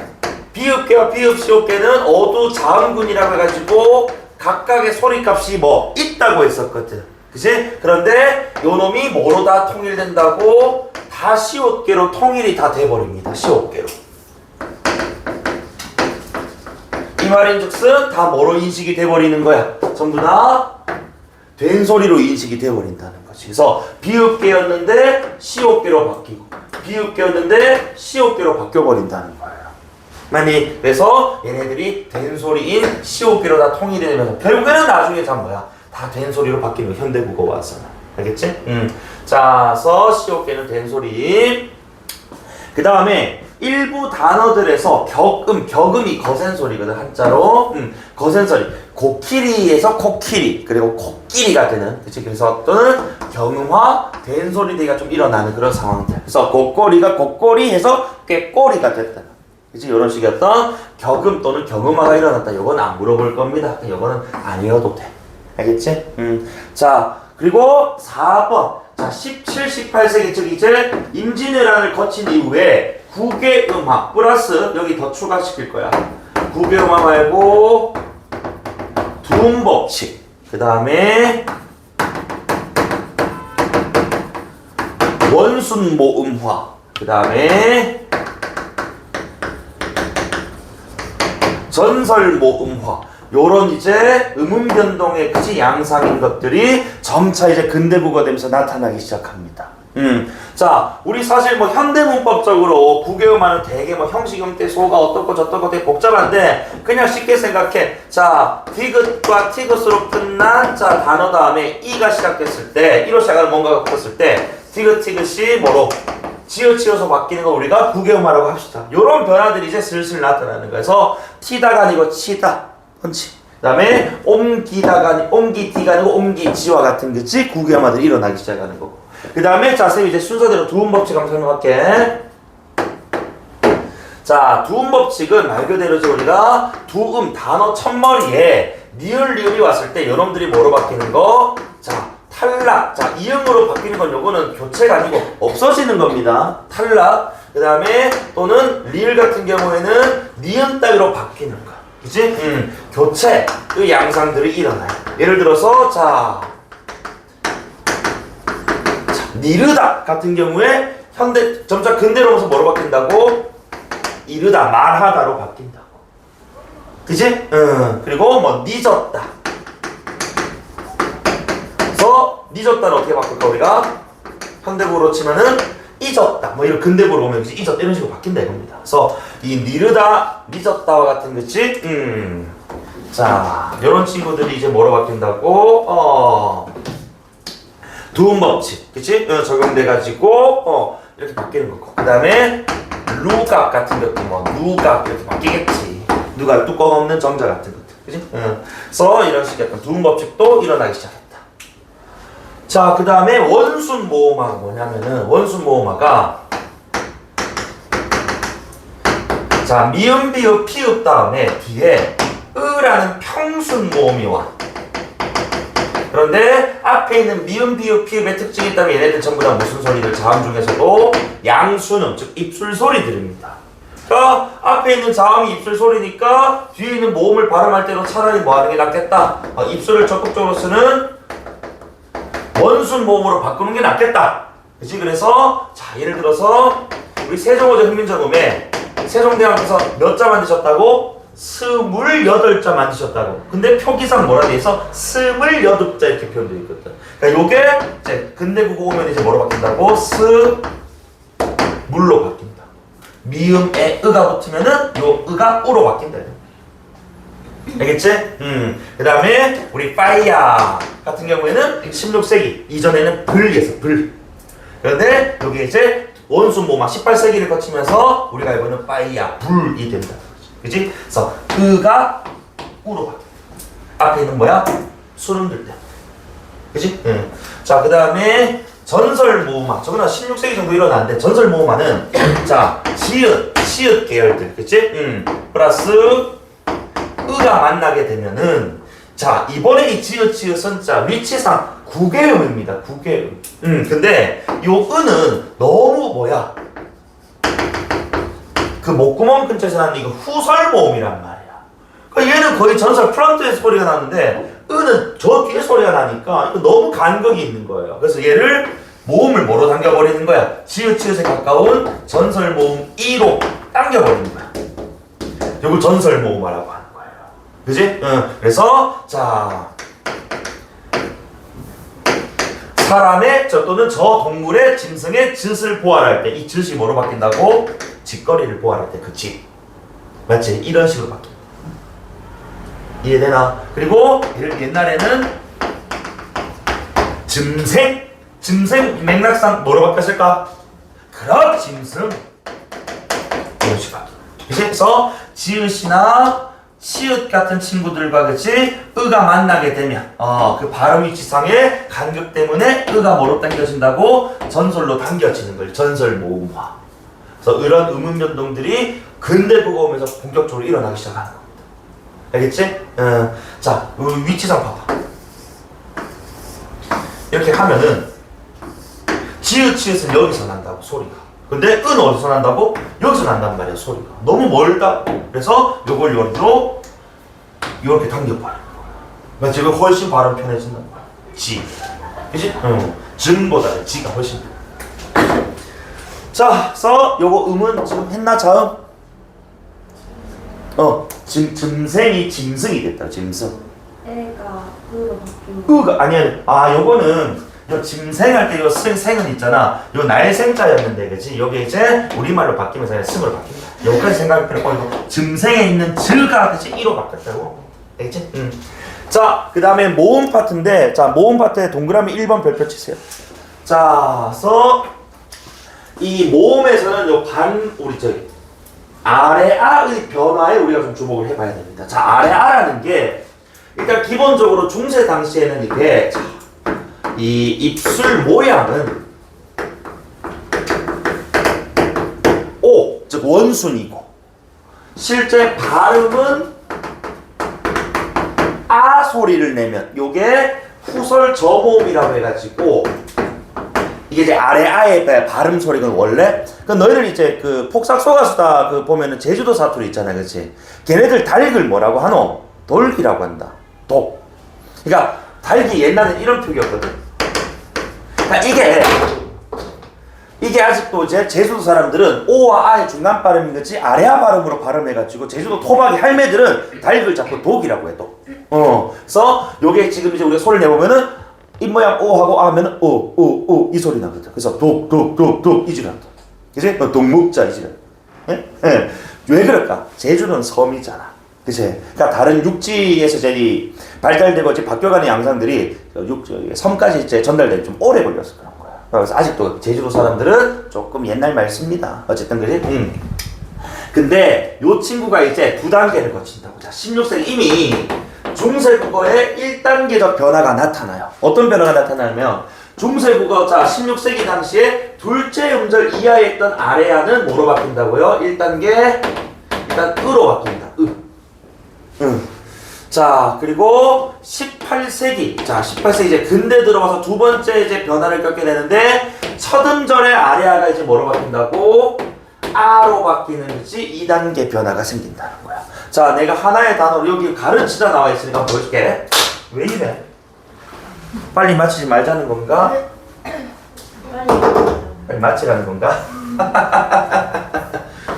비읍개와 비읍시옷개는 어두 자음군이라고 해가지고 각각의 소리값이 뭐 있다고 했었거든. 그치? 그런데 요 놈이 뭐로 다 통일된다고? 다 시옷계로 통일이 다 돼버립니다. 시옷계로. 이 말인즉슨 다 뭐로 인식이 돼버리는 거야? 전부 다 된소리로 인식이 돼버린다는 거지. 그래서 비읍계였는데 시옷계로 바뀌고 비읍계였는데 시옷계로 바뀌어버린다는 거예요. 만이 그래서 얘네들이 된소리인 시옷계로 다 통일이 되면서 결국에는 나중에 다 뭐야? 다 된소리로 바뀌는 거, 현대국어 와서는. 알겠지? 자, 그래서 시옷계는 된소리. 그 다음에 일부 단어들에서 격음이 거센소리거든, 한자로. 거센소리. 코끼리에서 코끼리, 그리고 코끼리가 되는, 그치? 그래서 또는 경음화, 된소리 대가 좀 일어나는 그런 상황들. 그래서 곶꼬리가 곶꼬리 해서 꾀꼬리가 됐다. 그치? 이런 식이었던 격음 또는 경음화가 일어났다. 요건 안 물어볼 겁니다. 요거는 아니어도 돼. 알겠지? 자, 그리고 4번. 자, 17, 18세기, 즉 이제 임진왜란을 거친 이후에 국외음화 플러스 여기 더 추가시킬 거야. 국외음화 말고 두음법칙. 그 다음에 원순모음화. 그 다음에 전설모음화. 요런 이제 음음 변동의 그치 양상인 것들이 점차 이제 근대국어 되면서 나타나기 시작합니다. 자, 우리 사실 뭐 현대문법적으로 국외음화는 되게 뭐 형식음 때 소가 어떻고 저떻고 되게 복잡한데 그냥 쉽게 생각해. 자, 디귿과 티귿으로 끝난 자 단어 다음에 이가 시작했을 때 이로 시작하는 뭔가가 붙었을 때 디귿 티귿이 뭐로 지어서 바뀌는 거 우리가 국외음화라고 합시다. 요런 변화들이 이제 슬슬 나타나는 거예요. 그래서 티다가 아니고 치다. 그렇지. 그 다음에 옮기티가 아니고 옮기지와 같은 그치 국외음화들이 일어나기 시작하는 거고. 그 다음에 자 쌤이 이제 순서대로 두음법칙 한번 설명할게. 자, 두음법칙은 말 그대로 우리가 두음 단어 첫머리에 니을 리을이 왔을 때 여러분들이 뭐로 바뀌는 거? 자, 탈락. 자, 이응으로 바뀌는 건 요거는 교체가 아니고 없어지는 겁니다. 탈락. 그 다음에 또는 리을 같은 경우에는 니은 따위로 바뀌는 거. 그치? 교체, 그 양상들이 일어나요. 예를 들어서, 니르다 같은 경우에 점차 근대로 오면서 뭐로 바뀐다고? 이르다, 말하다로 바뀐다고. 그치? 그리고 뭐, 늦었다. 그래서, 늦었다는 어떻게 바꿀까, 우리가? 현대국어로 치면은, 잊었다. 뭐 이런 근대국어로 보면 잊었다. 이런 식으로 바뀐다 이겁니다. 그래서 이 니르다, 잊었다와 같은 거지. 자, 이런 친구들이 이제 뭐로 바뀐다고? 두음법칙. 그치? 적용돼가지고, 이렇게 바뀌는 거고. 그 다음에, 루각 같은 것도 뭐, 누각 이렇게 바뀌겠지. 누가 뚜껑 없는 정자 같은 것들. 그치? 그래서 이런 식의 약간 두음법칙도 일어나기 시작했다. 자, 그 다음에 원순모음화가 뭐냐면은, 원순모음화가 자, 미음, 비읍, 피읍 다음에 뒤에 으라는 평순모음이 와. 그런데 앞에 있는 미음, 비읍, 피읍의 특징이 있다면 얘네들 전부 다 무슨 소리들? 자음 중에서도 양순음, 즉 입술 소리들입니다. 그러니까 앞에 있는 자음이 입술 소리니까 뒤에 있는 모음을 발음할 때도 차라리 뭐 하는 게 낫겠다? 입술을 적극적으로 쓰는 원순 모음으로 바꾸는 게 낫겠다. 그치? 그래서 자, 예를 들어서 우리 세종어제 훈민정음에 세종대왕께서 몇 자 만드셨다고? 28자 만드셨다고. 근데 표기상 뭐라 돼 있어? 28자 이렇게 표현되어 있거든. 그러니까 요게 이제 근대국어 오면 이제 뭐로 바뀐다고? 물로 바뀐다. 미음에 으가 붙으면은 요 으가 우로 바뀐다. 알겠지? 그 다음에 우리 파이야 같은 경우에는 16세기 이전에는 불이었어. 불. 그런데 여기 이제 원순모음화 18세기를 거치면서 우리가 알고 있는 파이야 불이 된다. 그치? 그래서 으가 우로 바뀐다. 앞에 있는 뭐야? 순음들 때. 그치? 자, 그 다음에 전설모음화. 저거는 16세기 정도 일어났는데 전설모음화는 자, 지읒, 시읒 계열들. 그치? 플러스 으가 만나게 되면은 자, 이번에 이 지읒 지읒은 자 위치상 국외음입니다. 국외음. 근데 요 으는 너무 뭐야? 그 목구멍 근처에서 나는 이거 후설 모음이란 말이야. 그러니까 얘는 거의 전설 프런트에서 소리가 나는데 으는 저 뒤에 소리가 나니까 이거 너무 간극이 있는 거예요. 그래서 얘를 모음을 뭐로 당겨버리는 거야? 지읒에 가까운 전설 모음 이로 당겨버리는 거야. 이걸 전설 모음이라고 하는 거예요. 그지? 그래서 자 사람의 또는 저 동물의 짐승의 읒을 보완할 때 이 읒이 뭐로 바뀐다고? 짓거리를 보완할 때 그 읒. 맞지? 이런 식으로 바뀐다. 이해되나? 그리고 옛날에는 짐승 맥락상 뭐로 바뀌었을까? 그럼 짐승 이런 식으로 바뀐다. 그래서 지읒이나 시읒 같은 친구들과 그치 으가 만나게 되면 그 발음 위치상의 간극 때문에 으가 뭐로 당겨진다고? 전설로 당겨지는 걸 전설 모음화. 그래서 이런 음음 변동들이 근대 국어 오면서 본격적으로 일어나기 시작하는 겁니다. 알겠지? 자 위치상 봐봐. 이렇게 하면은 지읒 치읒은 여기서 난다고 소리가. 근데 은 어디서 난다고? 여기서 난단 말이야 소리가. 너무 멀다. 그래서 요걸 여기로 이렇게 당겨버리는 거야. 그러니까 지금 훨씬 발음 편해진단 말이야. 지. 그치? 증보다는 지가 훨씬 자, 그래서 요거 음은 지금 했나 자음? 짐승이 짐승이 됐다. 짐승. 애가 으로 바뀌고. 으가 아니야. 요거는 요 짐생할 때 요 생은 있잖아. 요 날생자였는데, 그치? 요게 이제 우리말로 바뀌면서 그냥 승으로 바뀐다. 여기까지 생각할 필요 없고, 짐생에 있는 즈가 그치? 이로 바뀌었다고. 알겠지? 자, 그 다음에 모음 파트인데, 자, 모음 파트에 동그라미 1번 별표 치세요. 자, 그래서 이 모음에서는 요 우리 저기, 아래아의 변화에 우리가 좀 주목을 해봐야 됩니다. 자, 아래아라는 게, 일단 기본적으로 중세 당시에는 이게, 이 입술 모양은 오, 즉 원순이고 실제 발음은 아 소리를 내면 요게 후설 저모음이라고 해가지고 이게 이제 아래 아의 발음 소리가 원래 그 너희들 이제 그 폭삭 속가수다 그 보면은 제주도 사투리 있잖아, 그렇지? 걔네들 닭을 뭐라고 하노? 돌기라고 한다. 독. 그러니까 닭이 옛날엔 이런 표기였거든. 그러니까 이게 아직도 이제 제주도 사람들은 오와 아의 중간 발음인 거지 아래아 발음으로 발음해가지고 제주도 토박이 할매들은 닭을 자꾸 독이라고 해, 독. 그래서 요게 지금 이제 우리가 소리를 내보면은 입 모양 오 하고 아 하면은 오 이 소리 나거든. 그래서 독 이 소리 난다. 그치? 독묵자 이 소리. 예? 왜 그럴까? 제주도는 섬이잖아. 그치? 그러니까 다른 육지에서 이제 발달되고 이제 바뀌어가는 양상들이 섬까지 이제 전달되기 좀 오래 걸려서 그런 거야. 그래서 아직도 제주도 사람들은 조금 옛날 말 씁니다. 어쨌든 그래. 근데 요 친구가 이제 2단계를 거친다고. 자, 16세기 이미 중세국어에 1단계적 변화가 나타나요. 어떤 변화가 나타나냐면 중세국어 자 16세기 당시에 둘째 음절 이하에 있던 아래아는 뭐로 바뀐다고요? 1단계 일단 으로 바뀐다. 자, 그리고 18세기. 자, 18세기 이제 근대 들어와서 두 번째 이제 변화를 겪게 되는데 첫 음절의 아래아가 이제 뭐로 바뀐다고? 아로 바뀌는 거지 2단계 변화가 생긴다는 거야. 자, 내가 하나의 단어로 여기 가르치다 나와 있으니까 한번 보여줄게. 왜 이래? 빨리 맞히지 말자는 건가? 빨리 맞히라는 건가?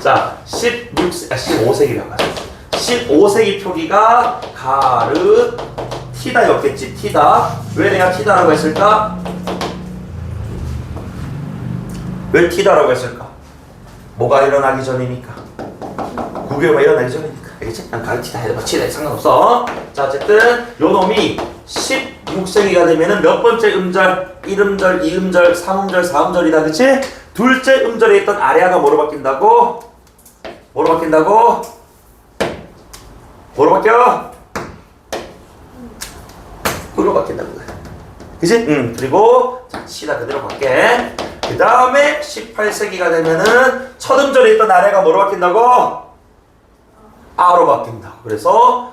자, 15세기라고 하죠. 15세기 표기가 가르 티다였겠지. 티다. 왜 내가 티다라고 했을까? 왜 티다라고 했을까? 뭐가 일어나기 전이니까. 구교가 일어나기 전이니까. 알겠지? 그냥 가르치다 해도 티다 상관없어. 자, 어쨌든 요 놈이 16세기가 되면은 몇 번째 음절? 1음절, 2음절, 3음절, 4음절이다. 그치? 둘째 음절에 있던 아래아가 뭐로 바뀐다고? 뭐로 바뀐다고? 뭐로 바뀌어? 으로 바뀐다고. 그치? 그리고 자, 시다 그대로 갈게. 그 다음에 18세기가 되면은 첫 음절에 있던 아래가 뭐로 바뀐다고? 아로 바뀐다. 그래서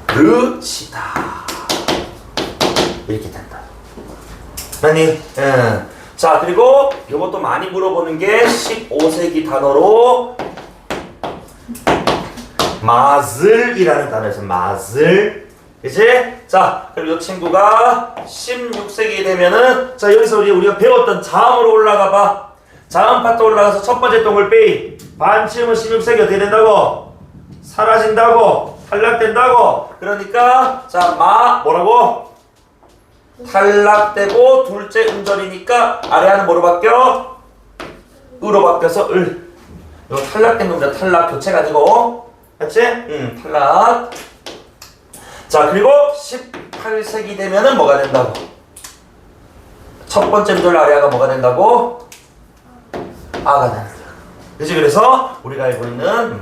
가르치다 이렇게 된다. 아니, 자, 그리고 이것도 많이 물어보는 게 15세기 단어로 마즐이라는 단어에서 마즐. 그치? 자, 그리고 이 친구가 16세기 되면은, 자, 여기서 우리가 배웠던 자음으로 올라가 봐. 자음 파트 올라가서 첫 번째 동글 빼이. 반치음은 16세기 어떻게 된다고? 사라진다고. 탈락된다고. 그러니까, 자, 뭐라고? 탈락되고, 둘째 음절이니까, 아래 하는 뭐로 바뀌어? 으로 바뀌어서 을. 이거 탈락된 겁니다. 탈락. 교체가 아니고. 맞지? 탈락. 자, 그리고 18세기 되면은 뭐가 된다고? 첫 번째 음절 아래아가 뭐가 된다고? 아가 된다. 그치? 그래서 우리가 알고 있는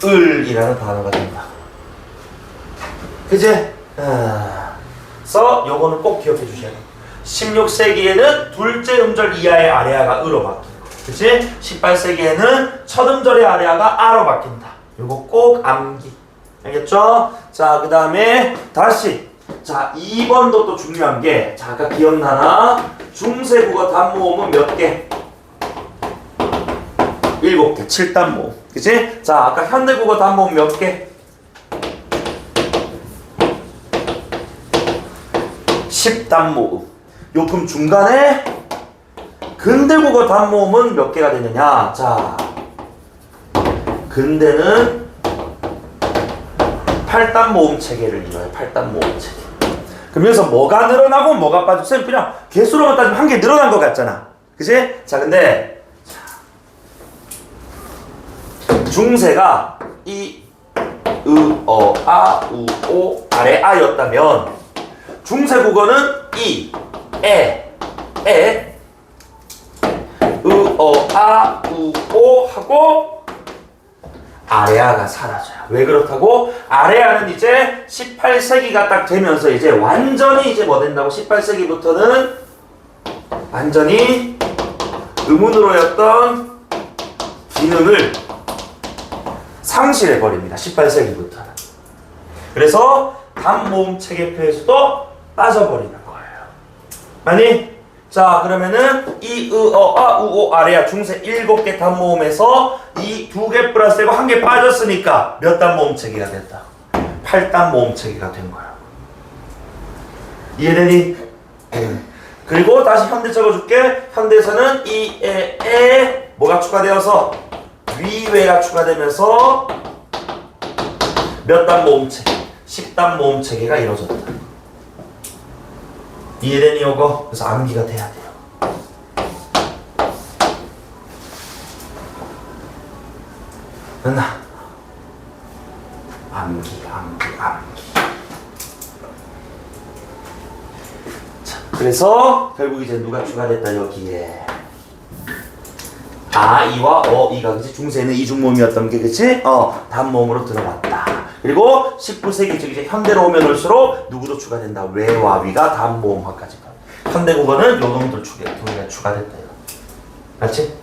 을이라는 단어가 된다. 그치? 그래서 요거는 꼭 기억해 주셔야 돼요. 16세기에는 둘째 음절 이하의 아래아가 으로 바뀌고, 그치? 18세기에는 첫 음절의 아래아가 아로 바뀐다. 요거 꼭 암기. 알겠죠? 자, 그 다음에 다시. 자, 2번도 또 중요한 게, 자, 아까 기억나나? 중세국어 단모음은 몇 개? 7개. 7단모음. 그치? 자, 아까 현대국어 단모음 몇 개? 10단모음. 요 그럼 중간에 근대국어 단모음은 몇 개가 되느냐? 자, 근대는 8단 모음 체계를 이뤄요. 8단 모음 체계. 그러면서 뭐가 늘어나고 뭐가 빠지고, 쌤 그냥 개수로만 따지면 한 개 늘어난 것 같잖아. 그치? 자, 근데 중세가 이, 으, 어, 아, 우, 오, 아래, 아였다면 중세 국어는 이, 에, 으, 어, 아, 우, 오 하고 아래아가 사라져요. 왜 그렇다고? 아래아는 이제 18세기가 딱 되면서 이제 완전히 이제 뭐 된다고? 18세기부터는 완전히 음운으로였던 기능을 상실해버립니다. 18세기부터는. 그래서 단모음 체계표에서도 빠져버리는 거예요. 아니? 자, 그러면은 이, 으, 어, 아, 우, 오, 아래아 중세 7개 단모음에서 이 2개 플러스 되고 1개 빠졌으니까 몇 단모음 체계가 됐다? 8단모음 체계가 된 거야. 이해되니? 그리고 다시 현대 적어줄게. 현대에서는 이, 에, 뭐가 추가되어서 위외가 추가되면서 몇 단모음 체계? 10단모음 체계가 이루어졌다. 이해되니 요거? 그래서 암기가 돼야 돼요. 됐나? 암기. 자, 그래서 결국 이제 누가 추가됐다 여기에. 아, 이와 어, 이가 그치? 중세는 이중모음이었던 게 그치? 단모음으로 들어갔다. 그리고 19세기 즉 이제 현대로 오면 올수록 누구도 추가된다. 외와 위가 단모음화까지 가. 현대국어는 요 놈들 추가됐다. 맞지?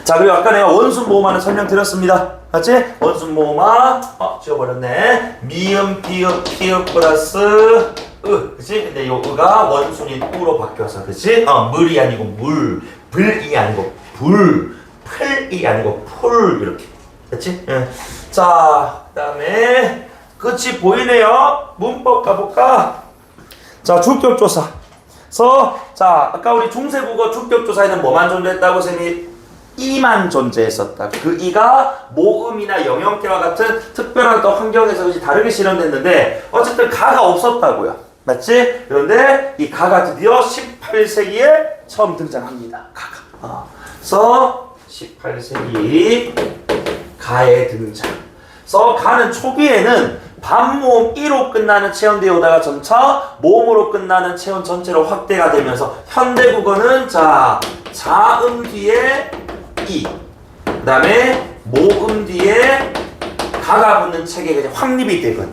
자, 그리고 아까 내가 원순모음화는 설명드렸습니다. 맞지? 원순모음화 지워버렸네. 미음, 비읍, 피읍 플러스 으, 그치? 근데 요 으가 원순인 우로 바뀌어서 그치? 물이 아니고 물, 불이 아니고 불, 풀이 아니고 풀 이렇게. 그치? 예. 자, 그 다음에 끝이 보이네요. 문법 가볼까? 자, 주격조사. 자, 아까 우리 중세국어 주격조사에는 뭐만 존재했다고 쌤이? 이만 존재했었다. 그 이가 모음이나 영형태와 같은 특별한 또 환경에서 다르게 실현됐는데 어쨌든 가가 없었다고요. 맞지? 그런데 이 가가 드디어 18세기에 처음 등장합니다. 가가. 그래서 18세기 가의 등장. 그래서 가는 초기에는 반모음 1로 끝나는 체온되어 오다가 점차 모음으로 끝나는 체온 전체로 확대가 되면서 현대국어는 자, 자음 뒤에 이, 그 다음에 모음 뒤에 가가 붙는 체계가 이제 확립이 되거든.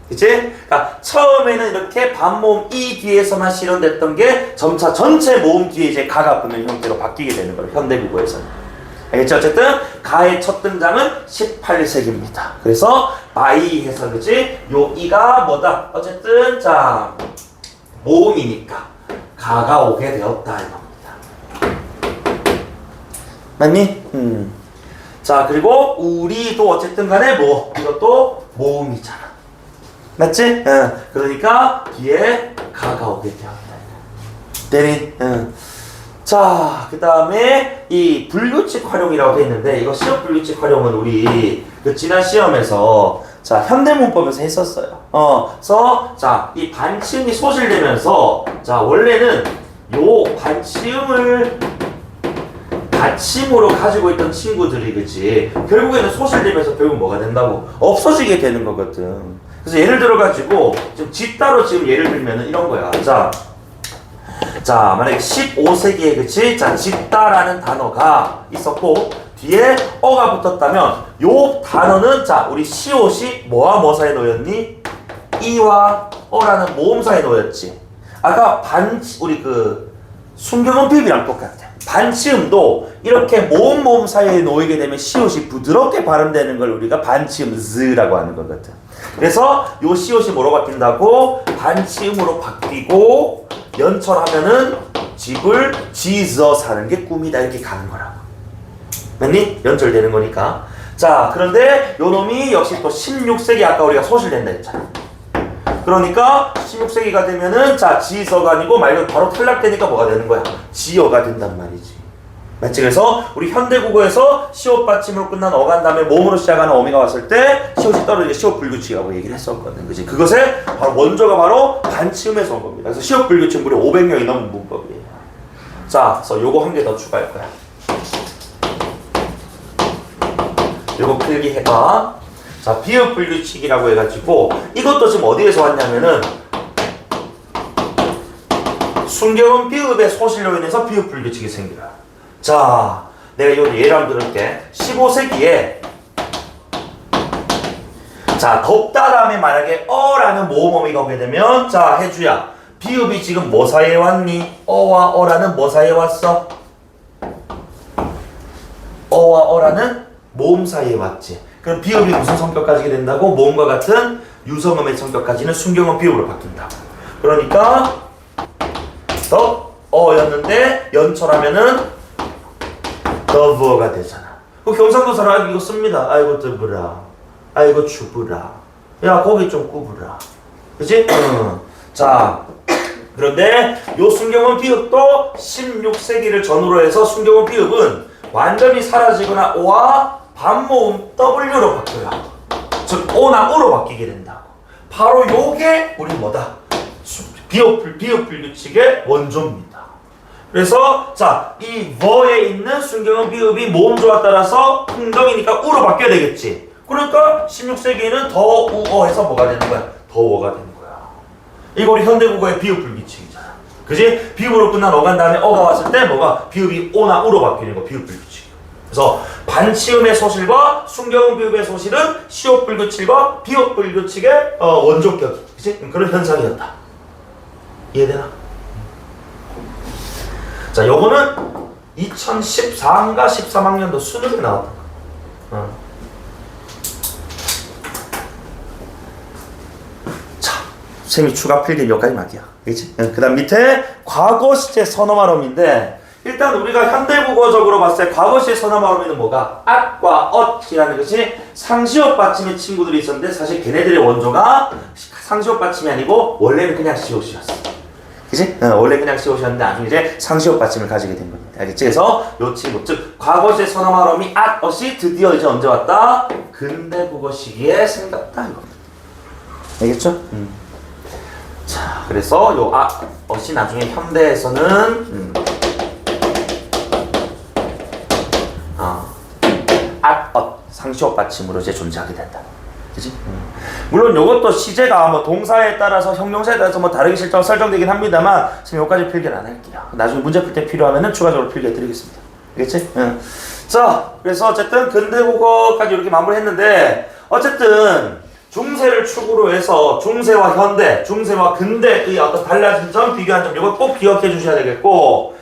그치? 그러니까 처음에는 이렇게 반모음 이 뒤에서만 실현됐던 게 점차 전체 모음 뒤에 이제 가가 붙는 형태로 바뀌게 되는 거예요. 현대국어에서는. 알겠죠? 어쨌든 가의 첫 등장은 18세기입니다. 그래서 바이 해서 그치? 요 이가 뭐다? 어쨌든 자 모음이니까 가가 오게 되었다 이겁니다. 맞니? 자, 그리고 우리도 어쨌든 간에 뭐 이것도 모음이잖아. 맞지? 그러니까 뒤에 가가 오게 되어 있다. 되니? 자, 그 다음에 이 불규칙 활용이라고 되어 있는데 이거 시험 불규칙 활용은 우리 그 지난 시험에서 자 현대문법에서 했었어요. 그래서 자 이 반치음이 소실되면서 자 원래는 요 반치음을 받침으로 가지고 있던 친구들이 그치 결국에는 소실되면서 결국 뭐가 된다고 없어지게 되는 거거든. 그래서 예를 들어 가지고 지금 짓다로 지금 예를 들면은 이런 거야. 자 만약에 15세기에 그치 자 짓다라는 단어가 있었고 뒤에 어가 붙었다면 요 단어는 자 우리 시옷이 뭐와 뭐 사이에 놓였니? 이와 어라는 모음 사이에 놓였지. 아까 우리 그 순경은 비비랑 똑같아. 반치음도 이렇게 모음 사이에 놓이게 되면 시옷이 부드럽게 발음되는 걸 우리가 반치음 z라고 하는 거거든. 그래서 요 시옷이 뭐로 바뀐다고? 반치음으로 바뀌고 연철하면은 집을 지어 사는 게 꿈이다 이렇게 가는 거라고. 맞니? 연철되는 거니까. 자 그런데 요 놈이 역시 또 16세기 아까 우리가 소실된다 했잖아. 그러니까 16세기가 되면은 자 지서가 아니고 말 그대로 바로 탈락되니까 뭐가 되는 거야? 지어가 된단 말이지. 맞지? 그래서 우리 현대국어에서 시옷 받침으로 끝난 어가 한 다음에 모음으로 시작하는 어미가 왔을 때 시옷이 떨어지게 시옷 불규칙이라고 얘기를 했었거든. 그치? 그것의 바로 원조가 바로 반치음에서 온 겁니다. 그래서 시옷 불규칙 무려 500명이 넘은 문법이에요. 자, 그래서 요거 한 개 더 추가할 거야. 요거 필기해봐. 자, 비읍 불규칙이라고 해가지고 이것도 지금 어디에서 왔냐면은 순경은 비읍의 소실로 인해서 비읍 불규칙이 생겨요. 자, 내가 이거 예를 한번 들을게. 15세기에 자, 덥다 다음에 만약에 어라는 모음어미가 오게 되면 자, 해주야 비읍이 지금 뭐 사이에 왔니? 어와 어라는 뭐 사이에 왔어? 어와 어라는 모음 사이에 왔지. 그럼 비읍이 무슨 성격 가지게 된다고? 모음과 같은 유성음의 성격 가지는 순경음 비읍으로 바뀐다. 그러니까 더 어였는데 연철하면은 더브어가 되잖아. 그 경상도사람 이거 씁니다. 아이고 더브라, 아이고 추브라, 야 고기 좀 구부라, 그치? 자 그런데 요 순경음 비읍도 16세기를 전후로 해서 순경음 비읍은 완전히 사라지거나 오와 반모음 W로 바뀌어요. 즉 오나 우로 바뀌게 된다고. 바로 요게 우리 뭐다? 비읍 불규칙의 원조입니다. 그래서 자, 이 버에 있는 순경음 비읍이 모음조와 따라서 흥정이니까 우로 바뀌어야 되겠지. 그러니까 16세기에는 더 우어해서 뭐가 되는 거야? 더워가 되는 거야. 이거 우리 현대국어의 비읍 불규칙이잖아. 그지? 비읍으로 끝난 어간 다음에 어가 왔을 때 뭐가? 비읍이 오나 우로 바뀌는 거 비읍 불규칙. 그래서 반치음의 소실과 순경음 비읍의 소실은 시옷 불규칙과 비읍 불규칙의 원조격이 그치? 그런 현상이었다. 이해되나? 자, 요거는 2014인가 13학년도 수능에 나왔던 거. 자, 쌤이 추가 필기는 여기까지 말게요. 그치? 그 다음 밑에 과거 시제 선어 발음인데 일단 우리가 현대국어적으로 봤을 때 과거 시제 선어 발음에는 뭐가? at과 ot이라는 것이 상시옷 받침의 친구들이 있었는데 사실 걔네들의 원조가 상시옷 받침이 아니고 원래는 그냥 시옷이었어. 그치? 원래 그냥 시옷이었는데 나중에 이제 상시옷 받침을 가지게 된 겁니다. 알겠지? 그래서 요 친구, 즉 과거 시제 선어 발음이 at, ot이 드디어 이제 언제 왔다? 근대 국어 시기에 생겼다 이겁니다. 알겠죠? 자, 그래서 요 ot이 나중에 현대에서는 at, ot, 상시옷 받침으로 이제 존재하게 된다. 그치? 물론 요것도 시제가 뭐 동사에 따라서 형용사에 따라서 뭐 다르게 설정되긴 합니다만 지금 여기까지 필기를 안 할게요. 나중에 문제 풀 때 필요하면은 추가적으로 필기해 드리겠습니다. 알겠지? 자, 그래서 어쨌든 근대국어까지 이렇게 마무리했는데 어쨌든 중세를 축으로 해서 중세와 현대, 중세와 근대의 어떤 달라진 점, 비교한 점 이거 꼭 기억해 주셔야 되겠고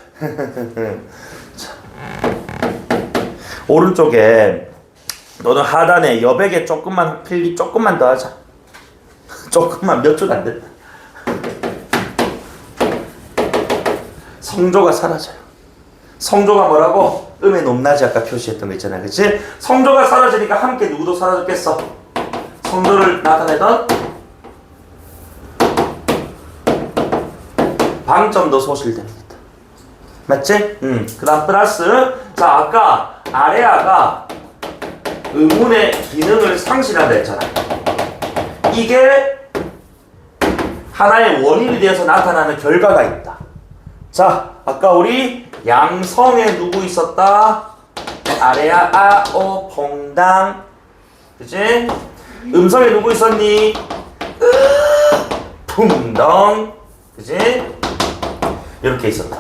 자, 오른쪽에 너는 하단에 여백에 조금만 필기 조금만 더 하자. 조금만 몇 줄 안 된다. 성조가 사라져요. 성조가 뭐라고? 음의 높낮이 아까 표시했던 거 있잖아, 그치? 성조가 사라지니까 함께 누구도 사라졌겠어? 성조를 나타내던 방점도 소실됩니다. 맞지? 그 다음 플러스, 자, 아까 아래아가 의문의 기능을 상실한다 했잖아. 이게 하나의 원인이 되어서 나타나는 결과가 있다. 자, 아까 우리 양성에 누구 있었다? 아래아, 아, 오, 퐁당. 그치? 음성에 누구 있었니? 풍덩. 그치? 이렇게 있었다.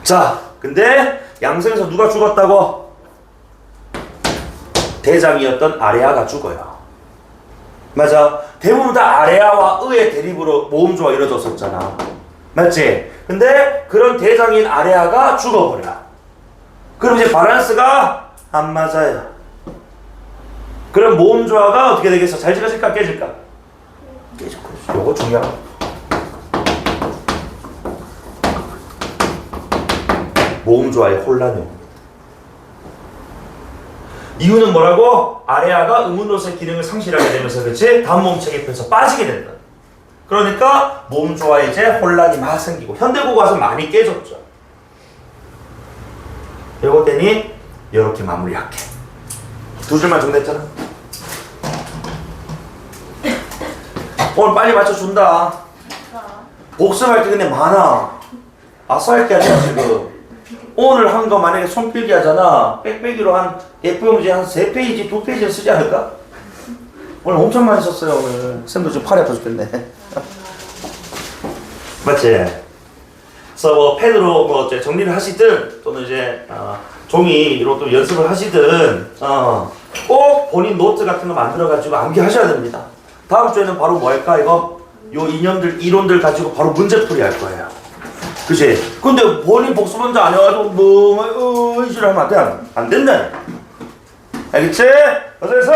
자, 근데 양성에서 누가 죽었다고? 대장이었던 아레아가 죽어요. 맞아. 대부분 다 아레아와 의의 대립으로 모음조가 이루어졌었잖아. 맞지? 근데 그런 대장인 아레아가 죽어버려. 그럼 이제 밸런스가 안 맞아요. 그럼 모음조화가 어떻게 되겠어? 잘 지어질까 깨질까? 깨질 거지. 요거 중요하다. 모음조화의 혼란이 옵니다. 이유는 뭐라고? 아레아가 의문로서의 기능을 상실하게 되면서 그치? 다음 체계표에서 빠지게 된다. 그러니까 모음조화에 이제 혼란이 막 생기고 현대국어 와서 많이 깨졌죠. 요거 때니 요렇게 마무리할게. 두 줄만 정리했잖아. 오늘 빨리 맞춰준다. 복습할 게 근데 많아. 아싸할 게 아니야 지금. 오늘 한 거 만약에 손필기 하잖아. 빽빽이로 한 예쁘게 한 3페이지, 2페이지는 쓰지 않을까? 오늘 엄청 많이 썼어요 오늘. 쌤도 지금 팔이 아파 죽겠네. 맞지? 그래서 뭐 펜으로 뭐 이제 정리를 하시든 또는 이제 종이로 또 연습을 하시든 꼭 본인 노트 같은 거 만들어가지고 암기하셔야 됩니다. 다음 주에는 바로 뭐 할까 이거? 요 이념들, 이론들 가지고 바로 문제풀이 할 거예요. 그치? 근데 본인 복수 먼저 안 해가지고 이지를 하면 안 돼. 안 된다. 알겠지? 어서 해서!